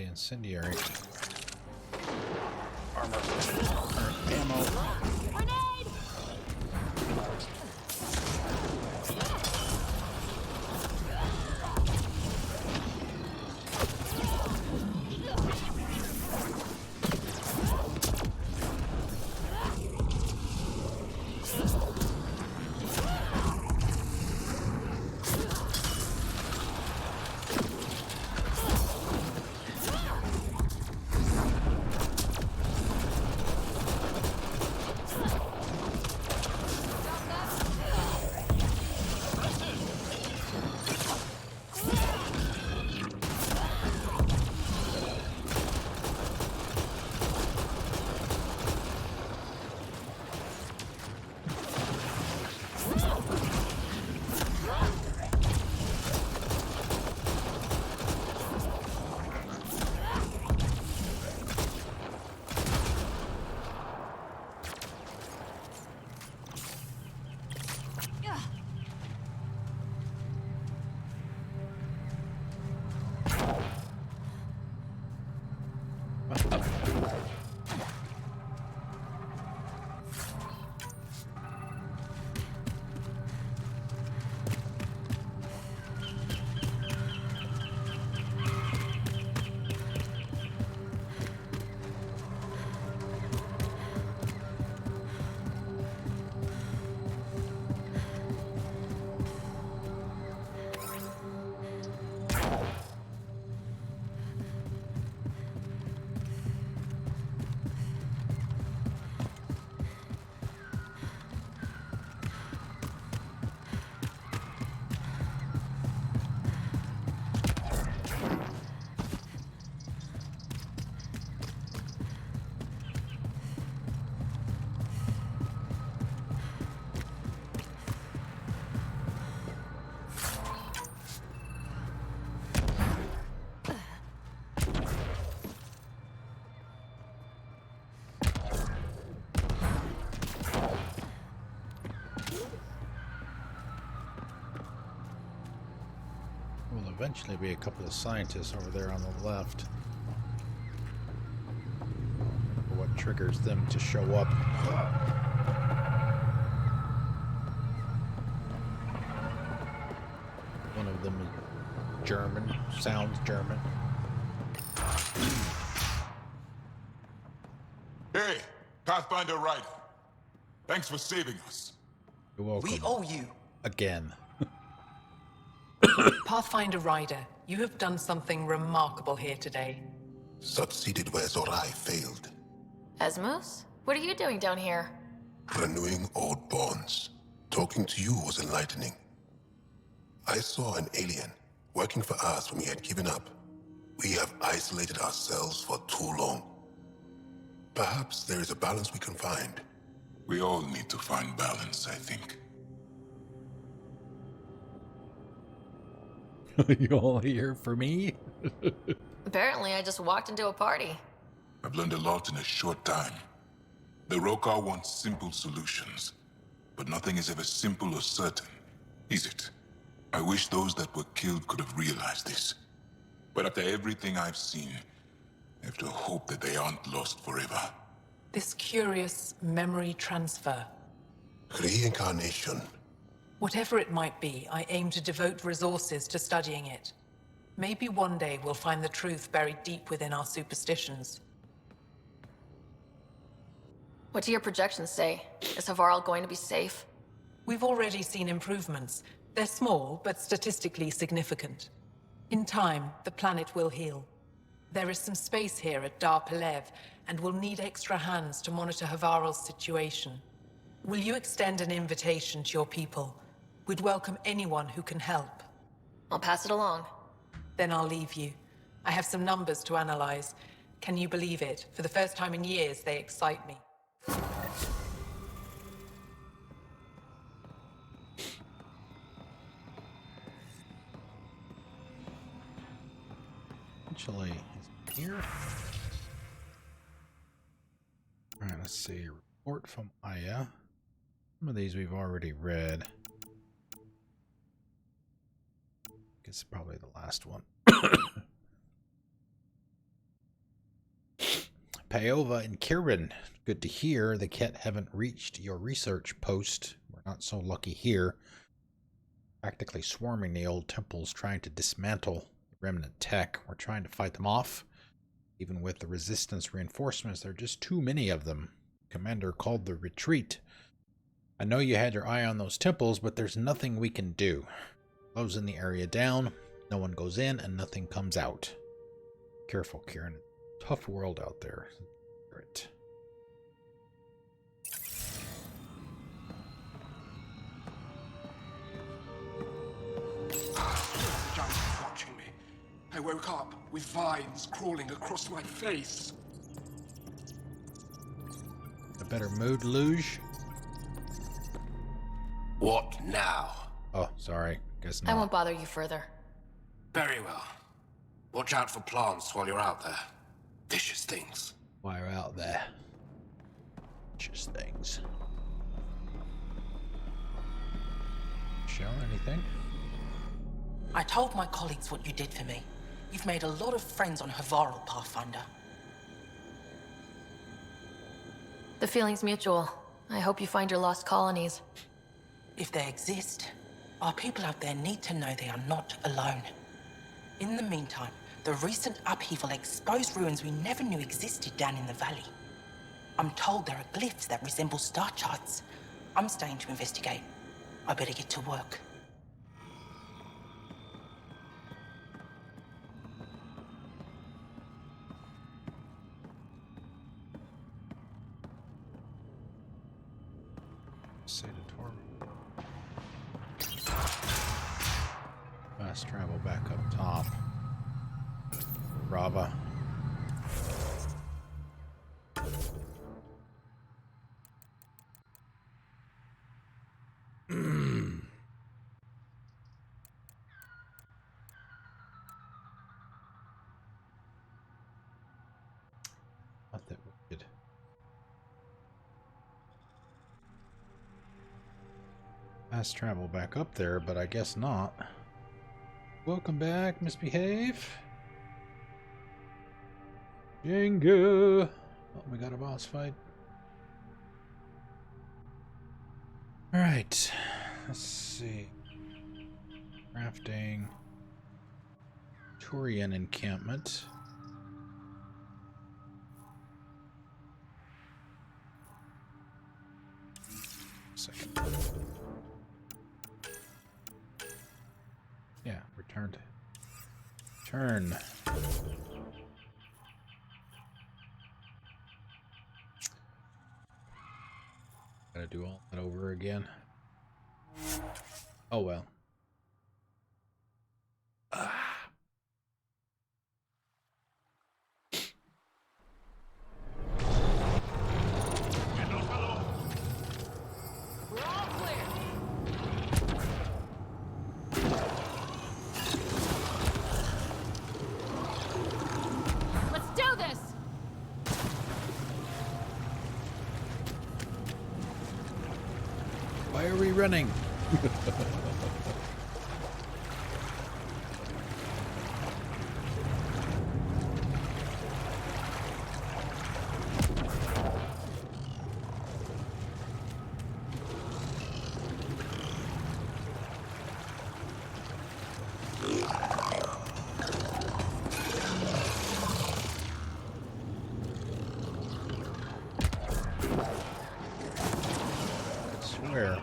Incendiary armor or ammo. Grenade! Will eventually be a couple of scientists over there on the left. What triggers them to show up? One of them is German, sounds German. Pathfinder Ryder. Thanks for saving us. You're welcome. We owe you. Again. Pathfinder Ryder, you have done something remarkable here today. Succeeded where Zorai failed. Asmus? What are you doing down here? Renewing old bonds. Talking to you was enlightening. I saw an alien working for us when we had given up. We have isolated ourselves for too long. Perhaps there is a balance we can find. We all need to find balance, I think. You all here for me? Apparently, I just walked into a party. I've learned a lot in a short time. The Rokar wants simple solutions, but nothing is ever simple or certain, is it? I wish those that were killed could have realized this. But after everything I've seen, I have to hope that they aren't lost forever. This curious memory transfer. Reincarnation. Whatever it might be, I aim to devote resources to studying it. Maybe one day we'll find the truth buried deep within our superstitions. What do your projections say? Is Havarl going to be safe? We've already seen improvements. They're small, but statistically significant. In time, the planet will heal. There is some space here at Dar Pelev, and we'll need extra hands to monitor Havarl's situation. Will you extend an invitation to your people? We'd welcome anyone who can help. I'll pass it along. Then I'll leave you. I have some numbers to analyze. Can you believe it? For the first time in years, they excite me. Actually, is it here? Alright, let's see. Report from Aya. Some of these we've already read. Guess probably the last one. Payova and Kirin. Good to hear. The Ket haven't reached your research post. We're not so lucky here. Practically swarming the old temples, trying to dismantle the remnant tech. We're trying to fight them off. Even with the resistance reinforcements, there are just too many of them. Commander called the retreat. I know you had your eye on those temples, but there's nothing we can do. Closing the area down, no one goes in, and nothing comes out. Careful, Kirin. Tough world out there. Right. The giant was watching me. I woke up with vines crawling across my face. A better mood, Luge? What now? Oh, sorry. Guess not. I won't bother you further. Very well. Watch out for plants while you're out there. Vicious things. While you're out there. Vicious things. Show anything? I told my colleagues what you did for me. You've made a lot of friends on Havarl, Pathfinder. The feeling's mutual. I hope you find your lost colonies. If they exist, our people out there need to know they are not alone. In the meantime, the recent upheaval exposed ruins we never knew existed down in the valley. I'm told there are glyphs that resemble star charts. I'm staying to investigate. I better get to work. Fast travel back up top. Brava. Not that wicked. Fast travel back up there, but I guess not. Welcome back, misbehave. Jenga. Oh, we got a boss fight. Alright. Let's see. Crafting. Turian encampment. Turn. Gotta do all that over again. Oh well. Why are we running? Where?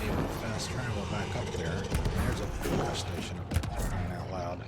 Able to fast travel back up there. There's a power station up there, crying out loud.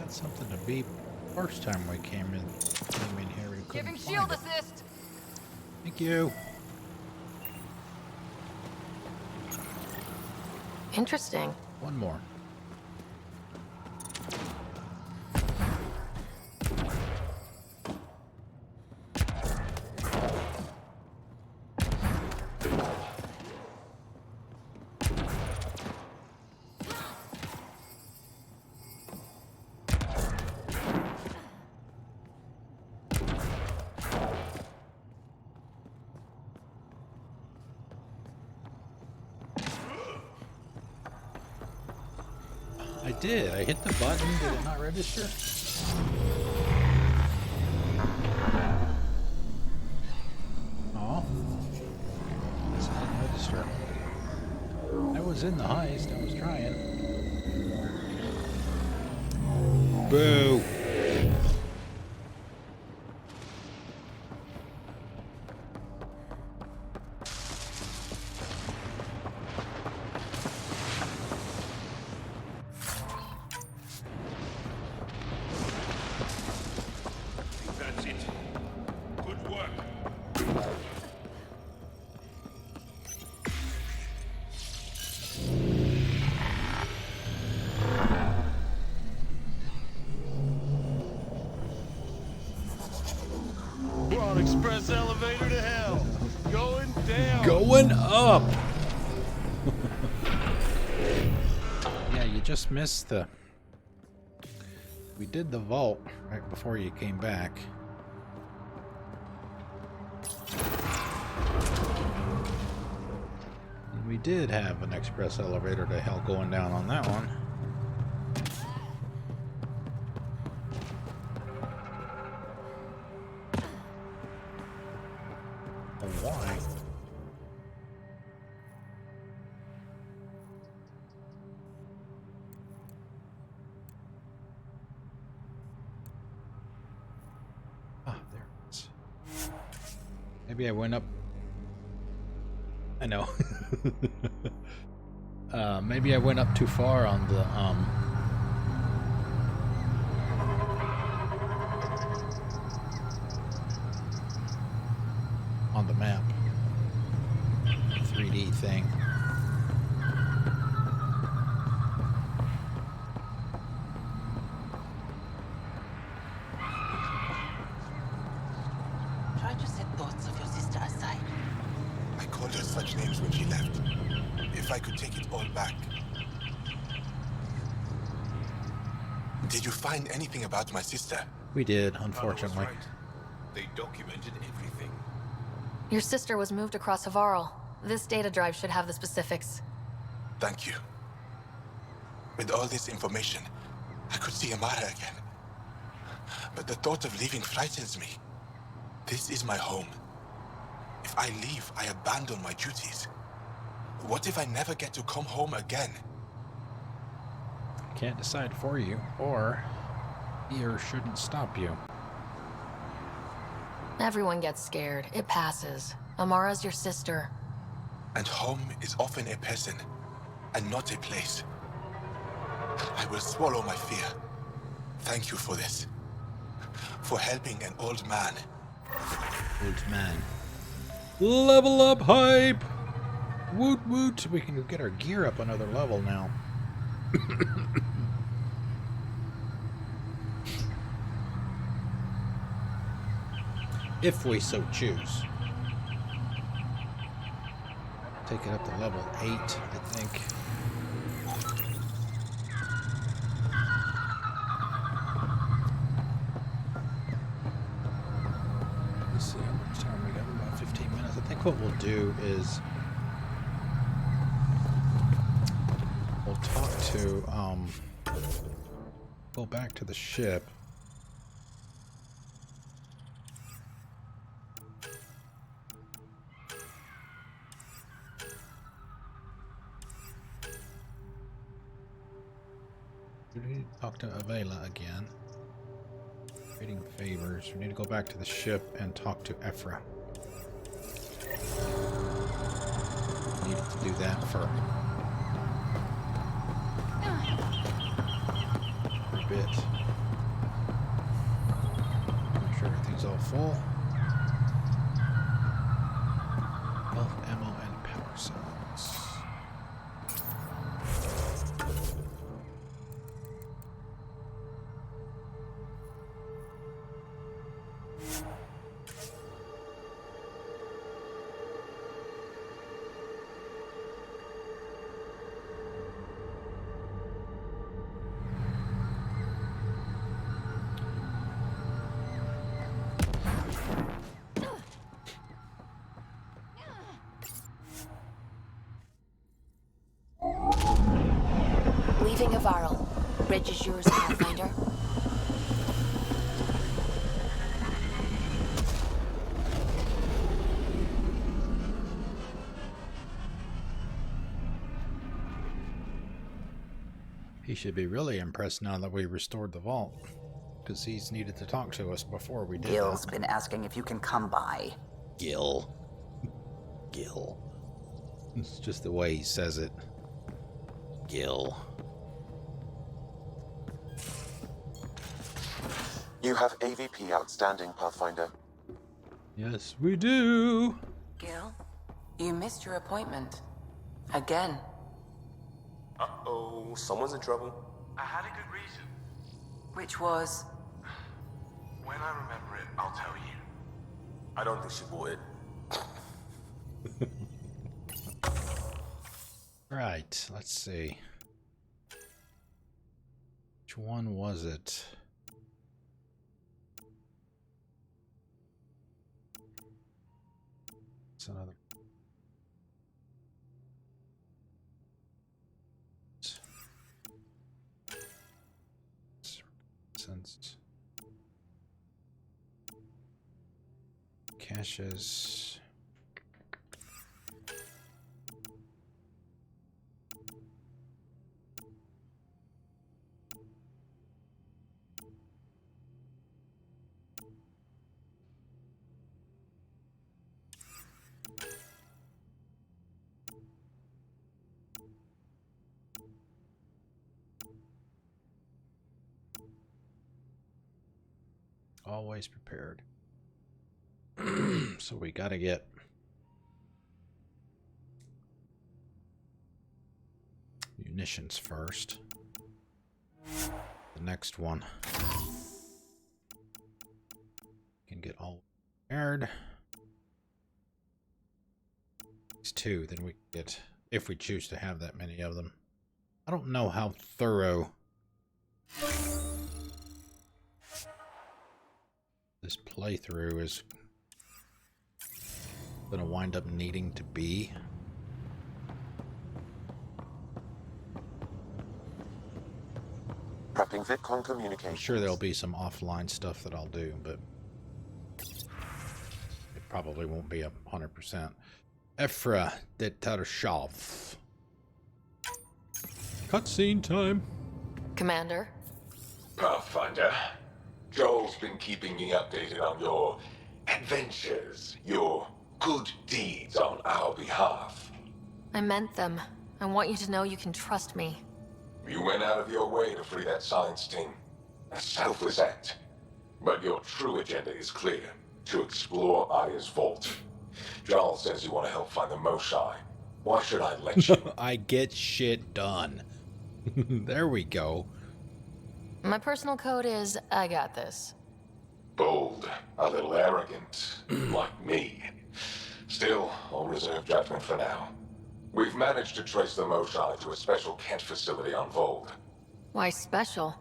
Something to beep. First time we came in here, we couldn't Giving find shield it. assist. Thank you. Interesting. One more. I did. I hit the button. Did it not register? Oh. It didn't register. I was in the heist. I was trying. Boo. That's it. Good work. We're on express elevator to hell. Going down. Going up. Yeah, you just missed the... We did the vault right before you came back. And we did have an express elevator to hell going down on that one. Oh, why? Ah, there it is. Maybe I went up. I know. Maybe I went up too far on the map. 3D thing. Try to set thoughts of your sister aside. I called her such names when she left. If I could take it all back. Did you find anything about my sister? We did, unfortunately. Right. They documented everything. Your sister was moved across Havarl. This data drive should have the specifics. Thank you. With all this information, I could see Amara again. But the thought of leaving frightens me. This is my home. If I leave, I abandon my duties. What if I never get to come home again? Can't decide for you, or fear shouldn't stop you. Everyone gets scared. It passes. Amara's your sister. And home is often a person, and not a place. I will swallow my fear. Thank you for this. For helping an old man. Old man. Level up hype! Woot woot! We can get our gear up another level now. If we so choose. Take it up to level 8, I think. Let's see how much time we got. About 15 minutes. I think what we'll do is we'll talk to go back to the ship. We need to talk to Avela again. Trading favors. We need to go back to the ship and talk to Ephra. Need to do that for a bit. Make sure everything's all full. Health, ammo, and power cells. Leaving Havarl. Bridge is yours, Pathfinder. He should be really impressed now that we restored the vault, because he's needed to talk to us before we did. Gil's been asking if you can come by. Gil. Gil. It's just the way he says it. Gil. You have AVP outstanding, Pathfinder. Yes, we do. Gil, you missed your appointment. Again. Uh-oh, someone's in trouble. I had a good reason. Which was? When I remember it, I'll tell you. I don't think she would. Right, let's see. Which one was it? It's another. Since caches. Always prepared. So we gotta get munitions first. The next one can get all prepared. These two, then we can get, if we choose to have that many of them. I don't know how thorough this playthrough is going to wind up needing to be. Prepping VidCon communication. I'm sure there'll be some offline stuff that I'll do, but it probably won't be 100%. Ephra de Tarshov. Cutscene time. Commander? Pathfinder, Joel's been keeping me updated on your adventures, your good deeds on our behalf. I meant them. I want you to know you can trust me. You went out of your way to free that science team. A selfless act. But your true agenda is clear. To explore Aya's vault. Joel says you want to help find the Moshai. Why should I let you? I get shit done. There we go. My personal code is, I got this. Bold, a little arrogant, like me. Still, I'll reserve judgment for now. We've managed to trace the Moshai to a special Kent facility on Vold. Why special?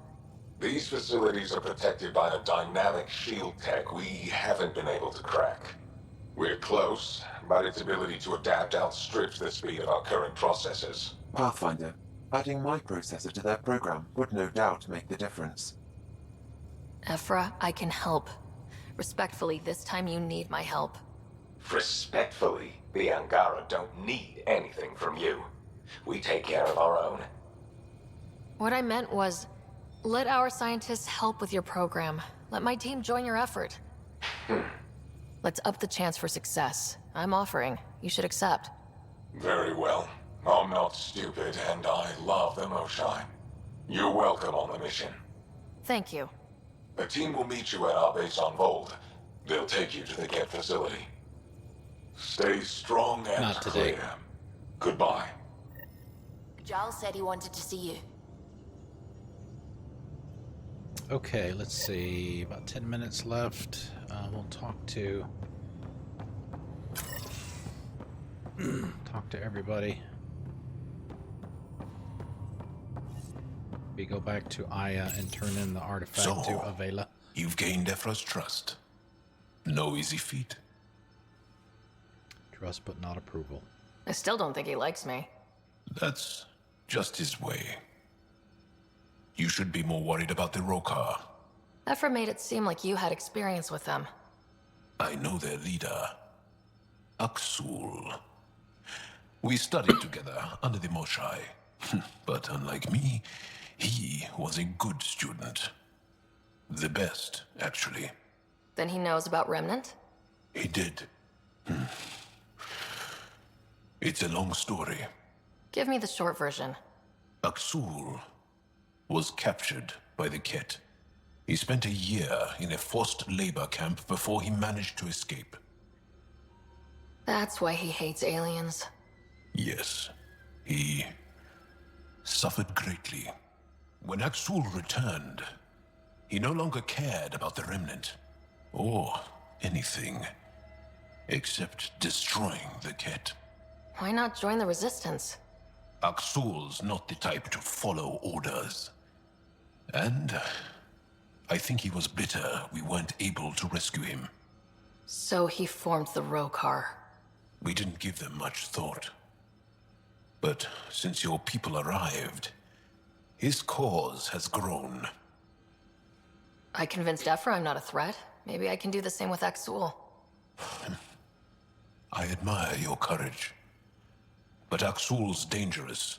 These facilities are protected by a dynamic shield tech we haven't been able to crack. We're close, but its ability to adapt outstrips the speed of our current processors. Pathfinder, adding my processor to their program would no doubt make the difference. Ephra, I can help. Respectfully, this time you need my help. Respectfully, the Angara don't need anything from you. We take care of our own. What I meant was, let our scientists help with your program. Let my team join your effort. Let's up the chance for success. I'm offering. You should accept. Very well. I'm not stupid, and I love the Moshai. You're welcome on the mission. Thank you. The team will meet you at our base on Vold. They'll take you to the Kent facility. Stay strong and Not today. clear. Goodbye. Giles said he wanted to see you. Okay, let's see. About 10 minutes left. We'll talk to everybody. We go back to Aya and turn in the artifact to Avela. You've gained Ephra's trust. No easy feat. Trust but not approval. I still don't think he likes me. That's just his way. You should be more worried about the Rokar. Ephra made it seem like you had experience with them. I know their leader, Aksul. We studied together under the Moshai. But unlike me, he was a good student. The best, actually. Then he knows about Remnant? He did. It's a long story. Give me the short version. Aksul was captured by the Ket. He spent a year in a forced labor camp before he managed to escape. That's why he hates aliens. Yes, he suffered greatly. When Aksul returned, he no longer cared about the Remnant, or anything, except destroying the Ket. Why not join the Resistance? Aksul's not the type to follow orders. And I think he was bitter we weren't able to rescue him. So he formed the Rokar. We didn't give them much thought. But since your people arrived, his cause has grown. I convinced Ephra I'm not a threat. Maybe I can do the same with Aksul. I admire your courage. But Aksul's dangerous,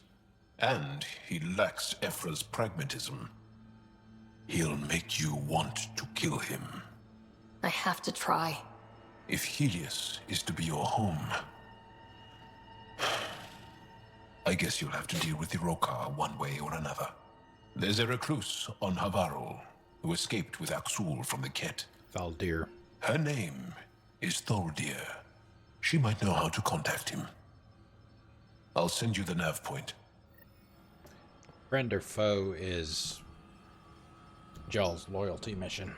and he lacks Ephra's pragmatism. He'll make you want to kill him. I have to try. If Helios is to be your home, I guess you'll have to deal with the Rokar one way or another. There's a recluse on Havarl who escaped with Aksul from the Ket. Thaldir. Her name is Thaldir. She might know how to contact him. I'll send you the nav point. Friend or foe is Joel's loyalty mission.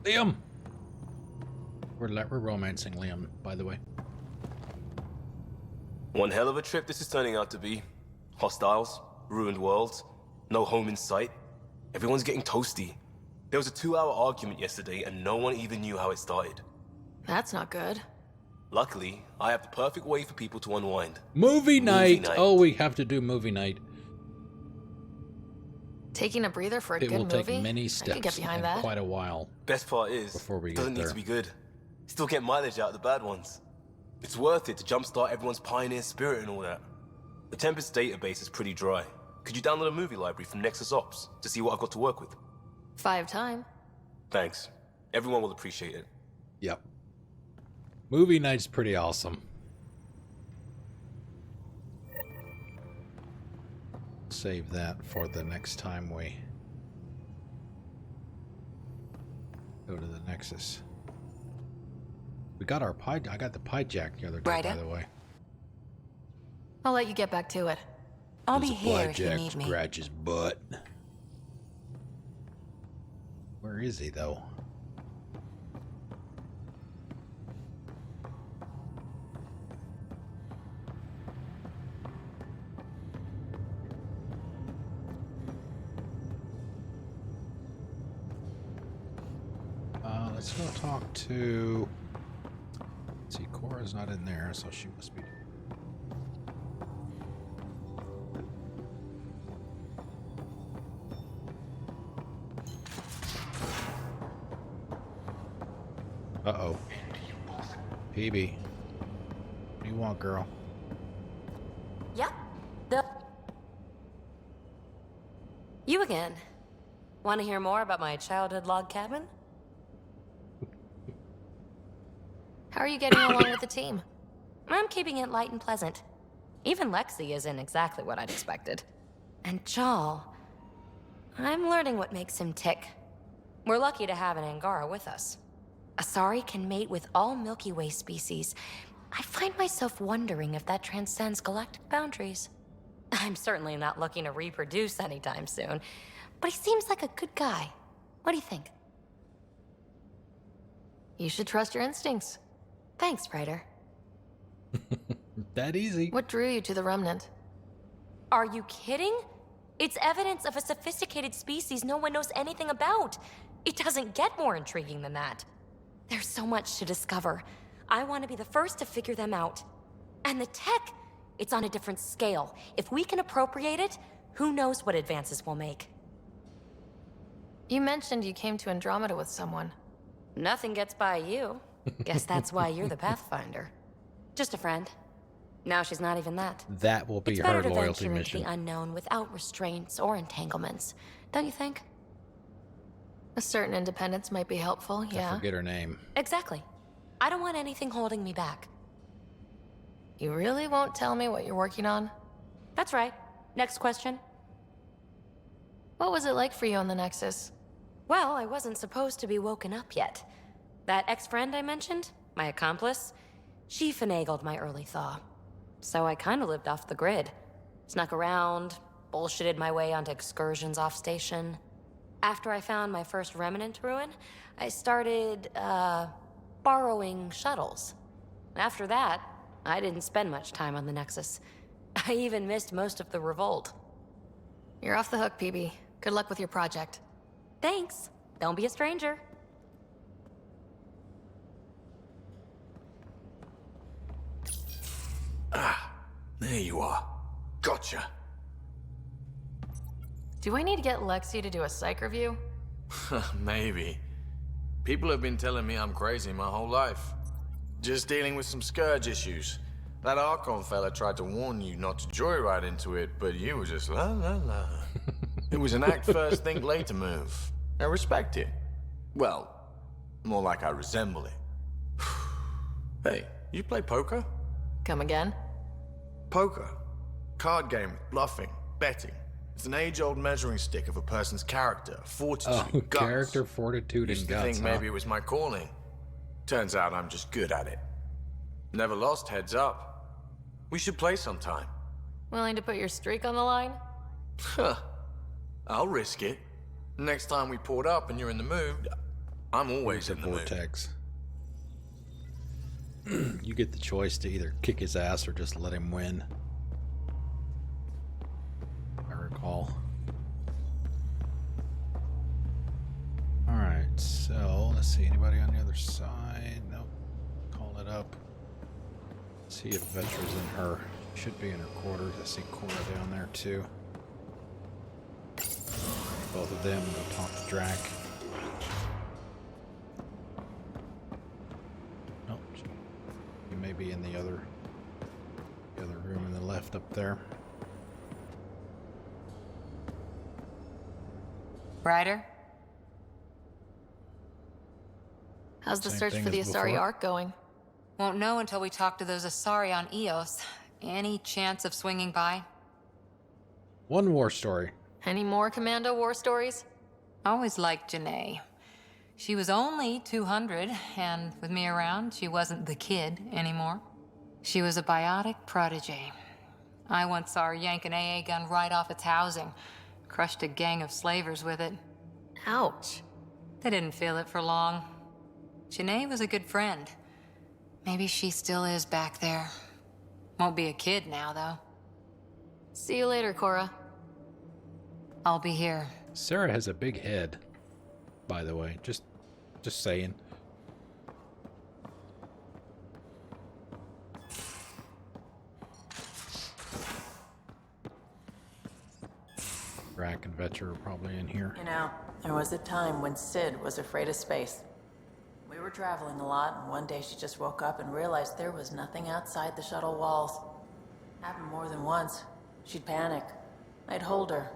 Liam! We're romancing Liam, by the way. One hell of a trip this is turning out to be. Hostiles, ruined worlds, no home in sight. Everyone's getting toasty. There was a 2-hour argument yesterday and no one even knew how it started. That's not good. Luckily, I have the perfect way for people to unwind. Movie night! Oh, we have to do movie night. Taking a breather for a good movie? It will take many I steps could get behind and that. quite a while. Best part is, before we it get doesn't need there. to be good. Still get mileage out of the bad ones. It's worth it to jumpstart everyone's pioneer spirit and all that. The Tempest database is pretty dry. Could you download a movie library from Nexus Ops to see what I've got to work with? 5 time. Thanks. Everyone will appreciate it. Yep. Movie night's pretty awesome. Save that for the next time we go to the Nexus. We got our pie. I got the pie jack the other day, by the way. I'll let you get back to it. I'll There's be a here pie if you jack need me. scratch his butt. Where is he, though? Let's go talk to... Let's see, Cora's not in there, so she must be... Uh-oh. PB. What do you want, girl? Yep. You again. Want to hear more about my childhood log cabin? How are you getting along with the team? I'm keeping it light and pleasant. Even Lexi isn't exactly what I'd expected. And Jal, I'm learning what makes him tick. We're lucky to have an Angara with us. Asari can mate with all Milky Way species. I find myself wondering if that transcends galactic boundaries. I'm certainly not looking to reproduce anytime soon, but he seems like a good guy. What do you think? You should trust your instincts. Thanks, Ryder. That easy. What drew you to the Remnant? Are you kidding? It's evidence of a sophisticated species no one knows anything about. It doesn't get more intriguing than that. There's so much to discover. I want to be the first to figure them out. And the tech, it's on a different scale. If we can appropriate it, who knows what advances we'll make. You mentioned you came to Andromeda with someone. Nothing gets by you. Guess that's why you're the Pathfinder. Just a friend. Now she's not even that. That will be It's her better to loyalty venture mission. into the unknown without restraints or entanglements. Don't you think? A certain independence might be helpful, yeah. I forget her name. Exactly. I don't want anything holding me back. You really won't tell me what you're working on? That's right. Next question. What was it like for you on the Nexus? Well, I wasn't supposed to be woken up yet. That ex-friend I mentioned, my accomplice, she finagled my early thaw. So I kind of lived off the grid. Snuck around, bullshitted my way onto excursions off station. After I found my first remnant ruin, I started, borrowing shuttles. After that, I didn't spend much time on the Nexus. I even missed most of the revolt. You're off the hook, PB. Good luck with your project. Thanks. Don't be a stranger. Ah, there you are. Gotcha. Do I need to get Lexi to do a psych review? Maybe. People have been telling me I'm crazy my whole life. Just dealing with some scourge issues. That Archon fella tried to warn you not to joyride into it, but you were just la la la. It was an act first, think later move. I respect it. Well, more like I resemble it. Hey, you play poker? Come again? Poker. Card game with bluffing, betting. It's an age-old measuring stick of a person's character, fortitude, guts. Character, fortitude, Used and to guts, think maybe it was my calling. Turns out I'm just good at it. Never lost heads up. We should play sometime. Willing to put your streak on the line? Huh. I'll risk it. Next time we port up and you're in the mood, I'm always in the vortex. You get the choice to either kick his ass or just let him win. I recall. Alright, so let's see. Anybody on the other side? Nope. Call it up. See if Vetra's in her. Should be in her quarters. I see Cora down there too. Both of them go talk to Drac. Nope. He may be in the other room in the left up there. Ryder? How's the Same search thing for the as Asari before. Ark going? Won't know until we talk to those Asari on Eos. Any chance of swinging by? One war story. Any more Commando war stories? Always liked Janae. She was only 200, and with me around, she wasn't the kid anymore. She was a biotic protege. I once saw her yank an AA gun right off its housing. Crushed a gang of slavers with it. Ouch. They didn't feel it for long. Janae was a good friend. Maybe she still is back there. Won't be a kid now, though. See you later, Cora. I'll be here. Sarah has a big head, by the way. Just saying. Drac and Vetra are probably in here. You know, there was a time when Sid was afraid of space. We were traveling a lot, and one day she just woke up and realized there was nothing outside the shuttle walls. Happened more than once. She'd panic. I'd hold her,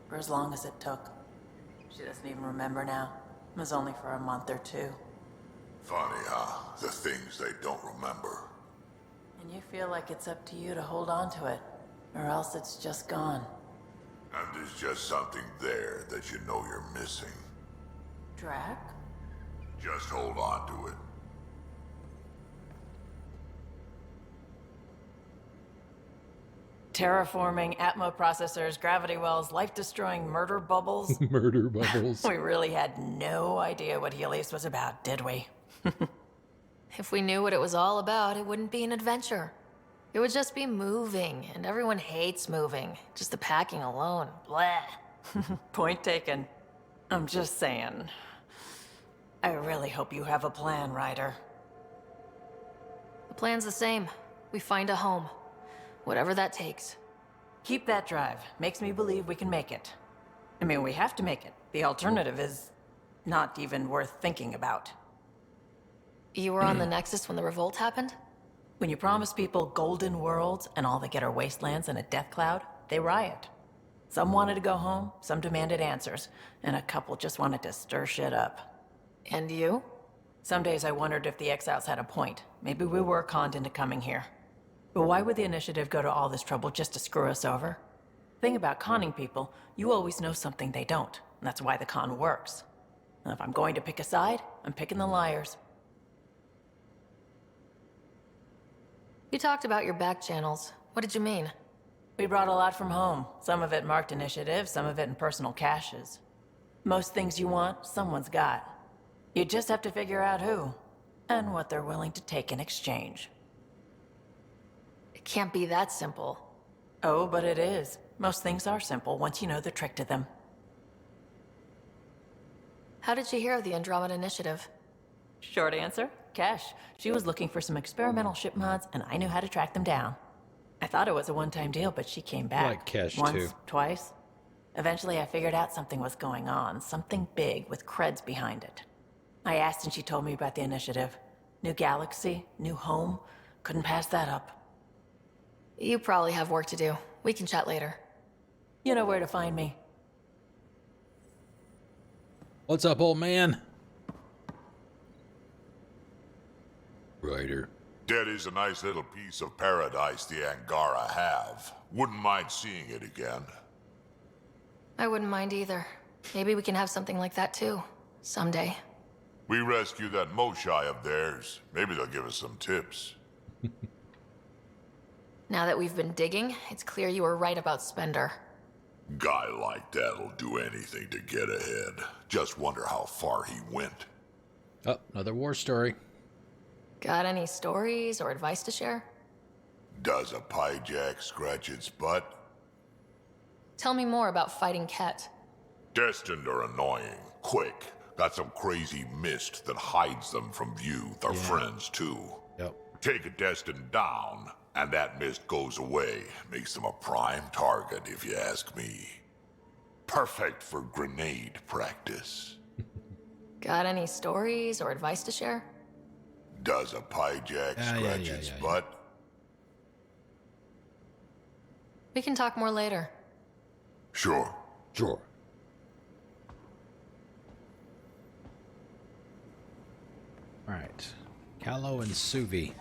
for as long as it took. She doesn't even remember now. It was only for a month or two. Funny, huh? The things they don't remember. And you feel like it's up to you to hold on to it, or else it's just gone. And there's just something there that you know you're missing. Drac? Just hold on to it. Terraforming, Atmo processors, gravity wells, life-destroying murder bubbles. Murder bubbles. We really had no idea what Helios was about, did we? If we knew what it was all about, it wouldn't be an adventure. It would just be moving, and everyone hates moving. Just the packing alone. Bleh. Point taken. I'm just saying. I really hope you have a plan, Ryder. The plan's the same. We find a home. Whatever that takes. Keep that drive. Makes me believe we can make it. I mean, we have to make it. The alternative is not even worth thinking about. You were on the Nexus when the revolt happened? When you promise people golden worlds and all they get are wastelands and a death cloud, they riot. Some wanted to go home, some demanded answers, and a couple just wanted to stir shit up. And you? Some days I wondered if the exiles had a point. Maybe we were conned into coming here. But why would the Initiative go to all this trouble just to screw us over? Thing about conning people, you always know something they don't. And that's why the con works. And if I'm going to pick a side, I'm picking the liars. You talked about your back channels. What did you mean? We brought a lot from home. Some of it marked initiative, some of it in personal caches. Most things you want, someone's got. You just have to figure out who, and what they're willing to take in exchange. It can't be that simple. Oh, but it is. Most things are simple once you know the trick to them. How did you hear of the Andromeda Initiative? Short answer, Cash. She was looking for some experimental ship mods, and I knew how to track them down. I thought it was a one-time deal, but she came back. Like Cash, once, too. twice. Eventually, I figured out something was going on, something big with creds behind it. I asked and she told me about the initiative. New galaxy, new home. Couldn't pass that up. You probably have work to do. We can chat later. You know where to find me. What's up, old man? Ryder. Daddy's a nice little piece of paradise the Angara have. Wouldn't mind seeing it again. I wouldn't mind either. Maybe we can have something like that too. Someday. We rescue that Moshai of theirs. Maybe they'll give us some tips. Now that we've been digging, it's clear you were right about Spender. Guy like that'll do anything to get ahead. Just wonder how far he went. Oh, another war story. Got any stories or advice to share? Does a pyjak scratch its butt? Tell me more about fighting Ket. Destined are annoying. Quick. Got some crazy mist that hides them from view. They're friends, too. Yep. Take a Destined down, and that mist goes away. Makes them a prime target, if you ask me. Perfect for grenade practice. Got any stories or advice to share? Does a pyjak scratch its butt? We can talk more later. Sure. Sure. Alright. Callow and Suvi.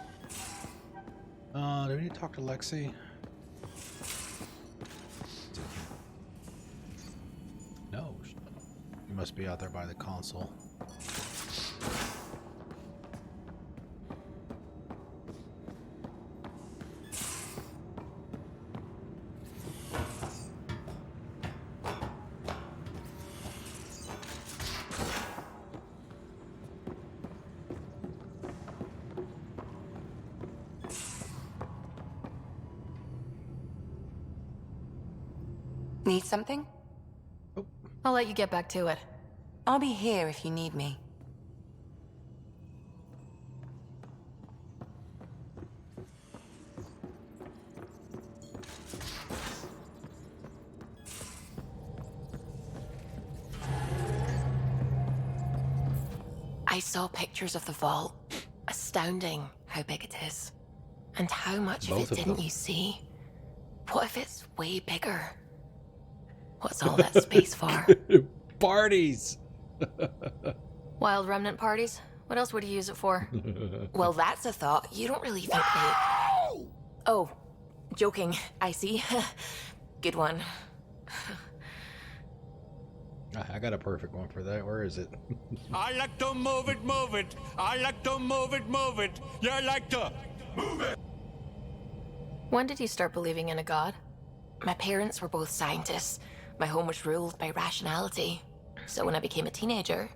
Do we need to talk to Lexi? No. You must be out there by the console. Need something? I'll let you get back to it. I'll be here if you need me. I saw pictures of the vault. Astounding how big it is. And how much of it didn't you see? What if it's way bigger? What's all that space for? Parties! Wild remnant parties? What else would you use it for? Well, that's a thought. You don't really think they... Oh, joking. I see. Good one. I got a perfect one for that. Where is it? I like to move it, move it. I like to move it, move it. You like to move it. When did you start believing in a god? My parents were both scientists. My home was ruled by rationality. So when I became a teenager,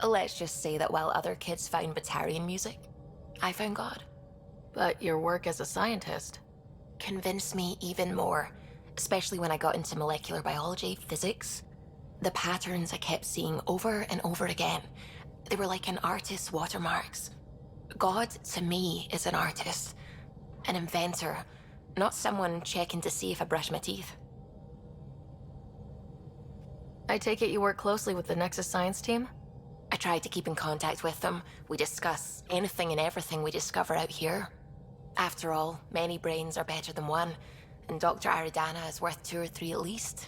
let's just say that while other kids found Batarian music, I found God. But your work as a scientist convinced me even more, especially when I got into molecular biology, physics. The patterns I kept seeing over and over again, they were like an artist's watermarks. God, to me, is an artist, an inventor, not someone checking to see if I brush my teeth. I take it you work closely with the Nexus science team? I try to keep in contact with them. We discuss anything and everything we discover out here. After all, many brains are better than one, and Dr. Aridana is worth 2 or 3 at least.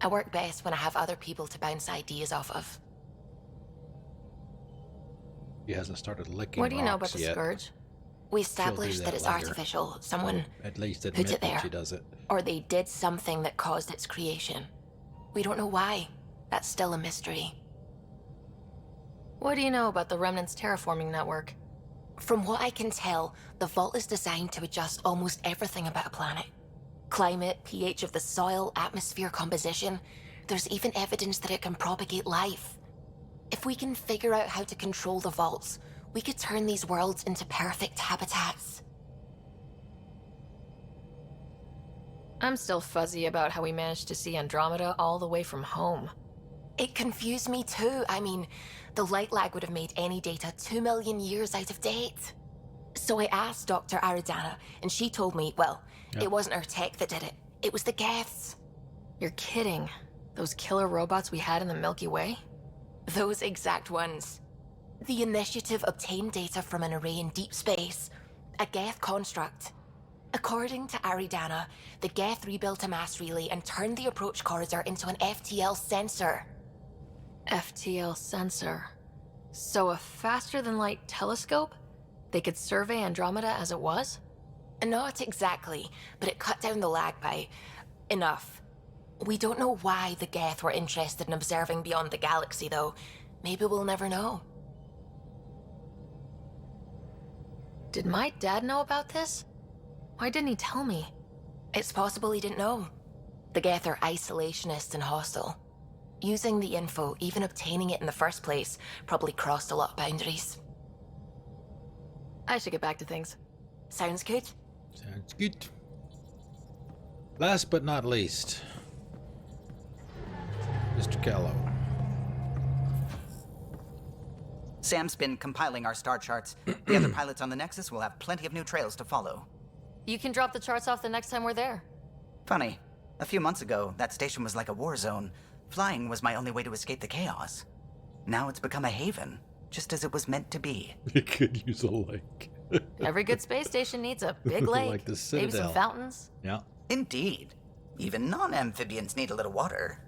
I work best when I have other people to bounce ideas off of. He hasn't started licking What do you know about rocks the yet. Scourge? We established that it's later. artificial. Someone At least put admit it there. that she does it. Or they did something that caused its creation. We don't know why. That's still a mystery. What do you know about the Remnant's terraforming network? From what I can tell, the vault is designed to adjust almost everything about a planet. Climate, pH of the soil, atmosphere composition. There's even evidence that it can propagate life. If we can figure out how to control the vaults, we could turn these worlds into perfect habitats. I'm still fuzzy about how we managed to see Andromeda all the way from home. It confused me too. I mean, the light lag would have made any data 2 million years out of date. So I asked Dr. Aridana, and she told me, well, it wasn't her tech that did it. It was the Geths. You're kidding. Those killer robots we had in the Milky Way? Those exact ones. The Initiative obtained data from an array in deep space, a Geth construct. According to Aridana, the Geth rebuilt a mass relay and turned the approach corridor into an FTL sensor. FTL sensor. So a faster-than-light telescope? They could survey Andromeda as it was? Not exactly, but it cut down the lag by enough. We don't know why the Geth were interested in observing beyond the galaxy, though. Maybe we'll never know. Did my dad know about this? Why didn't he tell me? It's possible he didn't know. The Geth are isolationist and hostile. Using the info, even obtaining it in the first place, probably crossed a lot of boundaries. I should get back to things. Sounds good. Sounds good. Last but not least, Mr. Callow. Sam's been compiling our star charts. The other pilots on the Nexus will have plenty of new trails to follow. You can drop the charts off the next time we're there. Funny, a few months ago, that station was like a war zone. Flying was my only way to escape the chaos. Now it's become a haven, just as it was meant to be. It could use a lake. Every good space station needs a big lake, Like the maybe Citadel. some fountains. Yeah. Indeed. Even non-amphibians need a little water.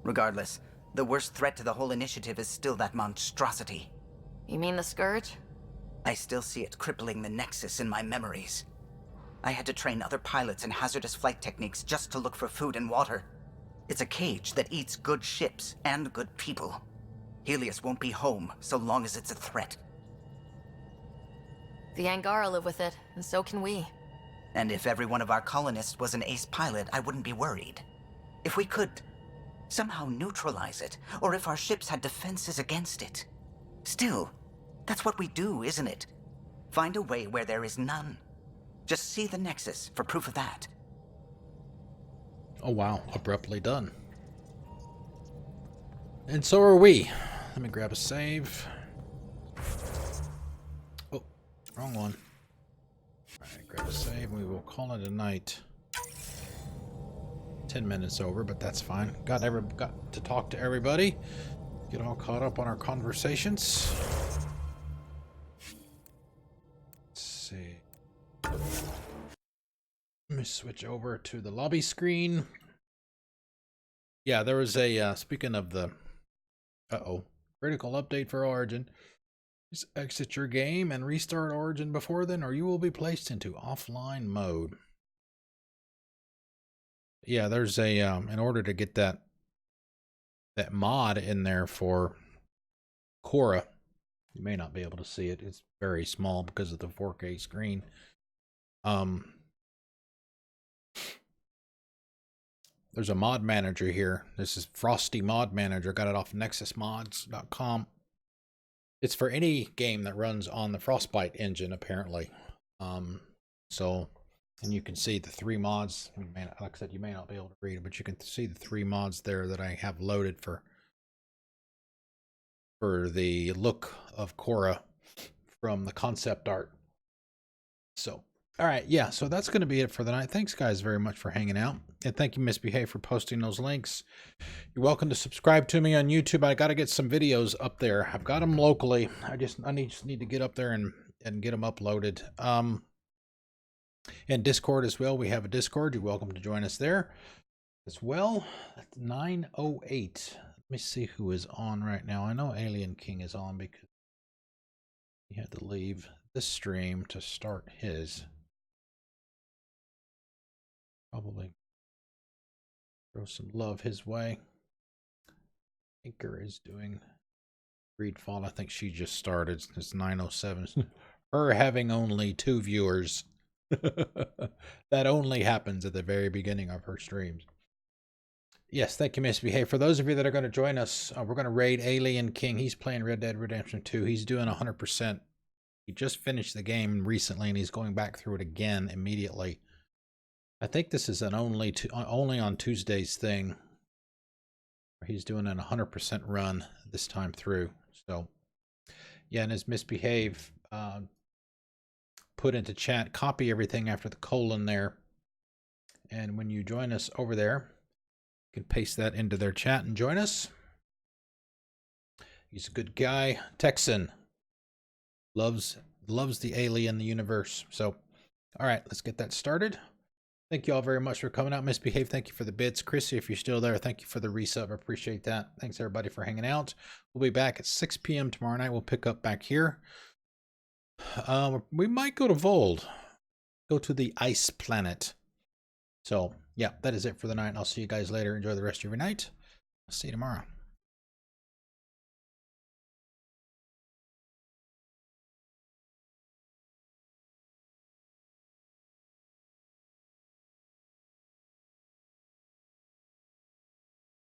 Regardless, the worst threat to the whole initiative is still that monstrosity. You mean the Scourge? I still see it crippling the Nexus in my memories. I had to train other pilots in hazardous flight techniques just to look for food and water. It's a cage that eats good ships and good people. Helios won't be home so long as it's a threat. The Angara live with it, and so can we. And if every one of our colonists was an ace pilot, I wouldn't be worried. If we could somehow neutralize it, or if our ships had defenses against it. Still, that's what we do, isn't it? Find a way where there is none. Just see the Nexus for proof of that. Oh wow, abruptly done. And so are we. Let me grab a save. Oh, wrong one. Alright, grab a save and we will call it a night. 10 minutes over, but that's fine. Got to talk to everybody. Get all caught up on our conversations. Let's see. Let me switch over to the lobby screen. Yeah, there was a, speaking of the, critical update for Origin. Just exit your game and restart Origin before then, or you will be placed into offline mode. Yeah, there's a, in order to get that mod in there for Korra, you may not be able to see it. It's very small because of the 4K screen. There's a mod manager here. This is Frosty Mod Manager. Got it off nexusmods.com. It's for any game that runs on the Frostbite engine, apparently. And you can see the 3 mods. Like I said, you may not be able to read it, but you can see the 3 mods there that I have loaded for the look of Korra from the concept art. So, all right, yeah, so that's going to be it for the night. Thanks, guys, very much for hanging out. And thank you, Misbehave, for posting those links. You're welcome to subscribe to me on YouTube. I got to get some videos up there. I've got them locally. I just need to get up there and get them uploaded. And Discord as well. We have a Discord. You're welcome to join us there as well. That's 9:08. Let me see who is on right now. I know Alien King is on because he had to leave the stream to start his. Probably throw some love his way. Anchor is doing Greedfall. I think she just started. It's 9:07. Her having only 2 viewers. That only happens at the very beginning of her streams. Yes, thank you, Misbehave. For those of you that are going to join us, we're going to raid Alien King. He's playing Red Dead Redemption 2. He's doing 100%. He just finished the game recently, and he's going back through it again immediately. I think this is an only on Tuesdays thing. He's doing an 100% run this time through. So, yeah, and his Misbehave put into chat, copy everything after the colon there. And when you join us over there, you can paste that into their chat and join us. He's a good guy. Texan. Loves the alien, the universe. So, all right, let's get that started. Thank you all very much for coming out. Misbehave, thank you for the bits. Chrissy, if you're still there, thank you for the resub. I appreciate that. Thanks, everybody, for hanging out. We'll be back at 6 p.m. tomorrow night. We'll pick up back here. We might go to Vold. Go to the ice planet. So, yeah, that is it for the night. I'll see you guys later. Enjoy the rest of your night. I'll see you tomorrow.